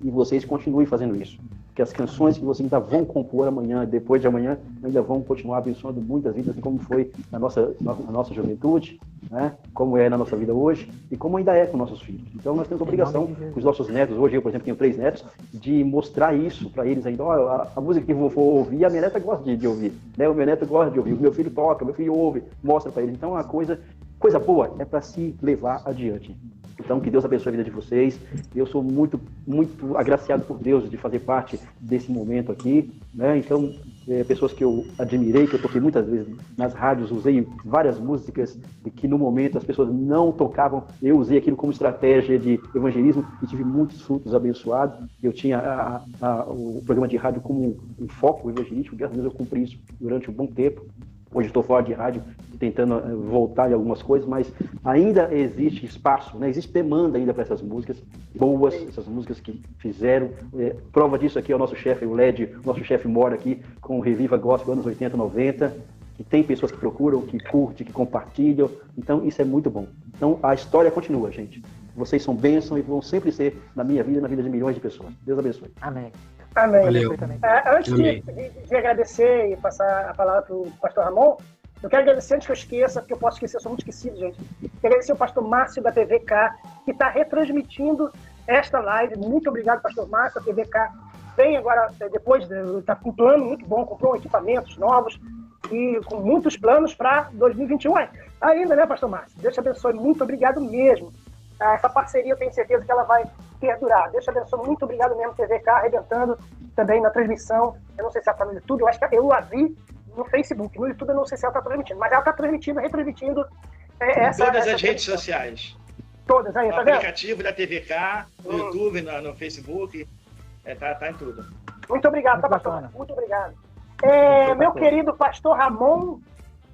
e vocês continuem fazendo isso. Que as canções que vocês ainda vão compor amanhã, depois de amanhã, ainda vão continuar abençoando muitas vidas, assim como foi na nossa juventude, né? Como é na nossa vida hoje e como ainda é com nossos filhos. Então nós temos a obrigação com os nossos netos, hoje eu, por exemplo, tenho 3 netos, de mostrar isso para eles ainda. A música que eu vou ouvir, a minha neta gosta de ouvir, né? O meu neto gosta de ouvir, o meu filho toca, o meu filho ouve, mostra para eles. Então a coisa boa é para se levar adiante. Então, que Deus abençoe a vida de vocês. Eu sou muito, muito agraciado por Deus de fazer parte desse momento aqui, né? Então, pessoas que eu admirei, que eu toquei muitas vezes nas rádios, usei várias músicas que no momento as pessoas não tocavam, eu usei aquilo como estratégia de evangelismo e tive muitos frutos abençoados. Eu tinha o programa de rádio como um foco evangelístico, graças a Deus eu cumpri isso durante um bom tempo. Hoje estou fora de rádio, tentando voltar em algumas coisas, mas ainda existe espaço, né? Existe demanda ainda para essas músicas boas, essas músicas que fizeram. Prova disso aqui é o nosso chefe, o LED, nosso chefe mora aqui com o Reviva Gospel anos 80, 90, que tem pessoas que procuram, que curtem, que compartilham. Então isso é muito bom. Então a história continua, gente. Vocês são bênção e vão sempre ser na minha vida e na vida de milhões de pessoas. Deus abençoe. Amém. Amém. Valeu. Antes de agradecer e passar a palavra para o pastor Ramon, eu quero agradecer, antes que eu esqueça, porque eu posso esquecer, eu sou muito esquecido, gente. Quero agradecer o pastor Márcio da TVK, que está retransmitindo esta live. Muito obrigado, pastor Márcio. A TVK vem agora, depois, está com um plano muito bom, comprou equipamentos novos e com muitos planos para 2021. Ainda, né, pastor Márcio? Deus te abençoe. Muito obrigado mesmo. Essa parceria eu tenho certeza que ela vai perdurar. Deus te abençoe. Muito obrigado mesmo, TVK, arrebentando também na transmissão. Eu não sei se ela está no YouTube, eu acho que eu a vi no Facebook. No YouTube eu não sei se ela está transmitindo, mas ela está transmitindo, retransmitindo todas as redes sociais. Todas, aí, no tá vendo? aplicativo da TVK, no YouTube, no Facebook, tá em tudo. Muito obrigado, tá, pastor? Muito obrigado. Meu querido pastor Ramon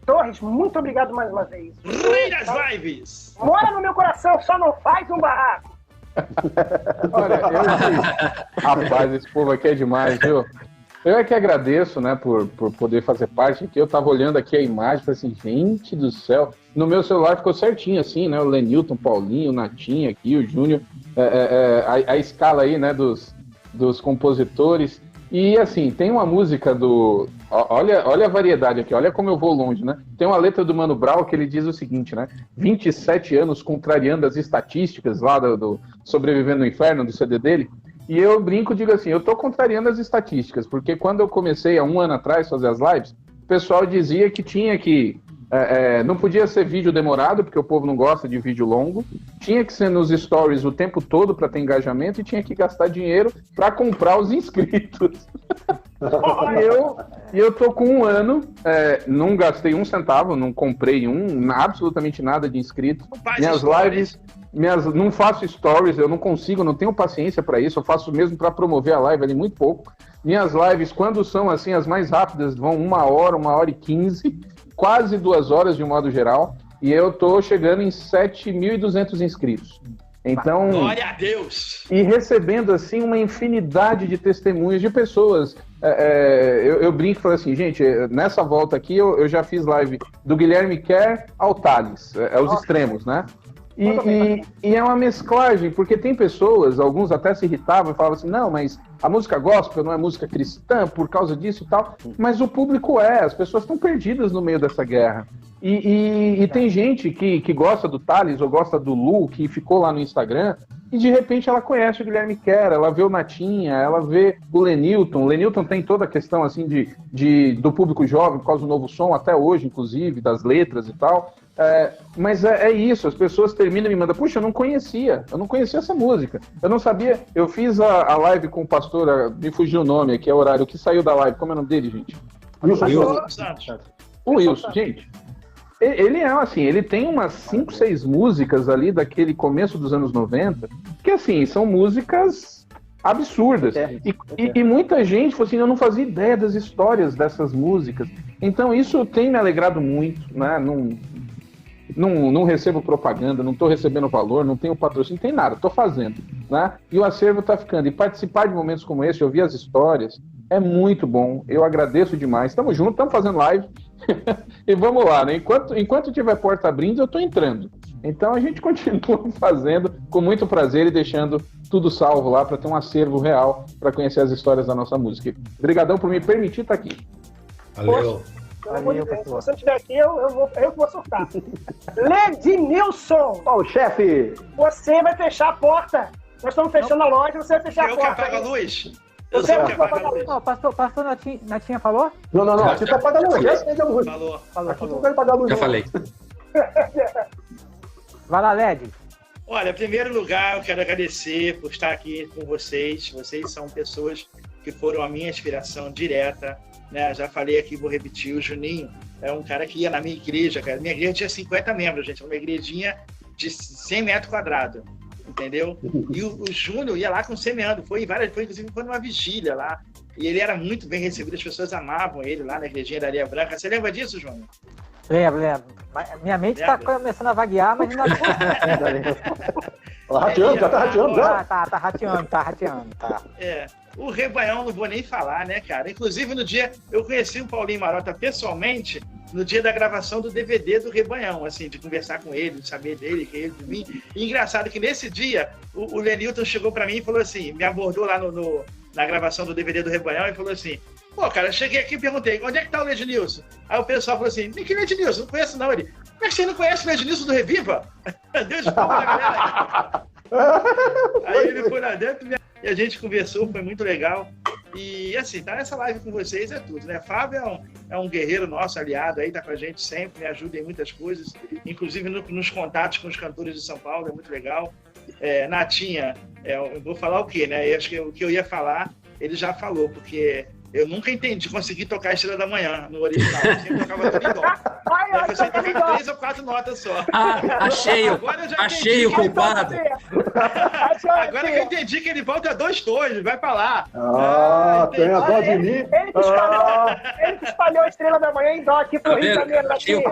Torres, muito obrigado mais uma vez. Rei das lives! Mora no meu coração, só não faz um barraco. Olha, rapaz, esse povo aqui é demais, viu? Eu é que agradeço, né, por poder fazer parte aqui. Eu tava olhando aqui a imagem e falei assim, gente do céu. No meu celular ficou certinho assim, né? O Lenilton, Paulinho, o Natinha aqui, o Júnior. A escala aí, né, dos compositores. E assim, tem uma música do... Olha a variedade aqui, olha como eu vou longe, né? Tem uma letra do Mano Brown que ele diz o seguinte, né? 27 anos contrariando as estatísticas lá do Sobrevivendo no Inferno, do CD dele. E eu brinco e digo assim, eu tô contrariando as estatísticas, porque quando eu comecei há um ano atrás a fazer as lives, o pessoal dizia que tinha que... não podia ser vídeo demorado, porque o povo não gosta de vídeo longo, tinha que ser nos stories o tempo todo para ter engajamento e tinha que gastar dinheiro para comprar os inscritos. E eu tô com um ano, não gastei um centavo, não comprei absolutamente nada de inscrito. Minhas lives... não faço stories, eu não consigo, não tenho paciência para isso, eu faço mesmo para promover a live ali muito pouco. Minhas lives, quando são assim as mais rápidas, vão 1 hora, 1h15, quase 2 horas de um modo geral, e eu tô chegando em 7.200 inscritos. Então, glória a Deus! E recebendo assim uma infinidade de testemunhos de pessoas. Eu brinco e falo assim, gente, nessa volta aqui eu já fiz live do Guilherme Kerr ao Thales, os extremos, né? E é uma mesclagem, porque tem pessoas, alguns até se irritavam e falavam assim, não, mas a música gospel não é música cristã por causa disso e tal, mas o público as pessoas estão perdidas no meio dessa guerra. E tem gente que gosta do Thales ou gosta do Lu, que ficou lá no Instagram, e de repente ela conhece o Guilherme Kerr, ela vê o Natinha, ela vê o Lenilton. O Lenilton tem toda a questão assim do público jovem, por causa do novo som, até hoje, inclusive, das letras e tal. Mas é isso, as pessoas terminam e me mandam, puxa, eu não conhecia essa música, eu não sabia, eu fiz a live com o pastor, me fugiu o nome aqui, é o horário, que saiu da live, como é o nome dele, gente? O Wilson, gente, ele é assim, ele tem umas 5, 6 músicas ali daquele começo dos anos 90, que assim, são músicas absurdas, e muita gente falou assim, eu não fazia ideia das histórias dessas músicas, então isso tem me alegrado muito, né, não recebo propaganda, não estou recebendo valor, não tenho patrocínio, não tem nada, estou fazendo, né? E o acervo está ficando. E participar de momentos como esse, ouvir as histórias, é muito bom. Eu agradeço demais. Estamos juntos, estamos fazendo live. E vamos lá, né? Enquanto tiver porta abrindo, eu estou entrando. Então a gente continua fazendo com muito prazer e deixando tudo salvo lá para ter um acervo real para conhecer as histórias da nossa música. Obrigadão por me permitir estar aqui. Valeu. Se você não estiver aqui, eu vou surtar. Lednilson! Ó, o chefe! Você vai fechar a porta. Nós estamos fechando a loja, você vai fechar a porta. Eu que apago a luz. Você vai apagar a luz. Não, pastor Natinha falou? Não. Aqui tá apagando a luz. Já acende a luz. Falou. Aqui não vai apagar a luz. Já falei. Vai lá, Led. Olha, em primeiro lugar, eu quero agradecer por estar aqui com vocês. Vocês são pessoas que foram a minha inspiração direta. né? Já falei aqui, vou repetir, o Juninho é um cara que ia na minha igreja, cara. Minha igreja tinha 50 membros, gente, uma igrejinha de 100 metros quadrados, entendeu? E o Júnior ia lá com semeando, foi inclusive numa vigília lá, e ele era muito bem recebido, as pessoas amavam ele lá na igrejinha da Areia Branca. Você lembra disso, Júnior? Lembro. Minha mente está começando a vaguear, mas ainda Rateando, já tá rateando, já? Tá rateando. O Rebanhão, não vou nem falar, né, cara? Inclusive, no dia, eu conheci o Paulinho Marota pessoalmente, no dia da gravação do DVD do Rebanhão, assim, de conversar com ele, de saber dele, que ele de mim. E engraçado que nesse dia, o Lenilton chegou pra mim e falou assim, me abordou lá na gravação do DVD do Rebanhão e falou assim, pô, cara, eu cheguei aqui e perguntei, onde é que tá o Lednilson? Aí o pessoal falou assim, que Lednilson? Não conheço não. Ele, como é que você não conhece o Lednilson do Reviva? Deus de palma na galera. Aí ele foi lá dentro e a gente conversou, foi muito legal. E assim, tá nessa live com vocês é tudo, né? Fábio é um guerreiro nosso, aliado aí, tá com a gente sempre, me ajuda em muitas coisas, inclusive nos contatos com os cantores de São Paulo, é muito legal. Natinha, eu vou falar o quê, né? Eu acho que o que eu ia falar, ele já falou, porque eu nunca consegui tocar a Estrela da Manhã no original. Eu sempre tocava tudo em dó. Eu sempre tocava 3 ou 4 notas só. Achei o culpado. Agora que eu entendi que ele volta a 2 tons, vai pra lá. Tem a dó de mim. Ele que espalhou a Estrela da Manhã em dó aqui pro Rio de Janeiro. Achei o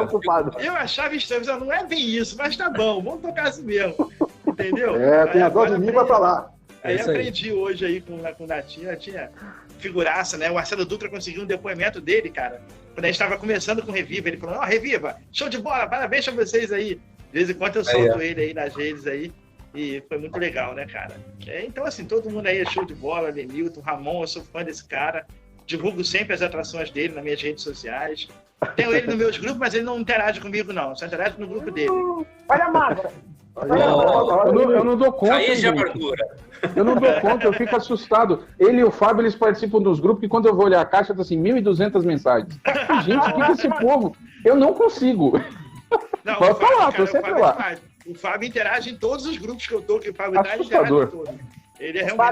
culpado. Eu achava estranho, não é bem isso, mas tá bom, vamos tocar assim mesmo. Entendeu? Tem a dó de mim, vai pra lá. Aí aprendi hoje aí com o Natinha, figuraça, né? O Marcelo Dutra conseguiu um depoimento dele, cara. Quando a gente estava começando com o Reviva, ele falou, Reviva, show de bola, parabéns pra vocês aí. De vez em quando eu solto ele aí nas redes aí. E foi muito legal, né, cara? Então, assim, todo mundo aí é show de bola, Lenilton, Ramon, eu sou fã desse cara. Divulgo sempre as atrações dele nas minhas redes sociais. Tenho ele nos meus grupos, mas ele não interage comigo, não. Só interage no grupo dele. Olha a mágoa. Eu não dou conta. Aí já amargura. Eu não dou conta, eu fico assustado. Ele e o Fábio, eles participam dos grupos, e quando eu vou olhar a caixa, tá assim, 1.200 mensagens. Gente, o que é esse povo? Eu não consigo. Não, pode falar, tô sempre lá. O Fábio interage em todos os grupos que eu tô, que o Fábio interage em todos. Ele é realmente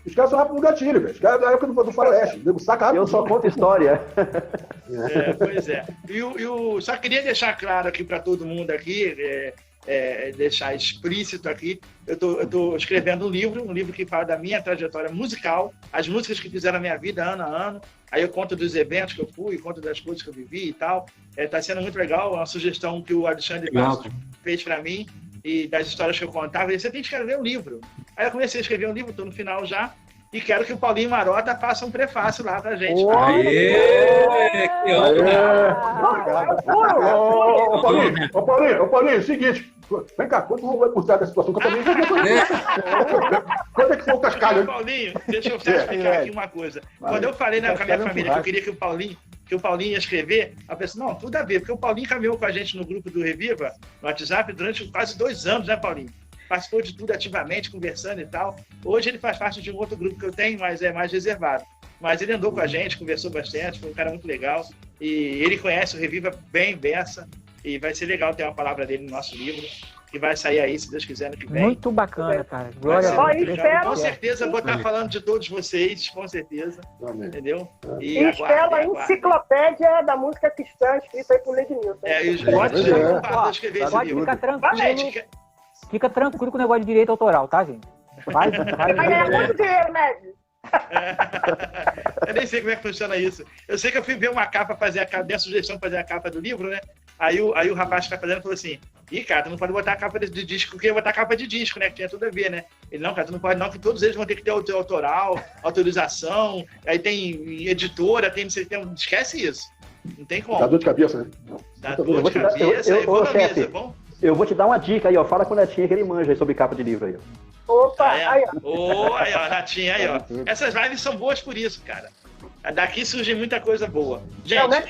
Os caras são rápidos no gatilho, velho. Os caras da época do Faroeste. Saca rápido. Eu só conto história. Pois é. Só queria deixar claro aqui para todo mundo aqui, deixar explícito aqui, eu tô escrevendo um livro que fala da minha trajetória musical, as músicas que fizeram a minha vida ano a ano, aí eu conto dos eventos que eu fui, conto das coisas que eu vivi e tal. Tá sendo muito legal, uma sugestão que o Alexandre Bastos fez para mim, e das histórias que eu contava, e você tem que escrever um livro. Aí eu comecei a escrever um livro, tô no final já, e quero que o Paulinho Marota faça um prefácio lá pra gente. Paulinho, seguinte, vem cá, quanto vai custar essa situação que eu também quanto é que foi o cascalho? Paulinho, deixa eu explicar aqui uma coisa. Quando eu falei com a minha família que eu queria que o Paulinho ia escrever, a pessoa, não, tudo a ver, porque o Paulinho caminhou com a gente no grupo do Reviva, no WhatsApp, durante quase 2 anos, né, Paulinho? Participou de tudo ativamente, conversando e tal. Hoje ele faz parte de um outro grupo que eu tenho, mas é mais reservado. Mas ele andou com a gente, conversou bastante, foi um cara muito legal. E ele conhece o Reviva bem beça. E vai ser legal ter uma palavra dele no nosso livro, que vai sair aí, se Deus quiser, no que vem. Muito bacana, cara. Glória a Deus. Com certeza vou estar falando de todos vocês, com certeza. Entendeu? E espero a enciclopédia da música cristã escrita aí por Lednilson. Pode ficar tranquilo. Fica tranquilo com o negócio de direito autoral, tá, gente? Vai ganhar muito dinheiro, né? Eu nem sei como é que funciona isso. Eu sei que eu fui ver uma capa, dei a sugestão de fazer a capa do livro, né? Aí o rapaz que tá fazendo falou assim, cara, tu não pode botar a capa de disco, porque eu vou botar a capa de disco, né? Que tinha tudo a ver, né? Ele, não, cara, tu não pode não, que todos eles vão ter que ter autoral, autorização, aí tem editora, tem não sei o que, esquece isso. Não tem como. Dá dor de cabeça, né? Dá dor de cabeça, chefe, é bom? Eu vou te dar uma dica aí, ó. Fala com o Netinho que ele manja aí sobre capa de livro aí, ó. Opa! Aí, ó. Aí, ó, Natinha, aí, ó. Essas lives são boas por isso, cara. Daqui surge muita coisa boa. Gente,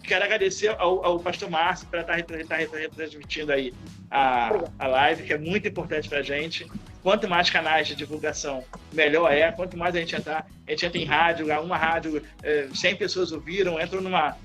quero agradecer ao pastor Márcio por estar retransmitindo aí a live, que é muito importante pra gente. Quanto mais canais de divulgação, melhor é. Quanto mais a gente entra em rádio, uma rádio, 100 pessoas ouviram, entrou numa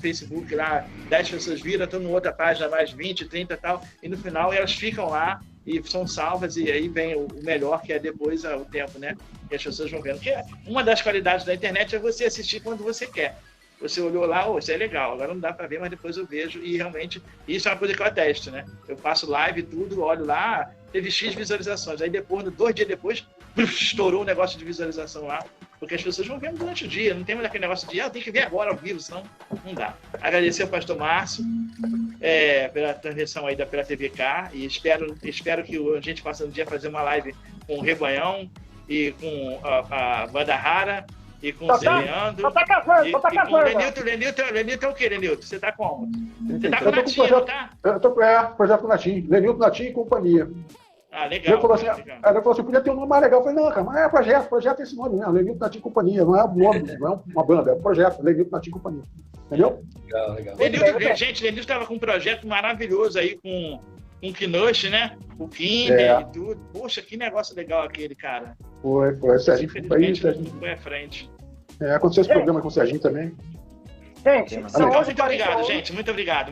Facebook lá, 10 pessoas viram, entrou numa outra página, mais 20, 30 e tal, e no final elas ficam lá e são salvas, e aí vem o melhor, que é depois o tempo, né? Que as pessoas vão vendo. Porque uma das qualidades da internet é você assistir quando você quer. Você olhou lá, isso é legal, agora não dá para ver, mas depois eu vejo, e realmente, isso é uma coisa que eu atesto, né? Eu faço live e tudo, olho lá, teve X visualizações, aí depois, 2 dias depois, estourou um negócio de visualização lá, porque as pessoas vão vendo durante o dia, não tem mais aquele negócio de, tem que ver agora ao vivo, senão não dá. Agradecer ao pastor Márcio pela transmissão aí pela TVK, e espero que a gente possa um dia fazer uma live com o Rebanhão e com a Banda Rara, e com o Zé Leandro. Tá casando. O Lenilton é o quê, Lenilton? Você tá como? Você tá com o Natinho, não tá? Eu tô com projeto com o Natinho. Lenilton, Natinho e companhia. Ah, legal. Ele falou assim, podia ter um nome mais legal. Eu falei, não, cara, mas projeto é esse nome, né? Lenilton, Natinho e companhia. Não é um nome, não é uma banda, é um projeto. Lenilton, Natinho e companhia. Entendeu? Legal. Lenilton estava com um projeto maravilhoso aí com o Knush, né? O Kinder e tudo. Poxa, que negócio legal aquele, cara. Foi. Serginho foi à frente. Aconteceu esse programa com o Serginho também. Gente, muito obrigado, gente. Muito obrigado.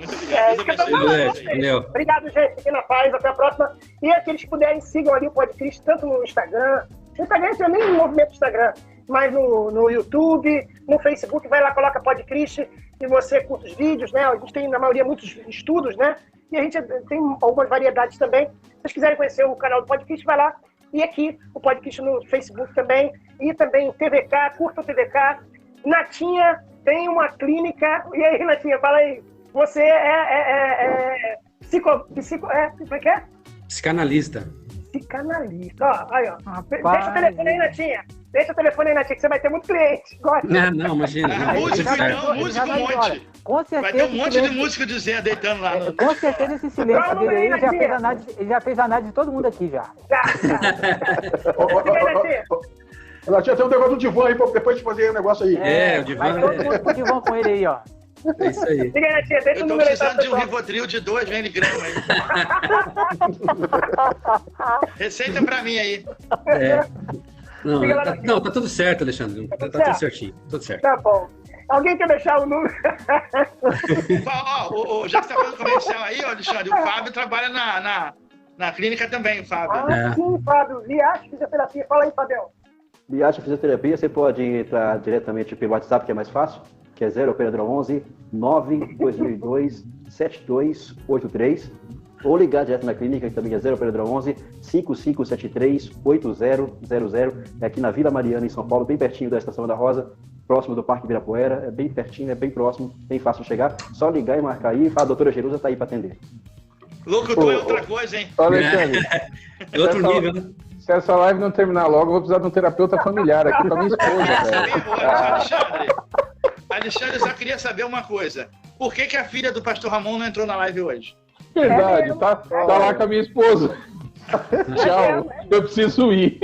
Obrigado, gente. Fiquem na paz. Até a próxima. E aqueles que puderem, sigam ali o podcast, tanto no Instagram. No Instagram, não é nem no movimento Instagram, mas no YouTube, no Facebook. Vai lá, coloca podcast e você curta os vídeos, né? A gente tem, na maioria, muitos estudos, né? E a gente tem algumas variedades também. Se vocês quiserem conhecer o canal do podcast, vai lá. E aqui, o podcast no Facebook também. E também TVK, curta o TVK. Natinha tem uma clínica. E aí, Natinha, fala aí. Você como é que é? Psicanalista. Psicanalista. Ó, aí, ó. Deixa o telefone aí, Natinha. Deixa o telefone aí, Natinha, que você vai ter muito cliente. Não, imagina. Músico um monte. Com certeza. Vai ter um monte de músico de Zé deitando lá. Com certeza esse silêncio dele aí, ele já fez análise de todo mundo aqui já. Natinha, tem um negócio do divã aí, pra depois de fazer o negócio aí. O divã. Vai todo mundo pro divã com ele aí, ó. É isso aí. Eu tô precisando de um Rivotril de 2 miligramas aí. Receita pra mim aí. Não, tá tudo certo, Alexandre. Tá tudo certinho. Tudo certo. Tá bom. Alguém quer deixar o número? Já que você tá fazendo comercial aí, Alexandre, o Fábio trabalha na clínica também, o Fábio. Sim, Fábio. Liache Fisioterapia. Fala aí, Fabião. Liache Fisioterapia, você pode entrar diretamente pelo WhatsApp, que é mais fácil, que é 0 operadora 11 92002 7283, ou ligar direto na clínica, que também é 0 operadora 11 5573 8000, é aqui na Vila Mariana, em São Paulo, bem pertinho da Estação da Rosa, próximo do Parque Ibirapuera, é bem pertinho, é bem próximo, bem fácil de chegar, só ligar e marcar aí, a doutora Jerusa tá aí para atender. Locutor é outra coisa, hein? Alexandre, é outro nível, né? Se essa live não terminar logo, eu vou precisar de um terapeuta familiar aqui pra minha esposa. Alexandre, eu só queria saber uma coisa. Por que a filha do pastor Ramon não entrou na live hoje? Verdade, tá lá com a minha esposa. Tchau, eu preciso ir.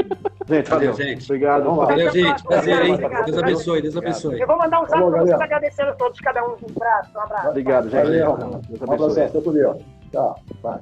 Gente, valeu, gente. Obrigado. Valeu, gente. Prazer, hein? Deus abençoe, Deus abençoe. Eu vou mandar um zap pra vocês agradecendo a todos, cada um. Um abraço. Obrigado, gente. Valeu. Deus abençoe. Tchau. Vai.